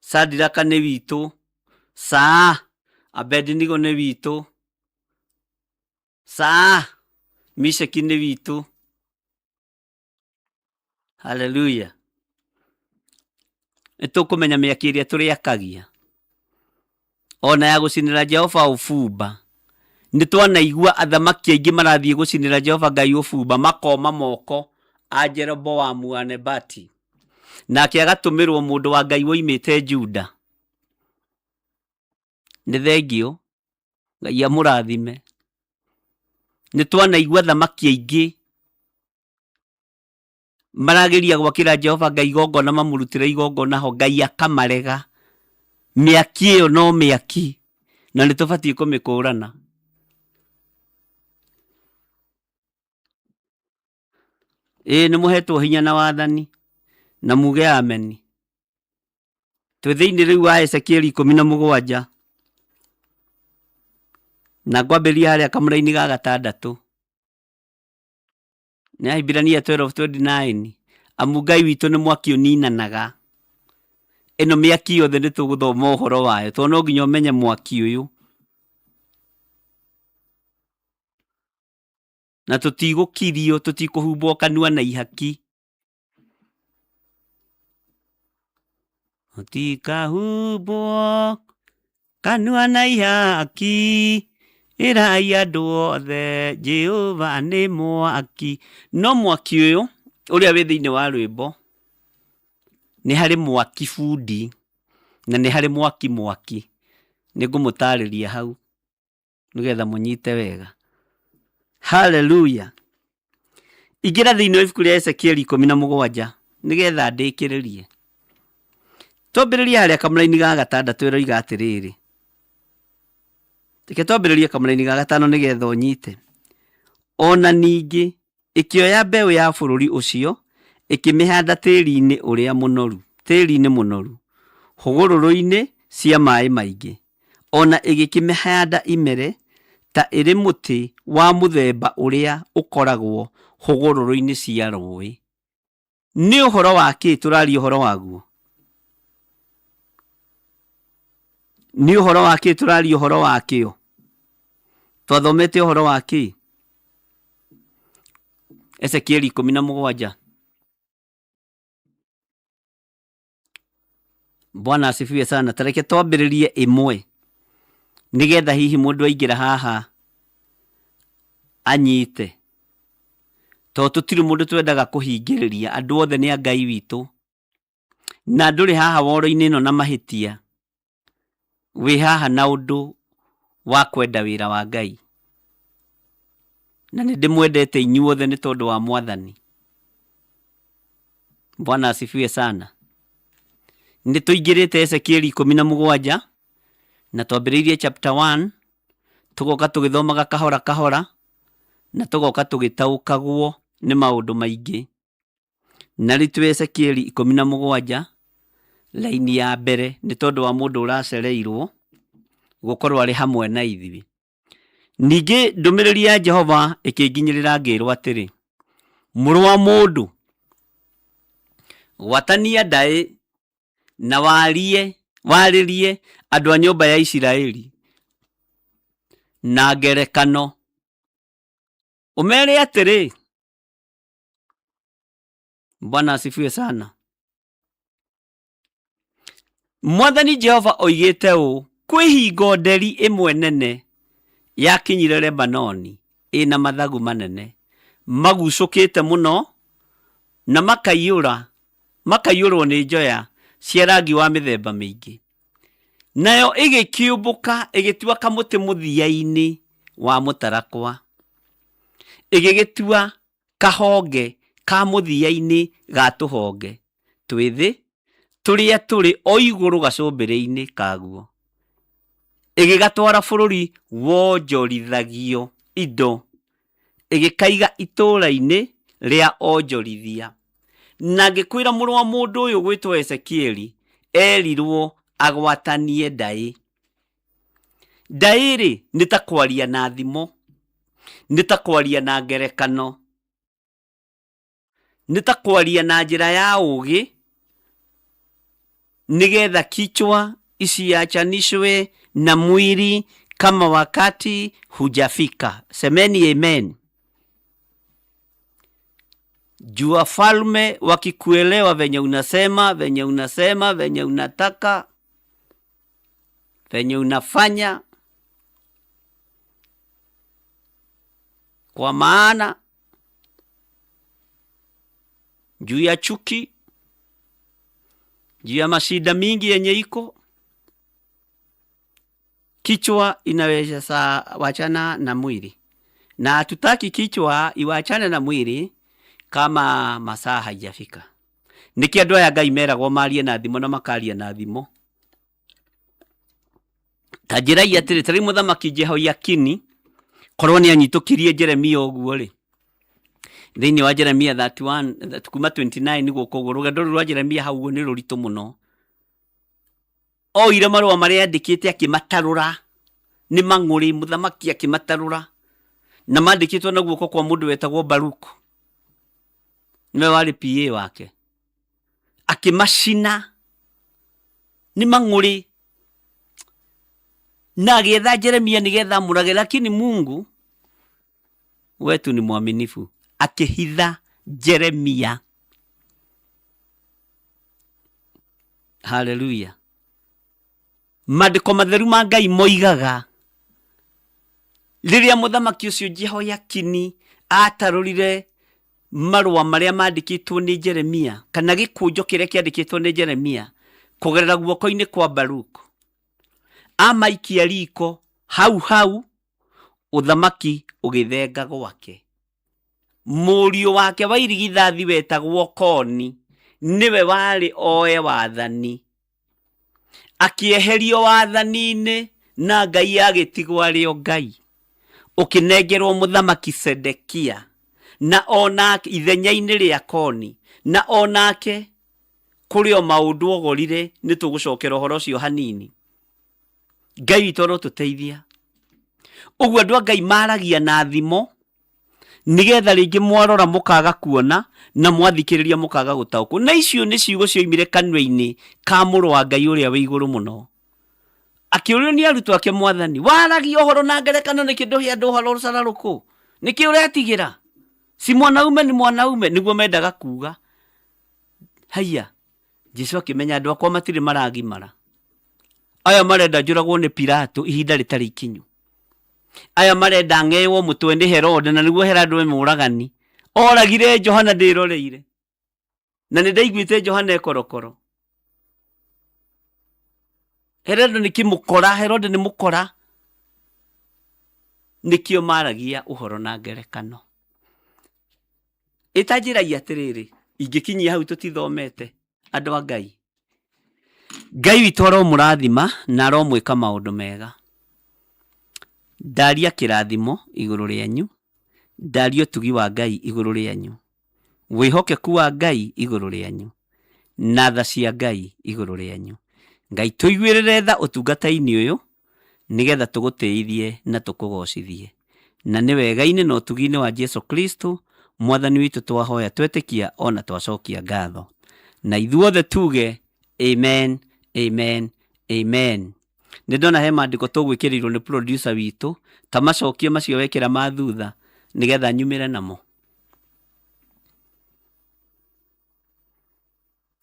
Sadiraka nĩ witũ, Abednego nĩ witũ, Meshaki nĩ witũ. Hallelujah. Nĩtũkũmenya mĩaki ĩrĩa tũrĩakagia, ona ya gũcinĩra Jehova ũbumba. Nĩtwanaigua athamaki aingĩ marathiĩ gũcinĩra Jehova Ngai ũbumba, makoma moko a Jeroboamu wa Nebati, nake agatũmĩrwo mũndũ wa Ngai woimĩte Juda. Nĩ thengio, Ngai amũrathime. Nĩtwanaigua athamaki aingĩ marageria gwakĩra Jehova Ngai igongona, mamũrutĩre igongona ho, Ngai akamarega. Mĩaki ĩyo no mĩaki, na nĩtũbatiĩ kũmĩkũrana. Nĩmũhetwo hinya na wathani, na muge ameni. Twĩ thĩinĩ rĩu wa Ezekieli 17, na ngwambĩrĩria harĩa kamũra-inĩ ga 6. Nĩ Ahibirania 12:29. Amu Ngai witũ nĩ mwaki ũninanaga. Ĩno mĩaki yothe nĩtũgũthoma ũhoro wayo, tondũ no nginya ũmenye mwaki ũyũ. Na tũtigũkirio, tũtikũhumbwo kanua na ihaki. Tũtikahumbwo kanua na ihaki, ĩrai andũ othe, Jehova nĩ mwaki. No mwaki ũyũ ũrĩa wĩ thĩinĩ wa rwĩmbo, nĩ harĩ mwaki bundi, na nĩ harĩ mwaki. Nĩngũmũtarĩria hau nĩgetha mũnyite wega. Hallelujah. Ingĩra thĩinĩ wa ibuku rĩa Ezekieli 17 nĩgetha ndĩkĩrĩrie. Twambĩrĩria harĩa kamũra-inĩ ga 6 ĩroiga atĩrĩrĩ. Reke twambĩrĩrie kamũra-inĩ ga 5 nĩgetha ũnyite. Ona ningĩ ĩkĩoya mbeũ ya bũrũri ũcio, ĩkĩmĩhanda tĩri-inĩ ũrĩa mũnoru, tĩri-inĩ mũnoru, hũgũrũrũ-inĩ cia maĩ maingĩ. Ona ĩgĩkĩmĩhanda imere ta ĩrĩ mũtĩ wa mũthemba ũrĩa ũkoragwo hũgũrũrũ-inĩ cia rũĩ. Nĩ ũhoro wa kĩ tũraria ũhoro waguo? Nĩ ũhoro wa kĩ tũraria ũhoro wakĩo? Twathomete ũhoro wa kĩ? Ezekieli 17. Bwana asifiwe sana. Tareke twambĩrĩrie 1 nĩgetha hihi mũndũ aingĩra haha anyite. Tondũ tũtirĩ mũndũ twendaga kũhingĩrĩria, andũ othe nĩ a Ngai witũ. Na ndũrĩ haha woro-inĩ ĩno na mahĩtia, wĩ haha na ũndũ wa kwenda wĩra wa Ngai. na nĩ ndĩmwendete inyuothe nĩ tondũ wa Mwathani. Bwana asifiwe sana. Nĩ tũingĩrĩte Ezekieli 17 na twambĩrĩirie chapter 1, tũgoka tũgĩthomaga kahora kahora na tũgoka tũgĩtaũkagwo nĩ maũndũ maingĩ. Na rĩu Ezekieli 17 laini ya mbere nĩ tondũ wa mũndũ ũracereirwo gũkorwo arĩ hamwe na ithuĩ. Ningĩ ndũmĩrĩri ya Jehova ĩkĩnginyĩrĩra ngĩrwo atĩrĩ, mũrũ wa mũndũ, gwatania ndaĩ na warĩrie andũ a nyũmba ya Isiraeli na ngerekano, ũmere atĩrĩ. Bwana asifiwe sana. Mwathani Jehova oigĩte ũũ, kwĩ hingo nderi ĩmwe nene yakinyire Lebanoni ĩna mathagu manene magucũkĩte mũno na makaiyũrwo nĩ njoya cia rangi wa mĩthemba mĩingĩ. Nayo ĩgĩkiũmbũka ĩgĩtua kamũtĩ mũthia-inĩ wa mũtarakwa, ĩgĩgĩtua kahonge ka mũthia-inĩ ga tũhonge twĩthĩ tũrĩa tũrĩ o igũrũ gacũmbĩrĩ-inĩ kaguo, ĩgĩgatwara bũrũri wonjorithagio indo, ĩgĩkaiga itũũra-inĩ rĩa onjorithia. Na ngĩkwĩra mũrũ wa mũndũ ũyũ gwĩtwo Ezekieli erirwo agwatanie ndaĩ. Ndaĩ-rĩ nĩ ta kwaria na thimo, nĩ ta kwaria na ngerekano, nĩ ta kwaria na njĩra ya ũgĩ, nigetha kichwa isiachanishwe na mwili kama wakati hujafika. Semeni amen. Jua falme wakikuelewa venye unasema, venye unataka, venye unafanya, kwa maana juu ya chuki, juu ya mashida mingi yenye iko, kichwa inaweza saa wachana na mwili, na hatutaki kichwa iwachane na mwili kama masaa haijafika. Niki andũ aya Ngai meragwo marie na thimo na makaria na thimo. Tanjĩrai atĩrĩ, tarĩ mũthamaki Jehoiakini korwo nĩ anyitũkirie Jeremia ũguo rĩ, thĩinĩ wa Jeremia 31 kuma 29 nĩguo koguo rũgendo rwa Jeremia hau nĩ rũritũ mũno. Oire marũa marĩa andĩkĩte akĩmatarũra, nĩ mang'ũrĩ, mũthamaki akĩmatarũra, na mandĩkĩtwo na guoko kwa mũndũ wetagwo Baruku, nĩwe warĩ PA wake, akĩmacina, nĩ mang'ũrĩ, na agĩetha Jeremia nĩgetha amũrage, lakini Mungu wetu ni mwaminifu, akĩhitha Jeremia. Hallelujah. Maandĩko matheru ma Ngai moigaga rĩrĩa mũthamaki ũcio Jehoiakini atarũrire marũa marĩa mandĩkĩtwo nĩ Jeremia, kana gĩkũnjo kĩrĩa kĩandĩkĩtwo nĩ Jeremia kũgerera guoko-inĩ kwa Baruku, amaikia riko hau ũthamaki ũgĩthenga gwake. Mũriũ wake wa irigithathi wetagwo Koni niwe warĩ oe wathani, akĩeherio wathani-inĩ na Ngai agĩtigwo arĩ o Ngai, ũkĩnengerwo mũthamaki Sedekia, na onake ithenya-inĩ rĩa Koni, na onake kũrĩ o maũndũ ogorire. Nĩ tũgũcokera ũhoro ũcio hanini. Ngai witũ arotũteithia. Ũguo andũ a Ngai maragia na thimo, nigetha rĩngĩ mwarora mũkaga kuona na mwathikĩrĩria mũkaga gũtaũkwo. Na icio nĩ ciugo cioimire kanua-inĩ ka mũrũ wa Ngai ũrĩa wĩ igũrũ mũno, akĩũrio nĩ arutwo ake Mwathani, waragia ũhoro na ngerekano nĩkĩ ndũhe andũ ũhoro ũcararũkũ? Nĩkĩ ũretigĩra? Si mwanaume ni mwanaume, nĩguo mendaga kuga. Haiya, Jesũ akĩmenya andũ akwa matirĩ maragimara. Aya marenda njũragwo nĩ Pilato ihinda rĩtarĩ ikinyu. Aya marenda ng'eyo mũtwe nĩ Herode, na nĩguo Herode we mũragani oragire Johana ndĩroreire, na nĩ ndaiguĩte Johana ekorokoro. Herode nĩ kĩmũkora, Herode nĩ mũkora. nikio maragia uhoro na ngerekano. Itajiragia atiriri ingikinyia hau tutithomete andu a Ngai. Ngai witũ aromũrathima na aromwĩka maũndũ mega. Ndaria kĩrathimo igũrũ rĩanyu, ndaria ũtugi wa Ngai igũrũ rĩanyu, wĩhokeku wa Ngai igũrũ rĩanyu, na tha cia Ngai igũrũ rĩanyu. Ngai tũiguĩrĩre tha ũtungata-inĩ ũyũ nĩgetha tũgũtĩithie na tũkũgocithie. Na nĩ wega-inĩ na ũtugi-inĩ wa Jesu Kristo mwathani witũ twahoya twetĩkia ona twacokia ngatho. Na ithuothe tuge amen, amen, amen. Nĩndona he maandĩko tũgwĩkĩrĩirwo nĩ producer witũ ta macokio macio wekĩra ma thutha nĩgetha nyumĩre namo.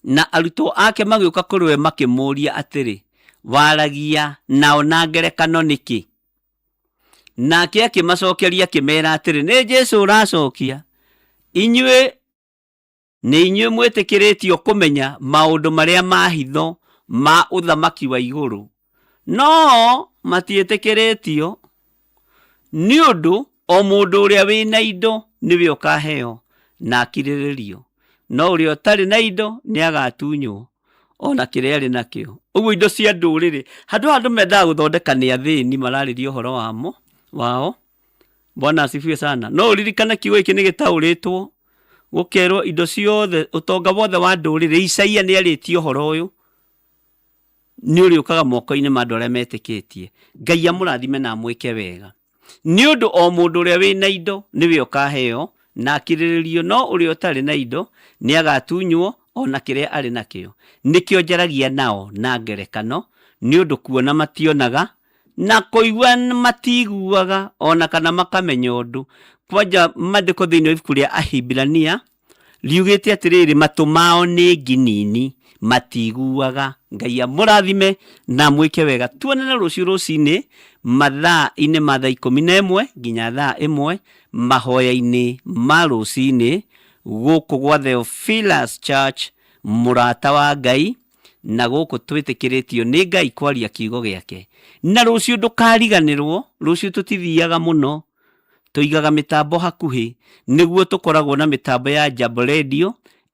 Na arutwo ake magĩũka kũrĩ we makĩmũria atĩrĩ, waragia nao na ngerekano nĩkĩ? Nake akĩmacokeria akĩmera atĩrĩ, nĩ Jesũ ũracokia. Inyuĩ nĩ inyuĩ mwĩtĩkĩrĩtio kũmenya maũndũ marĩa mahitho ma ũthamaki wa igũrũ, no matiĩtĩkĩrĩtio nĩ ũndũ o mũndũ ũrĩa wĩna indo nĩwe ũkaheo na akirĩrĩrio, no ũrĩa ũtarĩ na indo nĩagatunywo ona kĩrĩa arĩ nakĩo. Ũguo indo cia ndũrĩrĩ, andũ mendaga gũthondeka nĩ athĩni mararĩria ũhoro wao. Bwana asifiwe sana. No ũririkane kiugo gĩkĩ nĩ gĩtaũrĩtwo gũkerwo indo ciothe, ũtonga wothe wa ndũrĩrĩ. Isaia nĩ arĩtie ũhoro ũyũ nĩ ũrĩũkaga moko-inĩ ma andũ arĩa metĩkĩtie. Ngai amũrathime na amwĩke wega. Nĩ ũndũ o mũndũ ũrĩa wĩna indo nĩwe ũkaheo na akirĩrĩrio, no ũrĩa ũtarĩ na indo nĩagatunywo ona kĩrĩa arĩ nakĩo. Nĩkĩo njaragia nao na ngerekano, nĩ ũndũ kuona mationaga na kũigua matiguaga ona kana makamenya ũndũ. Kwanja maandĩko thĩinĩ wa ibuku rĩa Ahibirania riugĩte atĩrĩrĩ, matũ mao nĩ nginini matiguaga. Ngai amũrathime na mwĩke wega. Tuonane rũciũ rũcinĩ mathaa-inĩ ma thaa 11 nginya thaa 1 mahoya-inĩ ma rũcinĩ gũkũ gwa Theophilus Church mũrata wa Ngai, na gũkũ twĩtĩkĩrĩtio nĩ Ngai kwaria kiugo gĩake. Na rũciũ ndũkariganĩrwo, rũciũ tũtithiaga mũno, tũigaga mĩtambo hakuhĩ, nĩguo tũkoragwo na mĩtambo ya Jambo Radio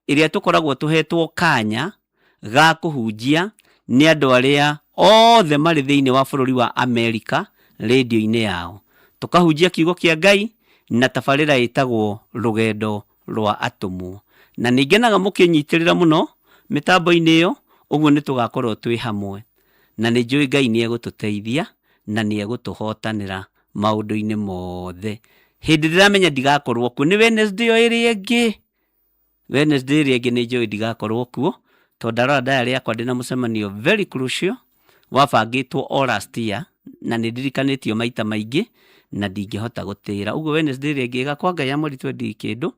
ĩrĩa tũkoragwo tũhetwo kanya ga kũhunjia nĩ andũ arĩa othe marĩ thĩinĩ wa bũrũri wa Amerika radio-inĩ yao. Tũkahunjia kiugo kĩa Ngai na tabarĩra ĩtagwo rũgendo rwa atũmwo. Na nĩngenaga mũkĩnyitĩrĩra mũno mĩtambo-inĩ ĩyo, ũguo nĩ tũgakorwo twĩ hamwe. Na nĩ njũĩ Ngai nĩ egũtũteithia na nĩ egũtũhotanĩra maũndũ-inĩ mothe. Hĩndĩ ndĩramenya ndigakorwo kuo nĩ Wednesday ĩrĩa ĩngĩ. Wednesday ĩrĩa ĩngĩ nĩ njũĩ ndigakorwo kuo, tondũ ndarora diary yakwa ndĩna mũcemanio very crucial wabangĩtwo all last year, na nĩ ndirikanĩtio maita maingĩ na ndingĩhota gũtĩra. Ũguo Wednesday ĩrĩa ĩngĩ ĩgakwa Ngai amweri 20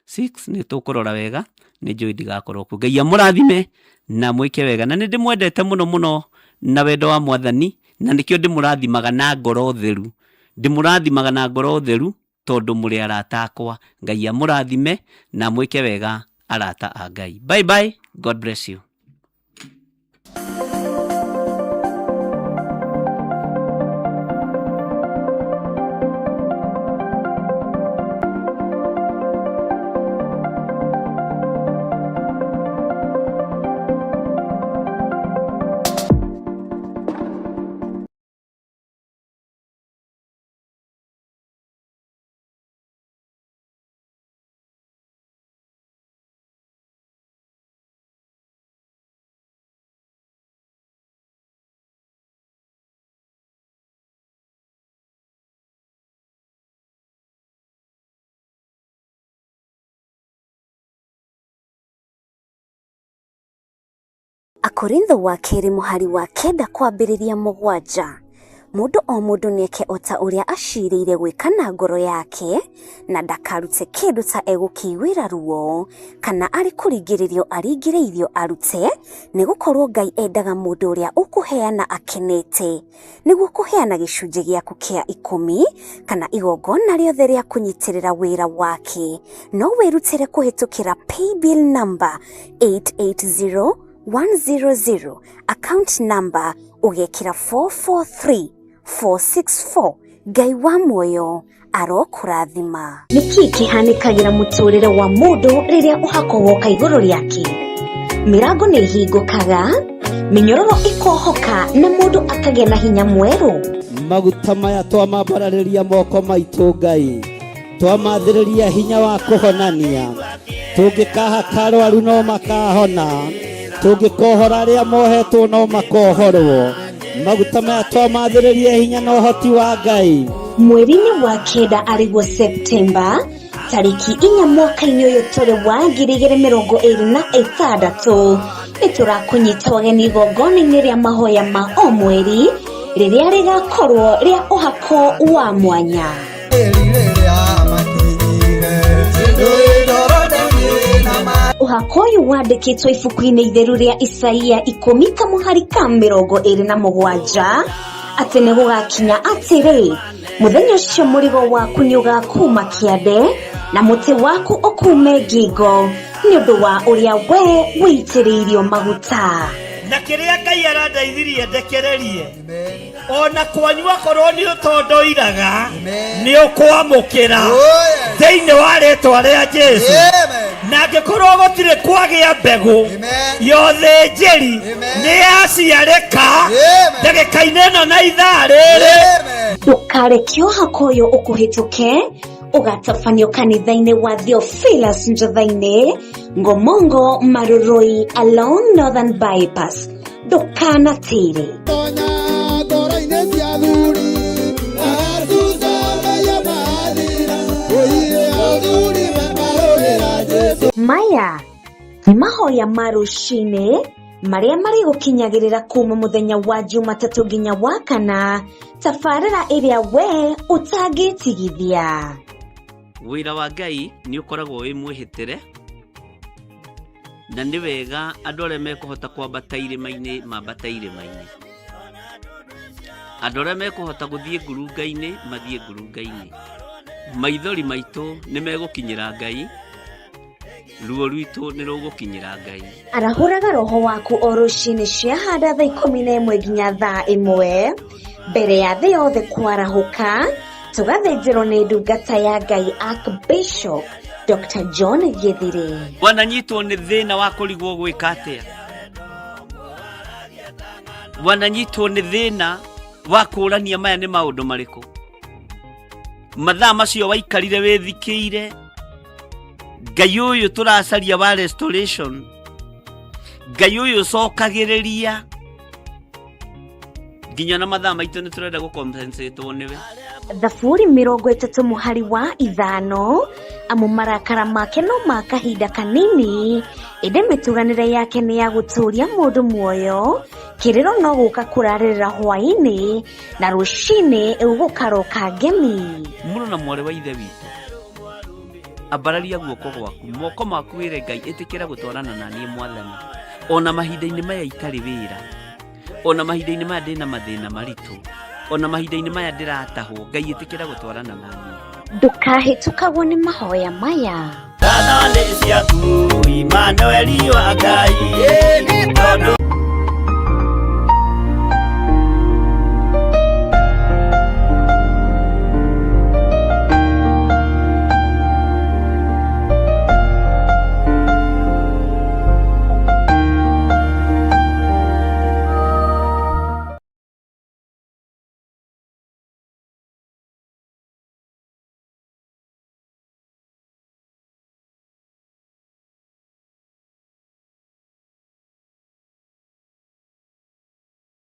6 nĩ tũkũrora wega, nĩ njũĩ ndigakorwo kuo. Ngai amũrathime na mwĩke wega, na nĩ ndĩmwendete mũno mũno na wendo wa Mwathani, na nĩkĩo ndĩmũrathimaga na ngoro theru. Ndĩmũrathimaga na ngoro theru tondũ mũrĩ arata akwa. Ngai amũrathime na mwĩke wega arata a Ngai. Bye bye. God bless you. Akorintho wa kerĩ mũhari wa 9 kwambĩrĩria 7. Mũndũ o mũndũ nĩeke ota ũrĩa acirĩire gwĩka na ngoro yake, na ndakarute kĩndũ ta egũkĩiguĩra ruo, kana arĩ kũringĩrĩrio aringĩrĩirio arute, nĩgũkorwo Ngai endaga mũndũ ũrĩa ũkũheana akenete, nĩguo kũheana gĩcunjĩ gĩaku kĩa 10 kana igongona rĩothe rĩa kũnyitĩrĩra wĩra wake. No wĩrutĩre kũhetũkĩra paybill number 880100, account number ugekira 443464, Ngai wa muoyo arokurathima. Niki kihanikagira muturire wa mundu riria uhako woka iguru riake? Mirango ni hingukaga, minyororo ikohoka na mundu akagia na hinya mweru. Maguta maya twamambararĩria moko maitũ Ngai, twamathĩrĩria hinya wa kũhonania. Tũngĩkaha karwaru no makahona, tũngĩkohora arĩa mohetwo no makohorwo. Maguta maya twamathĩrĩria hinya na ũhoti wa Ngai. Mweri-inĩ wa kenda ariguo Septemba, tariki 4 mwaka-inĩ ũyũ tũrĩ wa 2026, nĩtũrakũnyita ũgeni igongona-inĩ rĩa mahoya ma o mweri rĩrĩa rĩgakorwo rĩa ũhako wa mwanya. Ũhako ũyũ wandĩkĩtwo ibuku-inĩ itheru rĩa Isaia 10:27 atĩ nĩ gũgakinya atĩrĩ, mũthenya ũcio mũrigo waku nĩ ũgakuma kĩande na mũtĩ waku ũkume ngingo nĩ ũndũ wa ũrĩa we wĩitĩrĩirio maguta. Na kĩrĩa Ngai arandeithirie ndekererie, ona kwanyua korwo nĩ ũtondoiraga nĩ ũkwamũkĩra thĩinĩ wa rĩĩtwa rĩa Jesũ. Na angĩkorwo gũtirĩ kwagĩa mbegũ yothe njĩri nĩ yaciarĩka ndagĩka-inĩ ĩno na ithaa rĩrĩ. Ndũkareke ũhako ũyũ ũkũhĩtũke ũgatabanio kanitha-inĩ wa Theophilus Njatha-inĩ, Ngomongo, Maruroi along Northern Bypass. Ndũkanatĩre. Maya nĩ mahoya ma rũcinĩ marĩa marĩ gũkinyagĩrĩra kuma mũthenya wa Jumatatũ nginya wa Kana, tabarĩra ĩrĩa we ũtangĩtigithia. Wĩra wa Ngai nĩ ũkoragwo wĩ mwĩhĩtĩre, na nĩ wega andũ arĩa mekũhota kwambata irĩma-inĩ mambata irĩma-inĩ. Andũ arĩa mekũhota gũthiĩ ngurunga-inĩ mathiĩ ngurunga-inĩ. Maithori maitũ nĩ megũkinyĩra Ngai, ruo rwitũ nĩ rũgũkinyĩra Ngai. Arahũraga roho waku o rũcinĩ ciahanda thaa 11 nginya thaa 1 mbere ya thĩ yothe kwarahũka. Tũgathĩnjĩrwo nĩ ndungata ya Ngai Archbishop Dr. John Gĩthiri. Wananyitwo nĩ thĩna wa kũrigwo gwĩka atĩa? Wananyitwo nĩ thĩna wa kũũrania maya nĩ maũndũ marĩkũ? Mathaa macio waikarire wĩthikĩire, Ngai ũyũ tũracaria wa restoration, Ngai ũyũ cokagĩrĩria, nginya na mathaa maitũ nĩ tũrenda gũkompensetwo nĩwe. Thaburi 30:5 amu marakara make no ma kahinda kanini, ĩndĩ mĩtuganĩre yake nĩ ya gũtũũria mũndũ muoyo. Kĩrĩro no gũka kũrarĩrĩra hwaĩ-inĩ na rũcinĩ ũgũkaroka ngemi. Mũrũ na mwarĩ wa ithe witũ, ambararia guoko gwaku, moko maku wĩre Ngai ĩtĩkĩra gũtwarana na niĩ Mwathani. Ona mahinda-inĩ maya itarĩ wĩra, ona mahinda-inĩ maya ndĩna mathĩna maritũ, ona mahinda-inĩ maya ndĩratahwo, Ngai ĩtĩkĩra gũtwarana na niĩ. Ndũkahĩtũkagwo nĩ mahoya maya. Thana nĩ ciaku Immanueli wa Ngai, tondũ